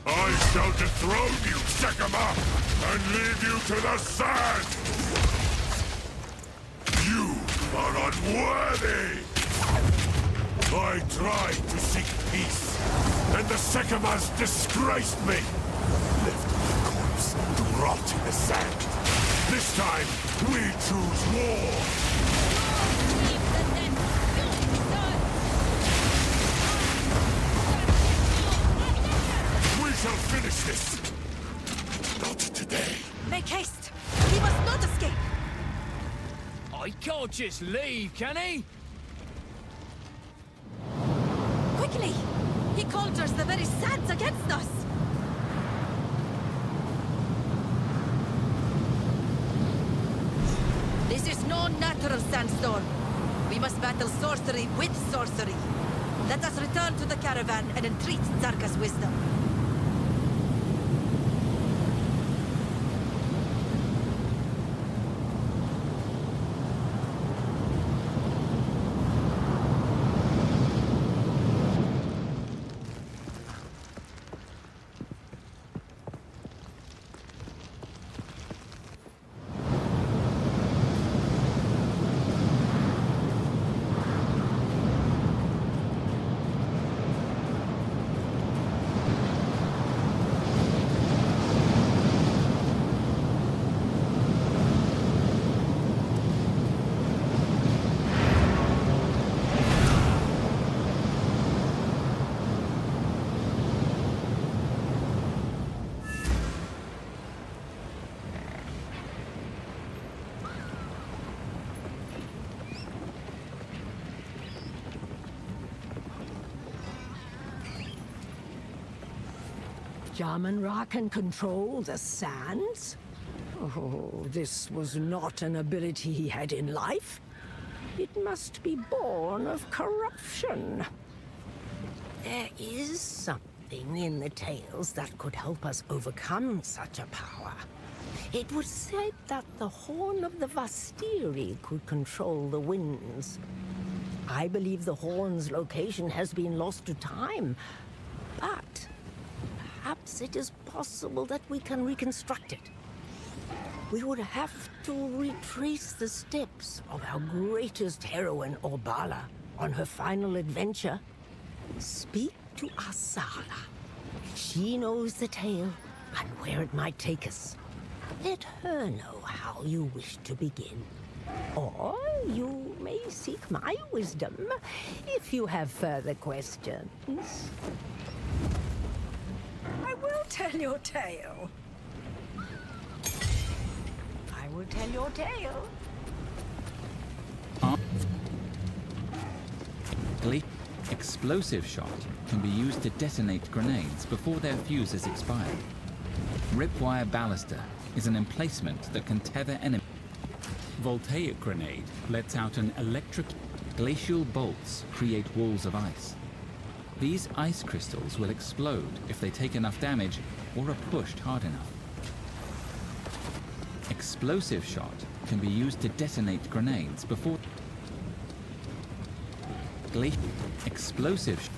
I shall dethrone you, Sekama, and leave you to the sands! You are unworthy! I tried to seek peace, and the Sekamas disgraced me! Left the corpse to rot in the sand. This time, we choose war! We shall finish this! Not today. Make haste! He must not escape! I can't just leave, can he? Quickly! He conjures the very sands against us! This is no natural sandstorm. We must battle sorcery with sorcery. Let us return to the caravan and entreat Zarka's wisdom. Jaman-Ra can control the sands? Oh, this was not an ability he had in life. It must be born of corruption. There is something in the tales that could help us overcome such a power. It was said that the Horn of the Vastiri could control the winds. I believe the Horn's location has been lost to time, but perhaps it is possible that we can reconstruct it. We would have to retrace the steps of our greatest heroine, Orbala, on her final adventure. Speak to Asala. She knows the tale and where it might take us. Let her know how you wish to begin. Or you may seek my wisdom if you have further questions. I will tell your tale. I will tell your tale. Explosive shot can be used to detonate grenades before their fuse has expired. Ripwire Baluster is an emplacement that can tether enemies. Voltaic Grenade lets out an electric... Glacial bolts create walls of ice. These ice crystals will explode if they take enough damage or are pushed hard enough. Explosive shot can be used to detonate grenades before... Explosive shot.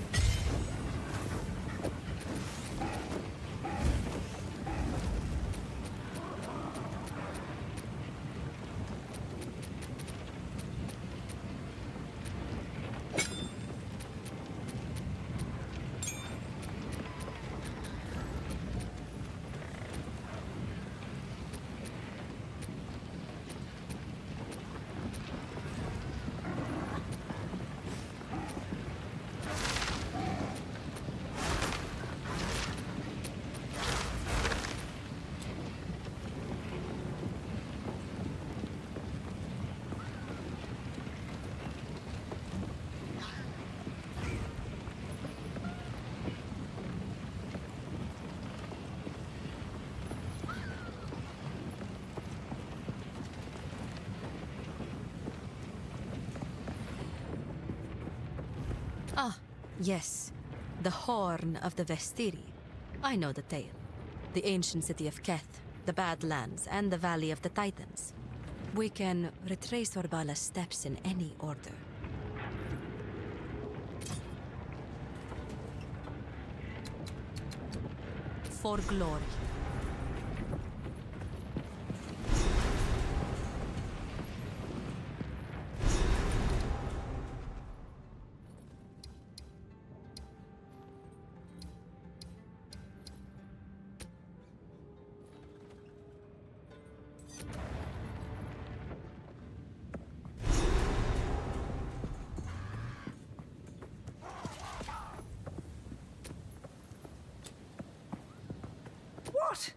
Ah, yes. The Horn of the Vestiri. I know the tale. The ancient city of Keth, the Badlands, and the Valley of the Titans. We can retrace Orbala's steps in any order. For glory. What?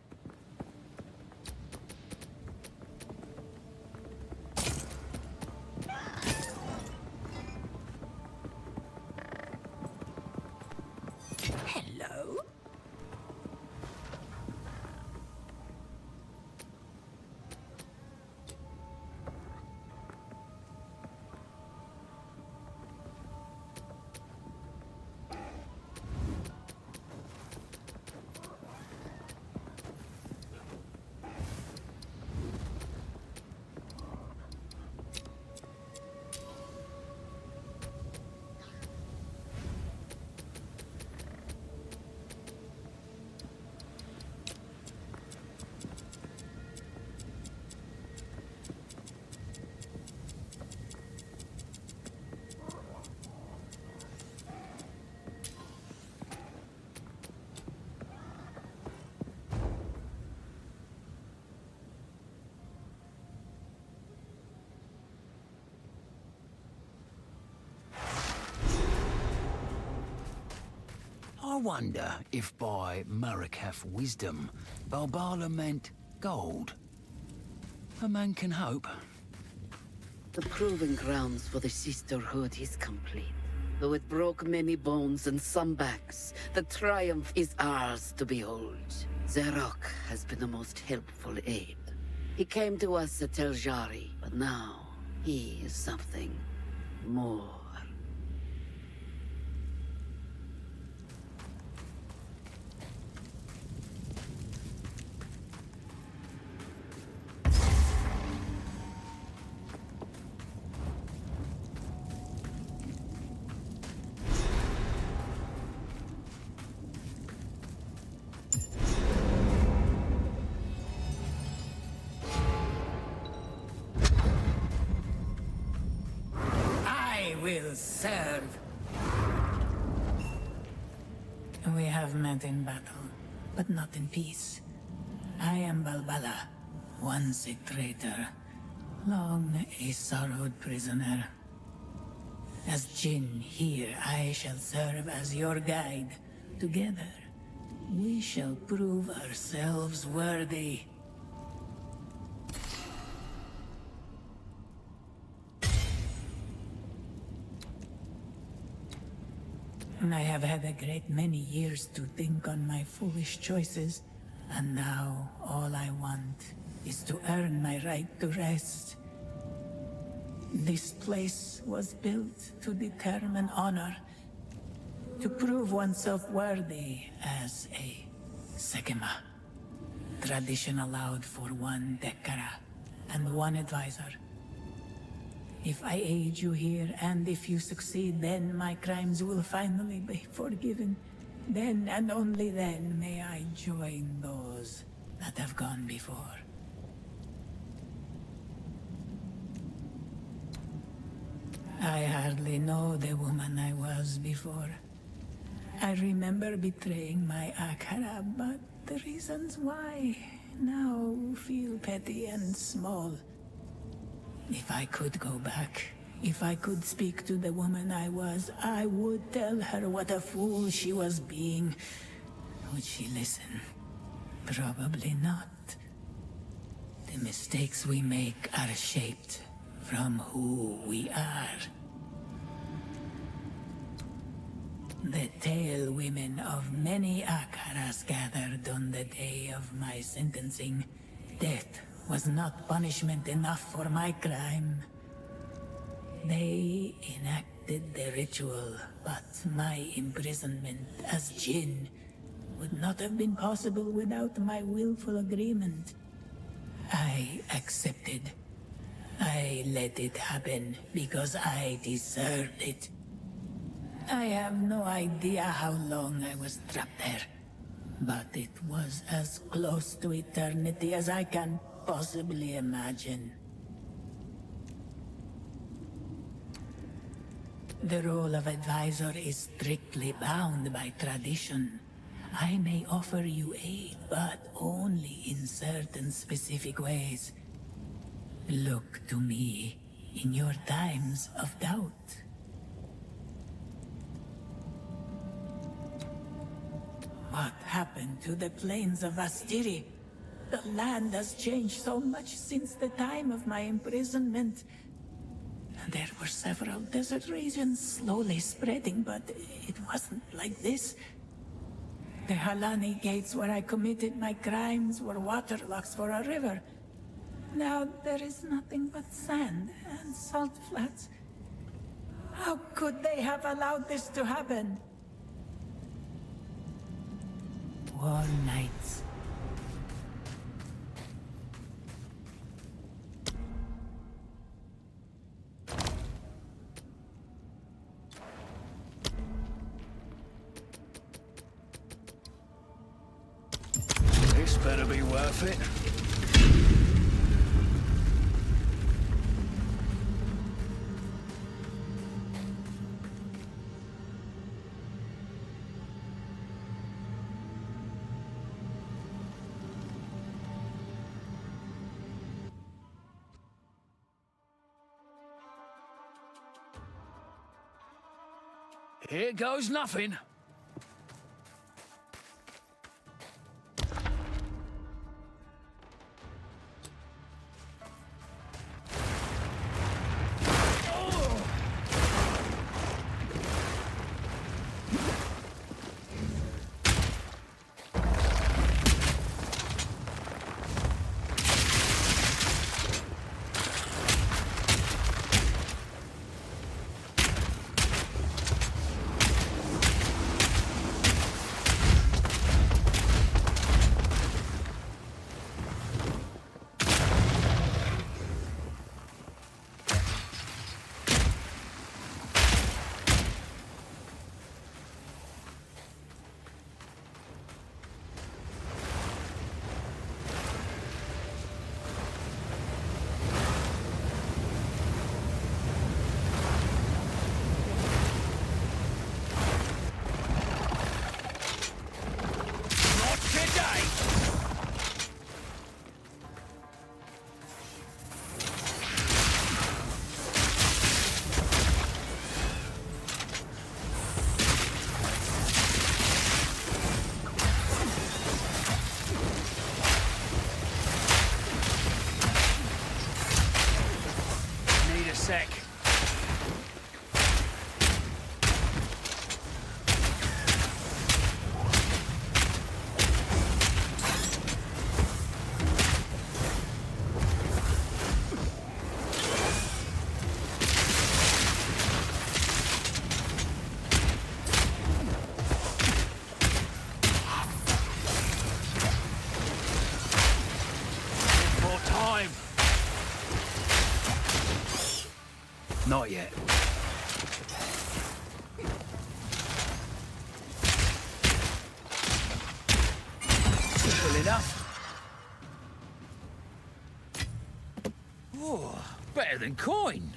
Hello? I wonder if by Maraketh wisdom, Balbala meant gold. A man can hope. The proving grounds for the Sisterhood is complete. Though it broke many bones and some backs, the triumph is ours to behold. Zarok has been the most helpful aid. He came to us at Tel Jari, but now he is something more. Will serve. We have met in battle, but not in peace. I am Balbala, once a traitor, long a sorrowed prisoner. As Jinn here, I shall serve as your guide. Together, we shall prove ourselves worthy. I have had a great many years to think on my foolish choices, and now all I want is to earn my right to rest. This place was built to determine honor, to prove oneself worthy as a Sekema. Tradition allowed for one Dekkara and one advisor. If I aid you here, and if you succeed, then my crimes will finally be forgiven. Then, and only then, may I join those that have gone before. I hardly know the woman I was before. I remember betraying my Akara, but the reasons why now feel petty and small. If I could go back, if I could speak to the woman I was, I would tell her what a fool she was being. Would she listen? Probably not. The mistakes we make are shaped from who we are. The tale women of many Akaras gathered on the day of my sentencing. Death was not punishment enough for my crime. They enacted the ritual, but my imprisonment as Jinn would not have been possible without my willful agreement. I accepted. I let it happen because I deserved it. I have no idea how long I was trapped there, but it was as close to eternity as I can possibly imagine. The role of advisor is strictly bound by tradition. I may offer you aid, but only in certain specific ways. Look to me in your times of doubt. What happened to the plains of Astiri? The land has changed so much since the time of my imprisonment. There were several desert regions slowly spreading, but it wasn't like this. The Halani gates where I committed my crimes were waterlocks for a river. Now there is nothing but sand and salt flats. How could they have allowed this to happen? War nights. This better be worth it. Here goes nothing. sec. More time. Not yet. Simple enough. Oh, better than coin.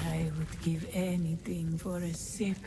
I would give anything for a sip.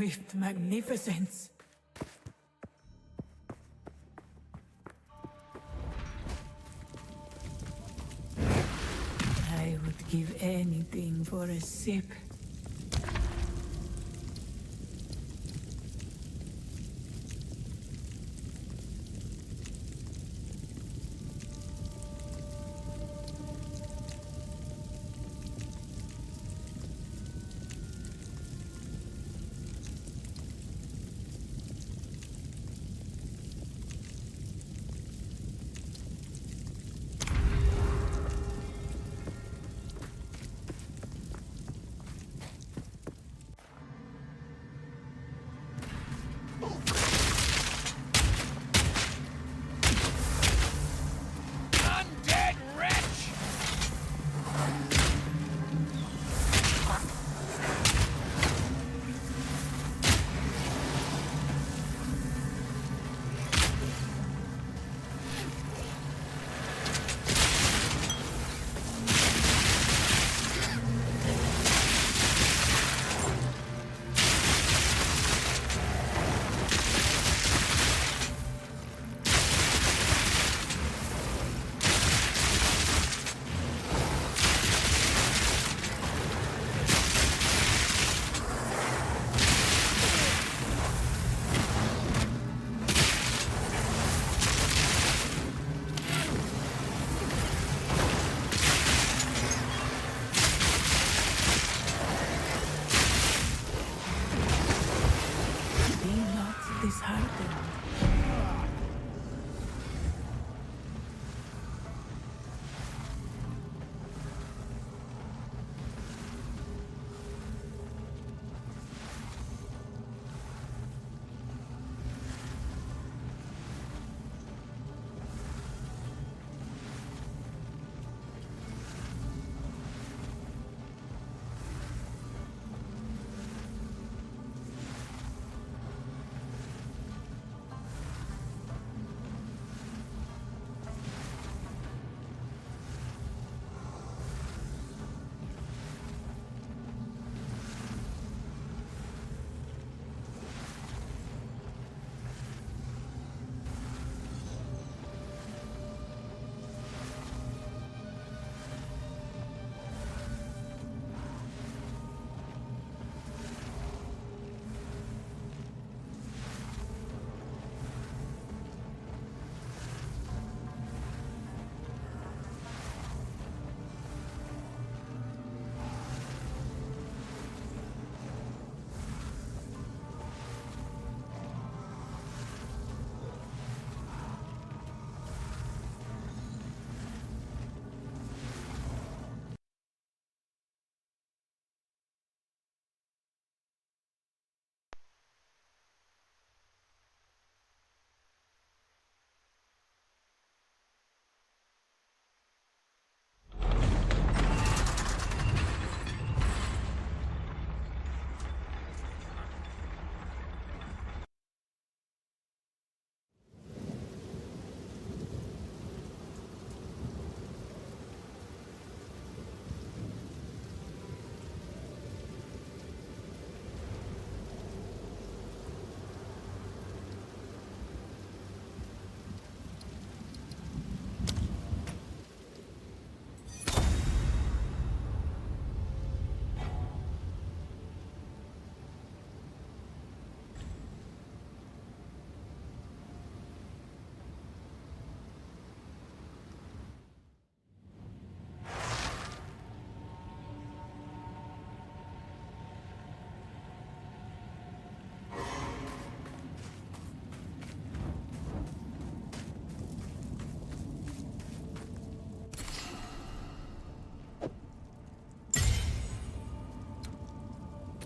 swift magnificence. I would give anything for a sip.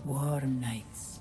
Warm nights.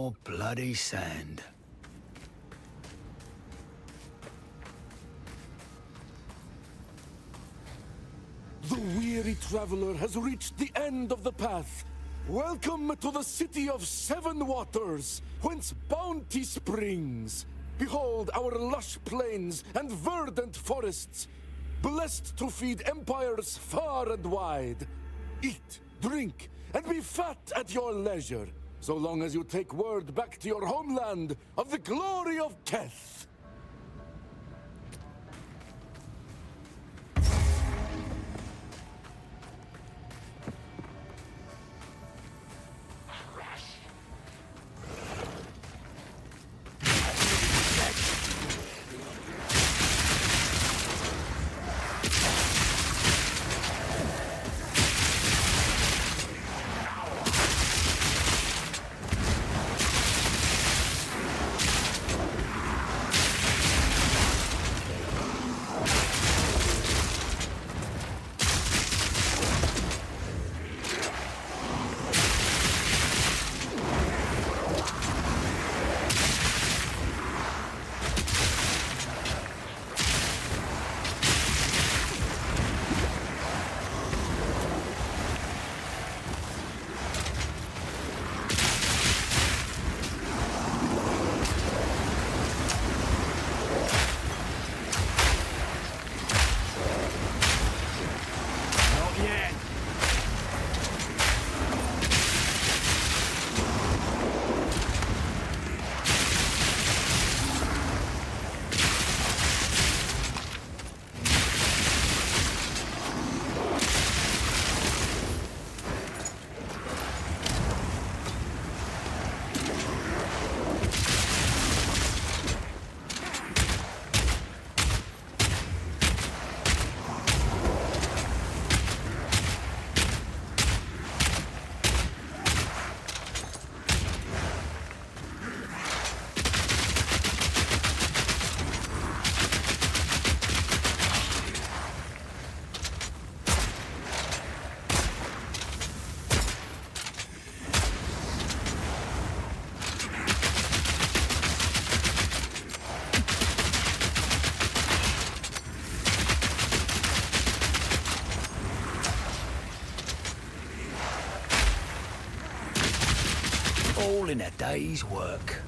more bloody sand. The weary traveler has reached the end of the path. Welcome to the city of Seven Waters, whence bounty springs. Behold our lush plains and verdant forests, blessed to feed empires far and wide. Eat, drink, and be fat at your leisure, so long as you take word back to your homeland of the glory of Keth. All in a day's work.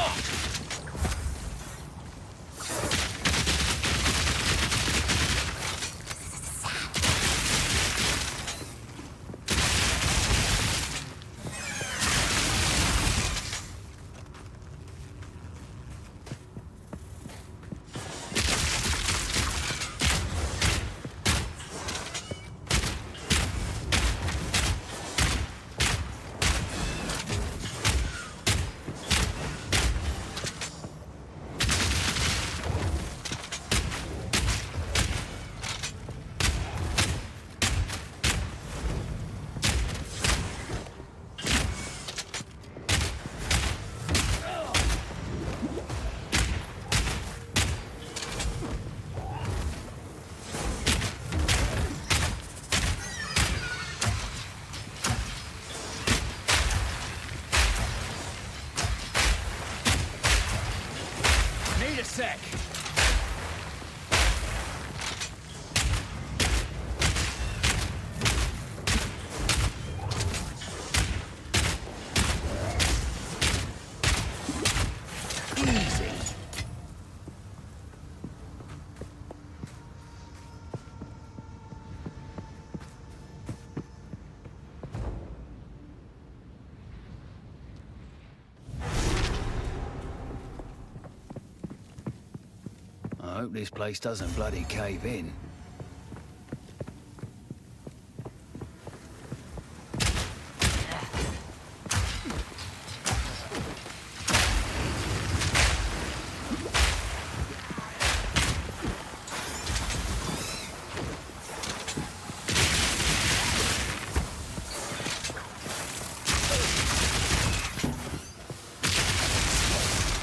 shot! Need a sec. Easy. I hope this place doesn't bloody cave in.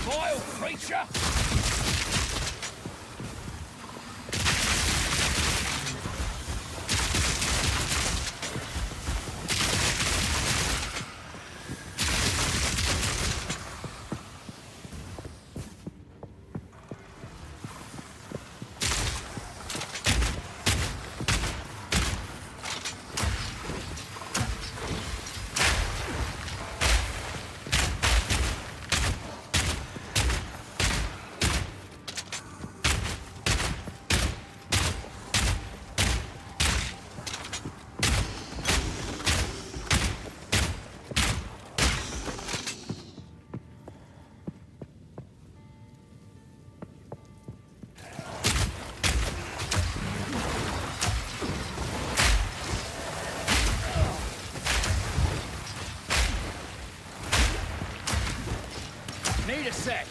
Vile creature! Need a sec.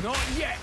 Not yet!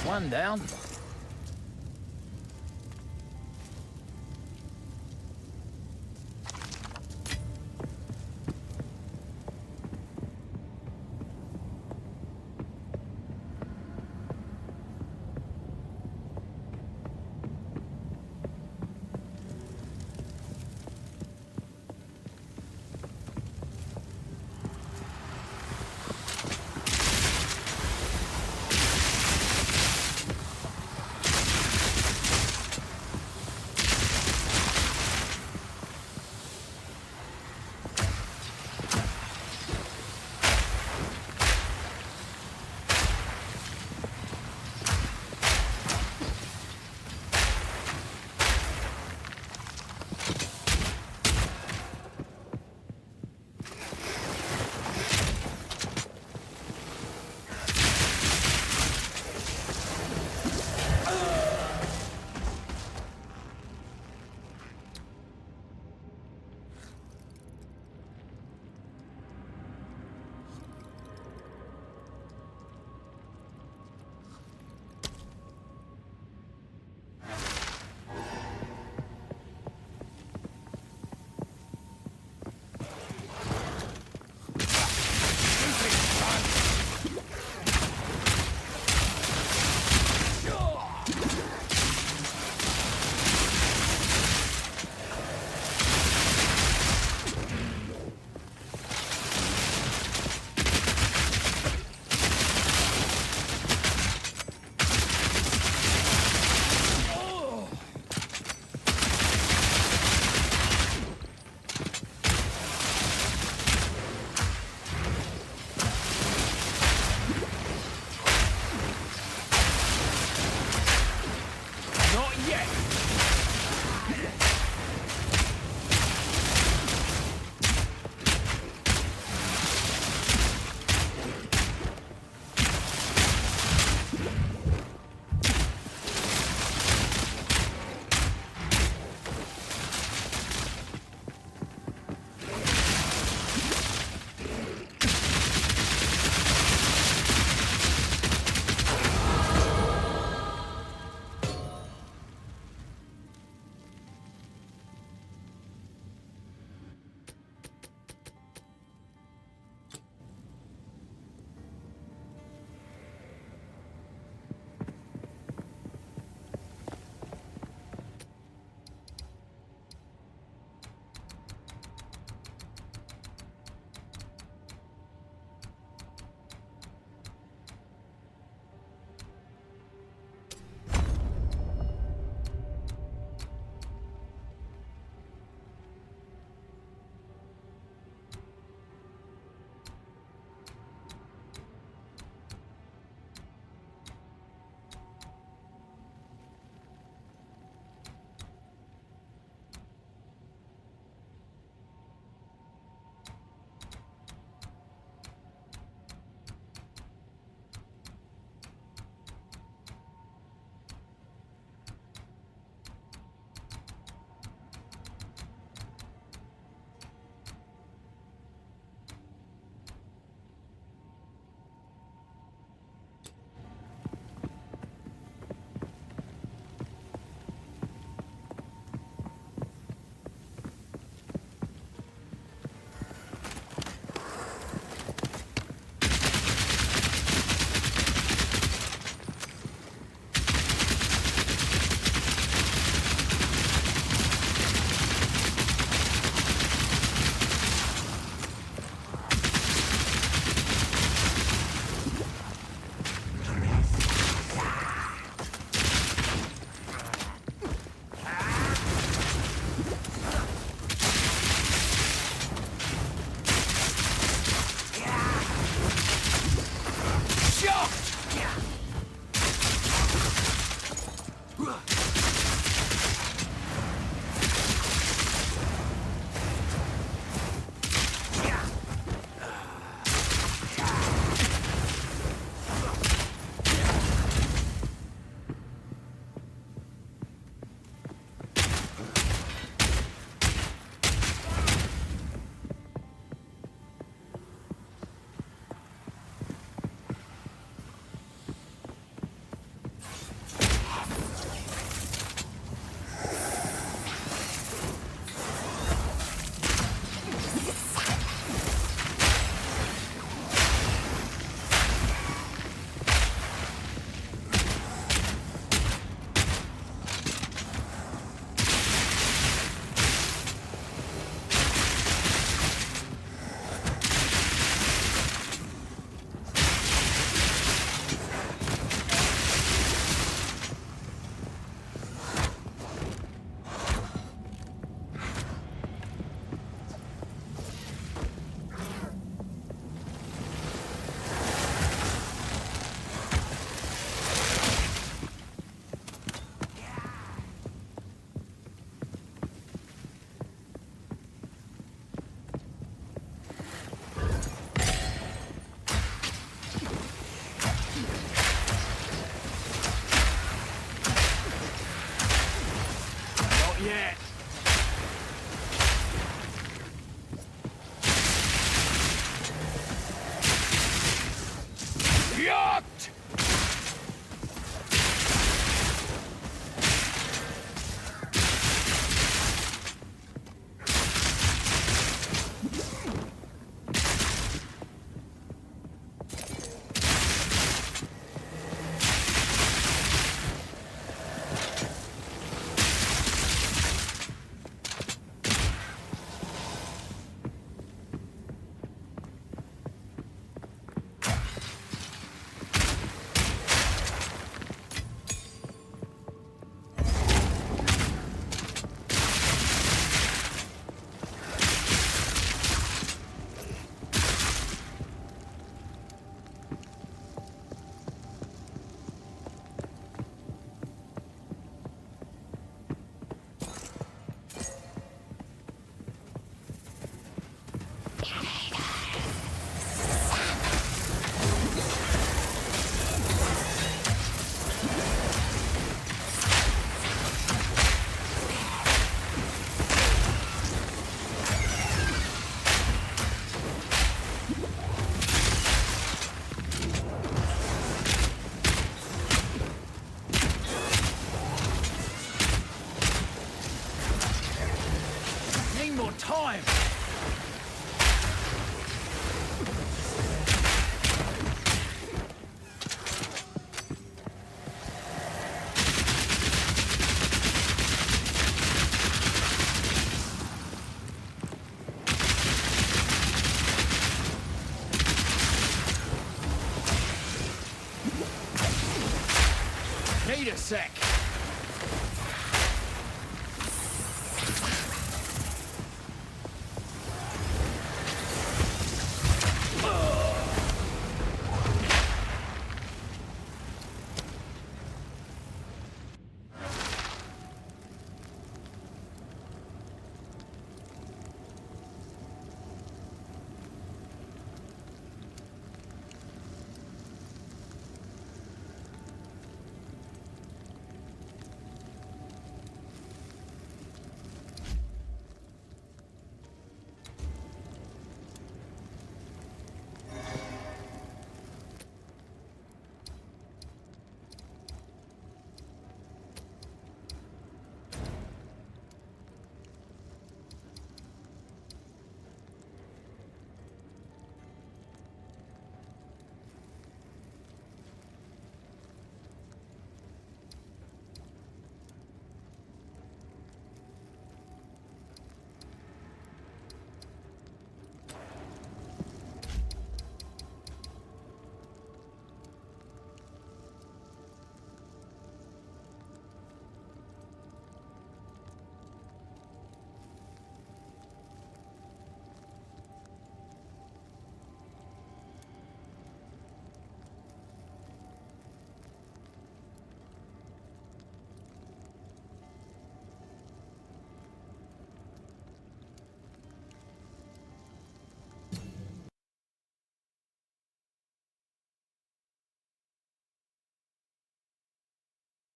One down. Wait a sec.